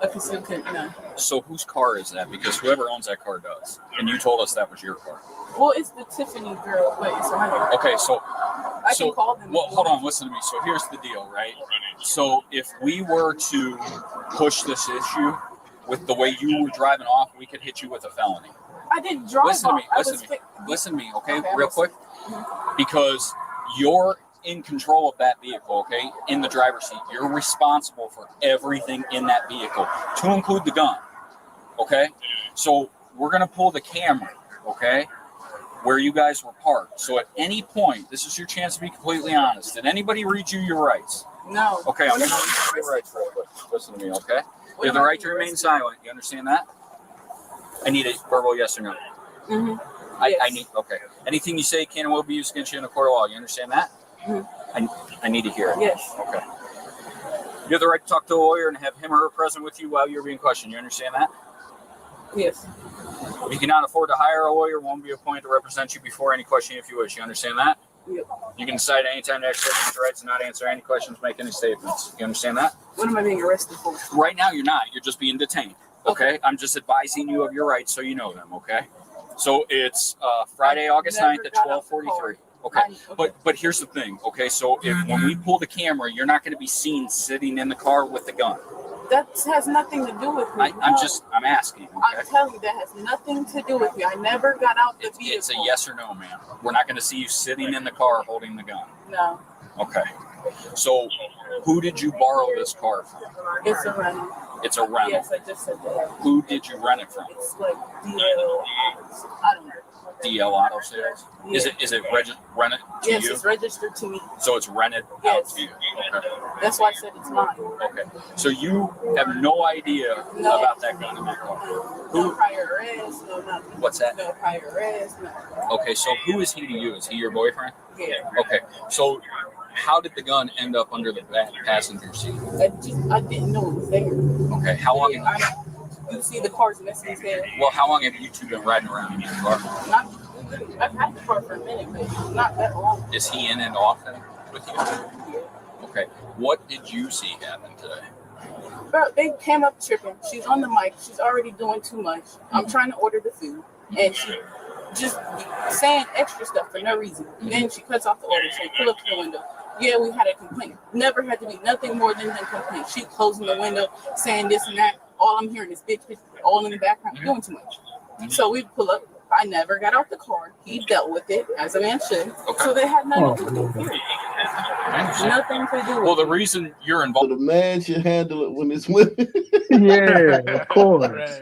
A concealed carry, no. So whose car is that? Because whoever owns that car does. And you told us that was your car. Well, it's the Tiffany girl, but it's her. Okay, so I can call them. Well, hold on, listen to me. So here's the deal, right? So if we were to push this issue with the way you were driving off, we could hit you with a felony. I didn't drive Listen to off. me. I Listen was to me. fi- Listen to me. Okay, Okay, real quick, because you're in control of that vehicle. Okay, in the driver's seat, you're responsible for everything in that vehicle, to include the gun. Okay, so we're gonna pull the camera. Okay, where you guys were parked. So at any point, this is your chance to be completely honest. Did anybody read you your rights? No. Okay, I'm going to read you your rights real quick. Listen to me, okay? You have the right to remain silent. You understand that? I need a verbal yes or no. Mm-hmm. I need, okay. Anything you say can and will be used against you in a court of law. You understand that? Mm-hmm. I need to hear it. Yes. Okay. You have the right to talk to a lawyer and have him or her present with you while you're being questioned. You understand that? Yes. If you cannot afford to hire a lawyer, one will be appointed to represent you before any question if you wish. You understand that? Yep. You can decide at any time to exercise your rights and not answer any questions, make any statements. You understand that? What am I being arrested for? Right now, you're not. You're just being detained. Okay? I'm just advising you of your rights so you know them. Okay? So it's Friday, August 9th at 12:43. Okay. But here's the thing. Okay. So if when we pull the camera, you're not going to be seen sitting in the car with the gun. That has nothing to do with me. I'm asking. Okay? I'm telling you, that has nothing to do with me. I never got out the vehicle. It's a yes or no, ma'am. We're not going to see you sitting in the car holding the gun. No. Okay. So who did you borrow this car from? It's a rental. It's a rental. Yes, I just said that. Who did you rent it from? It's like DL. I don't know. DL Auto Sales? Yeah. Is it rented to Yes, you? it's registered to me. So it's rented out to you. Okay. That's why I said it's mine. Okay. So you have no idea about that gun in that car. No prior arrest, no nothing. What's that? No prior arrest, no. Okay, so who is he to you? Is he your boyfriend? Yeah. Okay. So how did the gun end up under the back passenger seat? I didn't know it was there. Okay. How long You see the car's messing his head. Well, how long have you two been riding around in your car? I've had the car for a minute, but not that long. Is he in and often with you? Okay. What did you see happen today? Bro, they came up tripping. She's on the mic. She's already doing too much. I'm trying to order the food, and she just saying extra stuff for no reason. Then she cuts off the order. She pull up to the window. Yeah, we had a complaint. Never had to be nothing more than a complaint. She closing the window, saying this and that. All I'm hearing is bitch, all in the background, doing too much. So we pull up. I never got out the car. He dealt with it as a man should. Okay. So they had nothing to do with it. Nothing to do with Well, the reason you're involved. The man should handle it when it's women. Yeah, of course.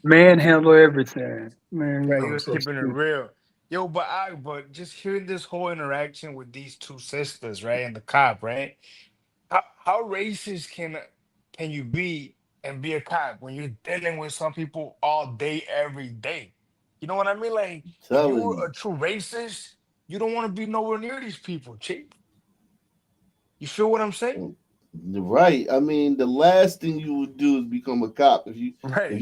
Man handle everything. Man, Right, you he know, was so keeping it stupid. real. Yo, but just hearing this whole interaction with these two sisters, right, and the cop, right? How racist can you be and be a cop when you're dealing with some people all day, every day? You know what I mean? Like, if Telling you're you. a true racist, you don't want to be nowhere near these people, chick. You feel what I'm saying? Right. I mean, the last thing you would do is become a cop. If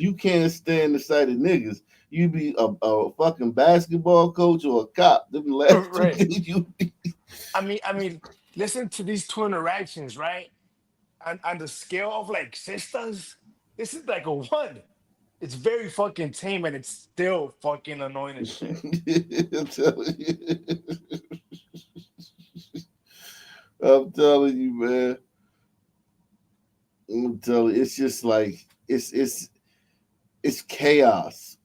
you can't stand the sight of niggas, you'd be a fucking basketball coach or a cop. Them the last two Right. things you be. I mean, listen to these two interactions, right? On the scale of like sisters, this is like a 1. It's very fucking tame and it's still fucking annoying as shit. I'm telling you. I'm telling you, man. I'm telling you, it's just like it's chaos.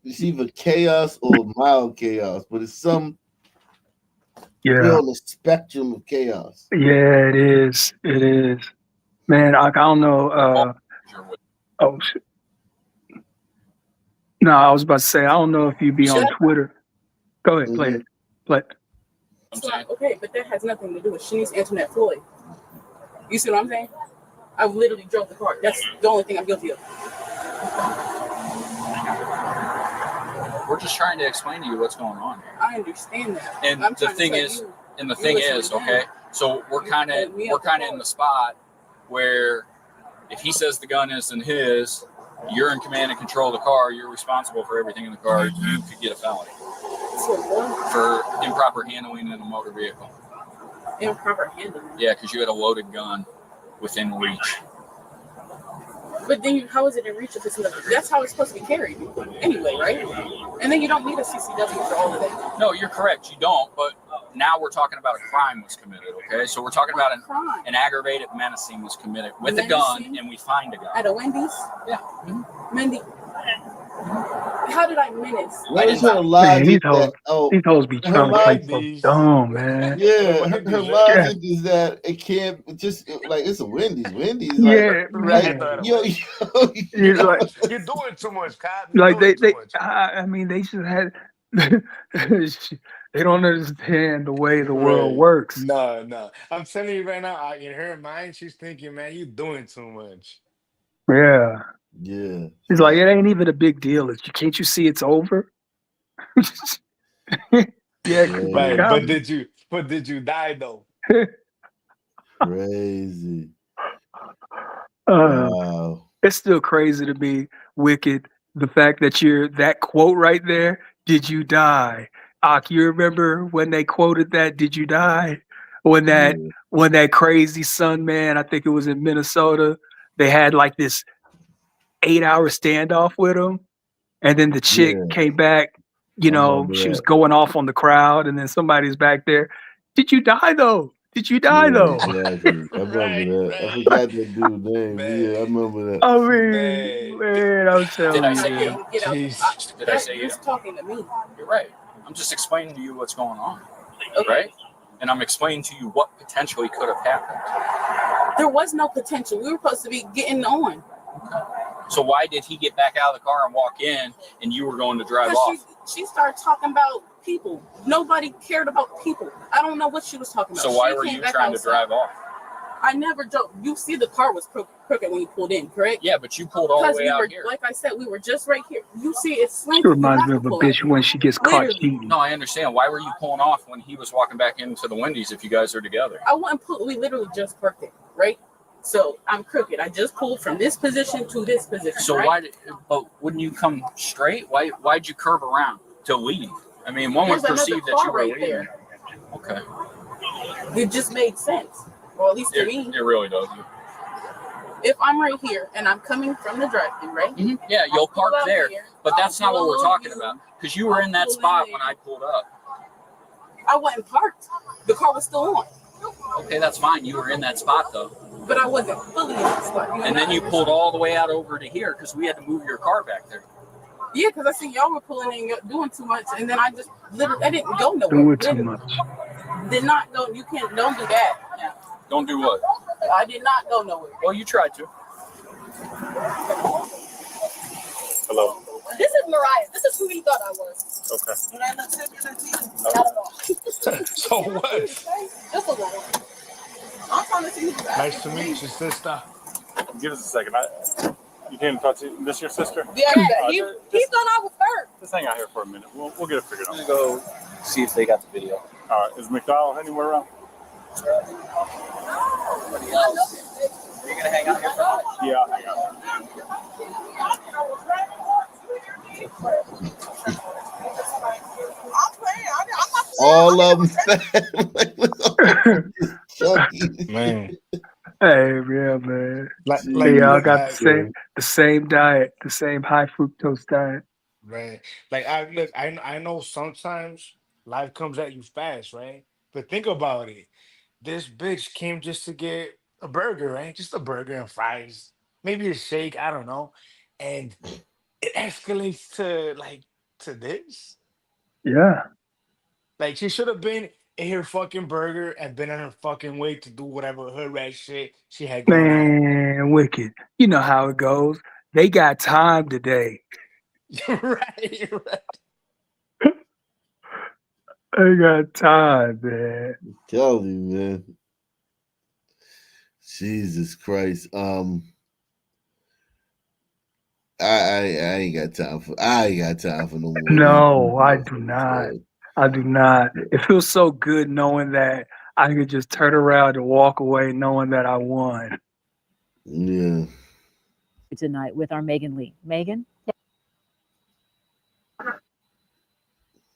It's either chaos or mild chaos, but it's we're Yeah, on the spectrum of chaos. yeah, it is. It is. Man, I don't know. Oh shit. No, I was about to say I don't know if you be on Twitter. Go ahead, play it. Play. It's like, okay, but that has nothing to do with Shanice Antoinette Floyd. You see what I'm saying? I literally drove the car. That's the only thing I'm guilty of. We're just trying to explain to you what's going on here. I understand that. And I'm the trying to thing tell is, you, and the you thing listen is, to okay, them. so we're kind of in the spot where if he says the gun isn't his, you're in command and control of the car, you're responsible for everything in the car, you could get a felony for improper handling in a motor vehicle. Improper handling. Yeah, because you had a loaded gun within reach. But then how is it in reach if it's nothing? That's how it's supposed to be carried anyway, right? And then you don't need a CCW for all of that. No, you're correct, you don't, but now we're talking about a crime was committed. Okay, so we're talking about an aggravated menacing was committed with a gun, and we find a gun At a Wendy's? Yeah. Wendy. How did I menace? What is her Man, logic that these hoes be her trying to play logic, so dumb, man. yeah, her logic is that it can't just like it's a Wendy's. Wendy's like, He's like, you're doing too much, cop. like they I mean, they just had they don't understand the way the world works. No. I'm telling you right now, in her mind, she's thinking, man, you doing too much. Yeah. Yeah. He's like, it ain't even a big deal. Can't you see it's over? But did you die though? Crazy. Wow. It's still crazy to me, Wicked, the fact that you're that quote right there, did you die? Ak, you remember when they quoted that, did you die? When that crazy sun man, I think it was in Minnesota, they had like this 8-hour standoff with him. And then the chick came back, you know, she was going off on the crowd, and then somebody's back there. Did you die though? Did you die though? Exactly. I remember that. I forgot that dude's name. Yeah, I remember that. I mean, man, I'm telling Did I you. say you? Did I say you? You're talking to me. You're right. I'm just explaining to you what's going on, right? And I'm explaining to you what potentially could have happened. There was no potential. We were supposed to be getting on. So why did he get back out of the car and walk in, and you were going to drive off? She started talking about people. Nobody cared about people. I don't know what she was talking about. So why She were came you back trying to outside. drive off? I never drove. You see the car was crooked when you pulled in, correct? Yeah, but you pulled all the way out here. Like I said, we were just right here. You see it's slanted. She reminds me of a bitch when she gets caught cheating. No, I understand. Why were you pulling off when he was walking back into the Wendy's if you guys are together? I wouldn't put. We literally just parked it, right? So I'm crooked. I just pulled from this position to this position. So right? but wouldn't you come straight? Why'd you curve around to leave? I mean, one would There's perceive another that you car were right leaving. there. Okay. It just made sense, or at least to me. It really does. If I'm right here and I'm coming from the drive-thru, right? Yeah, you'll park pull out there, here. but that's not what we're follow talking about. Because you were in that pull spot in when I pulled up. I wasn't parked. The car was still on, Okay, that's fine. You were in that spot though. but I wasn't fully in the spot. And then you pulled all the way out over to here because we had to move your car back there. Yeah, because I see y'all were pulling in, doing too much, and then I just literally, I didn't go nowhere. Doing too Literally. much. Did not go. You can't. Don't do that. Yeah. Don't do what? I did not go nowhere. Well, you tried to. Hello. This is Mariah. This is who he thought I was. Okay. Not at all. So what? Just a little. I'm trying to see who's Nice to meet you, sister. Give us a second. You came to talk to this your sister? Yeah, he thought I was her. Just hang out here for a minute. We'll get it figured out. I'm gonna go see if they got the video. All right. Is McDowell anywhere around? Anybody else? Are you gonna hang out here for a minute? Yeah, I'll hang out. All of them fat. Man. Hey, yeah, man. Like They all got like- the same diet, the same high fructose diet. Right. Like I know sometimes life comes at you fast, right? But think about it. This bitch came just to get a burger, right? Just a burger and fries. Maybe a shake, I don't know. And it escalates to this. Yeah. Like she should have been in her fucking burger and been on her fucking way to do whatever her rat shit she had going on. Man, Wicked. You know how it goes. They got time today. right. They got time, man. Tell you, man. Jesus Christ. I ain't got time for no more. No, I do not. I do not. It feels so good knowing that I could just turn around and walk away knowing that I won. Yeah. Tonight with our Megan Lee. Megan?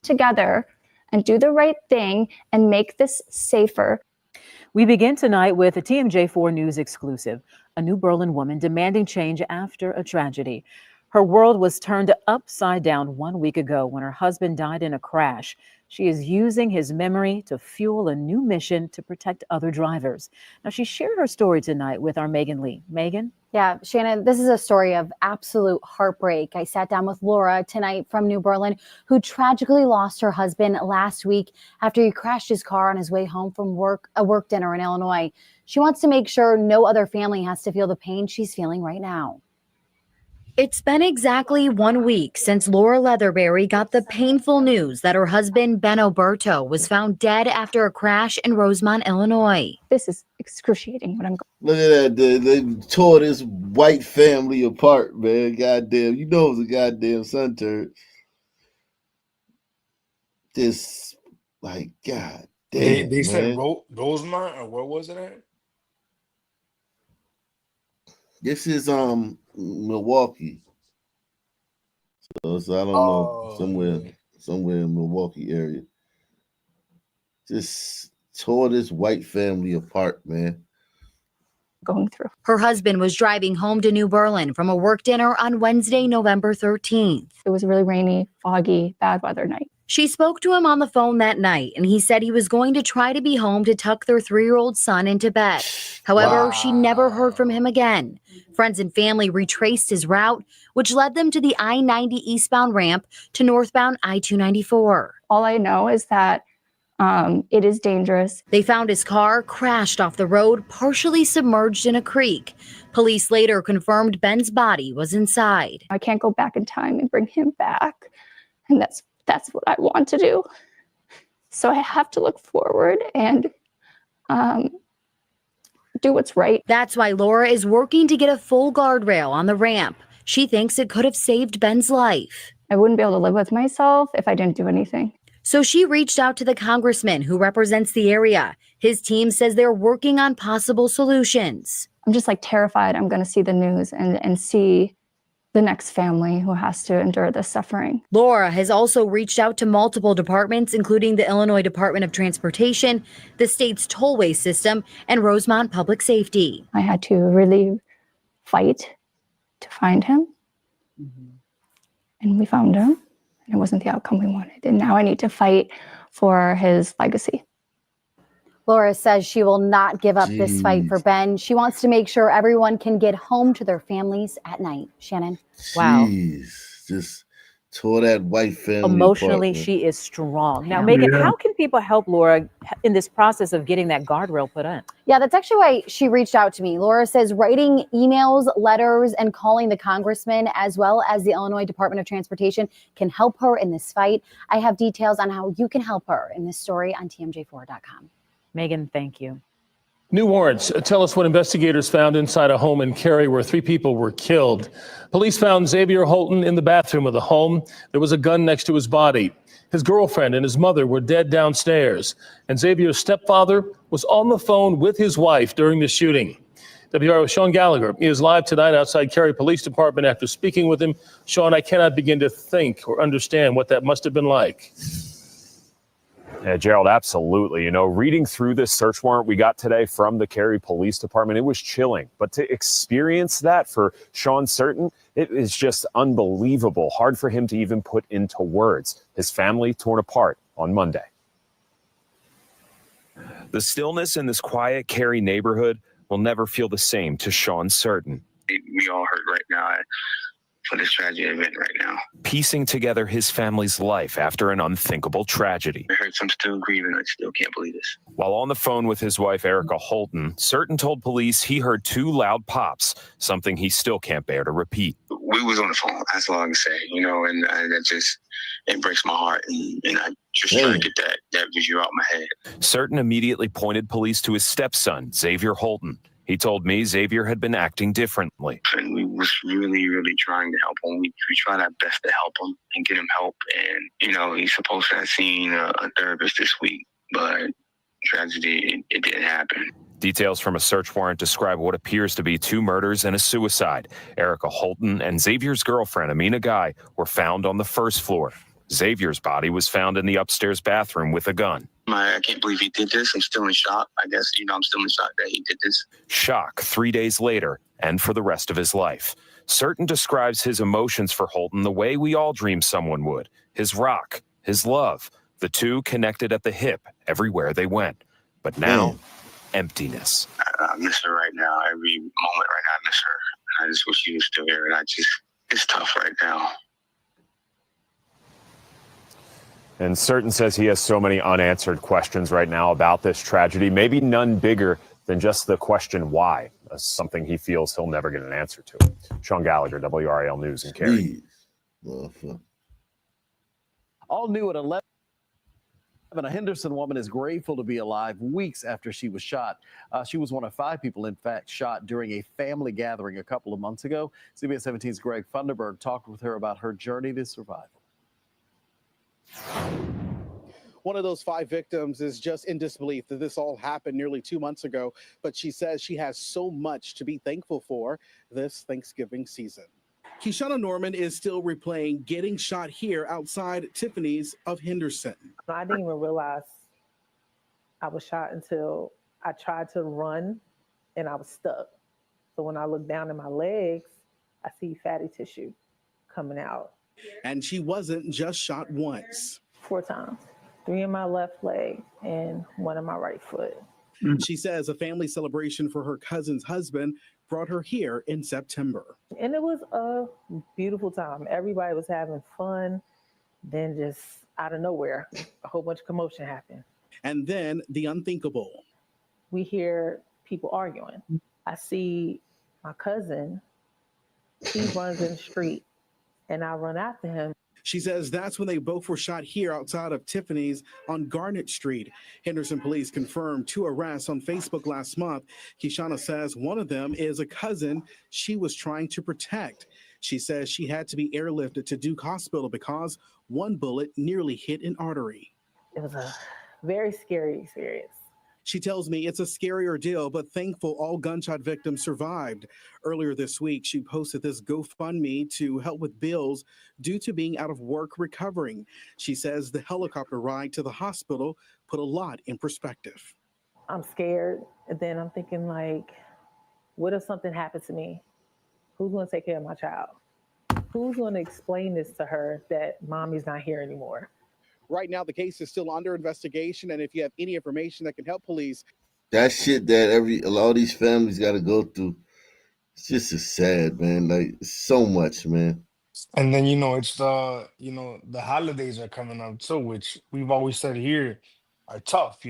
Together and do the right thing and make this safer. We begin tonight with a TMJ4 News exclusive. A New Berlin woman demanding change after a tragedy. Her world was turned upside down 1 week ago when her husband died in a crash. She is using his memory to fuel a new mission to protect other drivers. Now, she shared her story tonight with our Megan Lee. Megan? Yeah, Shannon, this is a story of absolute heartbreak. I sat down with Laura tonight from New Berlin, who tragically lost her husband last week after he crashed his car on his way home from a work dinner in Illinois. She wants to make sure no other family has to feel the pain she's feeling right now. It's been exactly 1 week since Laura Leatherberry got the painful news that her husband, Ben Oberto, was found dead after a crash in Rosemont, Illinois. This is excruciating what I'm Look at that. They tore this white family apart, man. Goddamn. You know it was a goddamn sun turd. Just like, God damn. They said man. Rosemont, or where was it at? This is Milwaukee. So I don't know, somewhere in Milwaukee area. Just tore this white family apart, man. Going through. Her husband was driving home to New Berlin from a work dinner on Wednesday, November 13th. It was a really rainy, foggy, bad weather night. She spoke to him on the phone that night, and he said he was going to try to be home to tuck their 3-year-old son into bed. However, she never heard from him again. Friends and family retraced his route, which led them to the I-90 eastbound ramp to northbound I-294. All I know is that it is dangerous. They found his car crashed off the road, partially submerged in a creek. Police later confirmed Ben's body was inside. I can't go back in time and bring him back. And that's what I want to do. So I have to look forward and do what's right. That's why Laura is working to get a full guardrail on the ramp. She thinks it could have saved Ben's life. I wouldn't be able to live with myself if I didn't do anything. So she reached out to the congressman who represents the area. His team says they're working on possible solutions. I'm just terrified I'm going to see the news and see the next family who has to endure this suffering. Laura has also reached out to multiple departments, including the Illinois Department of Transportation, the state's tollway system, and Rosemont Public Safety. I had to really fight to find him. And we found him. And it wasn't the outcome we wanted. And now I need to fight for his legacy. Laura says she will not give up this fight for Ben. She wants to make sure everyone can get home to their families at night. Shannon. Wow. Jeez, just tore that white family Emotionally, apart, man. she is strong. Now, Megan, how can people help Laura in this process of getting that guardrail put in? Yeah, that's actually why she reached out to me. Laura says writing emails, letters, and calling the congressman as well as the Illinois Department of Transportation can help her in this fight. I have details on how you can help her in this story on TMJ4.com. Megan, thank you. New warrants tell us what investigators found inside a home in Cary where 3 people were killed. Police found Xavier Holton in the bathroom of the home. There was a gun next to his body. His girlfriend and his mother were dead downstairs. And Xavier's stepfather was on the phone with his wife during the shooting. WRO Sean Gallagher is live tonight outside Cary Police Department after speaking with him. Sean, I cannot begin to think or understand what that must have been like. Yeah, Gerald, absolutely. You know, reading through this search warrant we got today from the Cary Police Department, it was chilling. But to experience that for Sean Certain, it is just unbelievable. Hard for him to even put into words. His family torn apart on Monday. The stillness in this quiet Cary neighborhood will never feel the same to Sean Certain. We all hurt right now for this tragic event right now. Piecing together his family's life after an unthinkable tragedy. It hurts. I'm still grieving. I still can't believe this. While on the phone with his wife, Erica Holton, Certain told police he heard 2 loud pops, something he still can't bear to repeat. We was on the phone. That's all I can say, you know, and that just, it breaks my heart. And I just try to get that visual out of my head. Certain immediately pointed police to his stepson, Xavier Holton. He told me Xavier had been acting differently. And we was really, really trying to help him. We tried our best to help him and get him help. And, you know, he's supposed to have seen a therapist this week, but tragedy, it didn't happen. Details from a search warrant describe what appears to be 2 murders and a suicide. Erica Holton and Xavier's girlfriend, Amina Guy, were found on the first floor. Xavier's body was found in the upstairs bathroom with a gun. I can't believe he did this. I'm still in shock. I guess, you know, I'm still in shock that he did this. Shock 3 days later and for the rest of his life. Certain describes his emotions for Holton the way we all dream someone would. His rock, his love, the two connected at the hip everywhere they went. But now, emptiness. I miss her right now. Every moment right now, I miss her. I just wish she was still here. And it's tough right now. And Certain says he has so many unanswered questions right now about this tragedy, maybe none bigger than just the question why, something he feels he'll never get an answer to. Sean Gallagher, WRAL News in Cary. All new at 11. A Henderson woman is grateful to be alive weeks after she was shot. She was one of 5 people, in fact, shot during a family gathering a couple of months ago. CBS 17's Greg Funderburg talked with her about her journey to survival. One of those 5 victims is just in disbelief that this all happened nearly 2 months ago, but she says she has so much to be thankful for this Thanksgiving season. Keshana Norman is still replaying getting shot here outside Tiffany's of Henderson. I didn't even realize I was shot until I tried to run and I was stuck. So when I look down at my legs, I see fatty tissue coming out. And she wasn't just shot once. 4 times, 3 in my left leg and 1 in my right foot. She says a family celebration for her cousin's husband brought her here in September. And it was a beautiful time. Everybody was having fun. Then just out of nowhere, a whole bunch of commotion happened. And then the unthinkable. We hear people arguing. I see my cousin, he runs in the street and I run after him. She says that's when they both were shot here outside of Tiffany's on Garnet Street. Henderson police confirmed 2 arrests on Facebook last month. Keshana says one of them is a cousin she was trying to protect. She says she had to be airlifted to Duke Hospital because 1 bullet nearly hit an artery. It was a very scary experience. She tells me it's a scary ordeal, but thankful all gunshot victims survived. Earlier this week, she posted this GoFundMe to help with bills due to being out of work recovering. She says the helicopter ride to the hospital put a lot in perspective. I'm scared. And then I'm thinking, like, what if something happened to me? Who's going to take care of my child? Who's going to explain this to her that mommy's not here anymore? Right now, the case is still under investigation, and if you have any information that can help police. That shit that a lot of these families got to go through, it's just as sad, man. Like, so much, man. And then, it's the holidays are coming up too, which we've always said here are tough,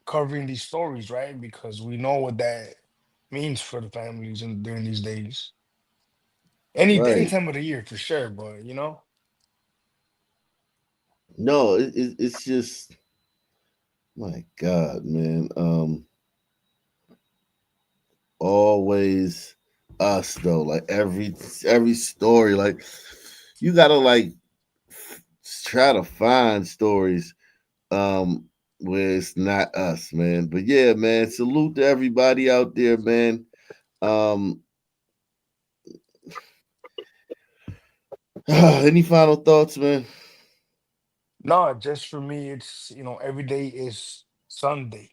covering these stories, right? Because we know what that means for the families during these days. Any time of the year, for sure, but, No, it's just, my God, man. Always us though. Like every story, like you gotta like try to find stories where it's not us, man. But yeah, man, salute to everybody out there, man. Any final thoughts, man? No, just for me, it's, every day is Sunday.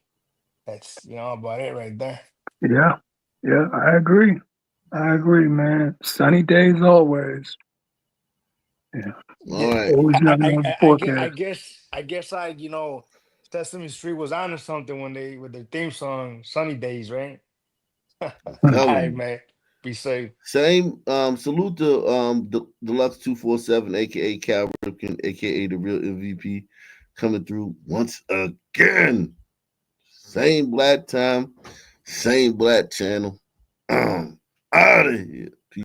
That's, about it right there. Yeah, I agree. Man. Sunny days always. Yeah. All right. Always nothing on the forecast. I guess Sesame Street was on or something with their theme song, Sunny Days, right? All right, man. Be safe. Same. Salute to Deluxe 247, aka Cal Ripken, aka the real MVP, coming through once again. Same black time, same black channel. Out of here.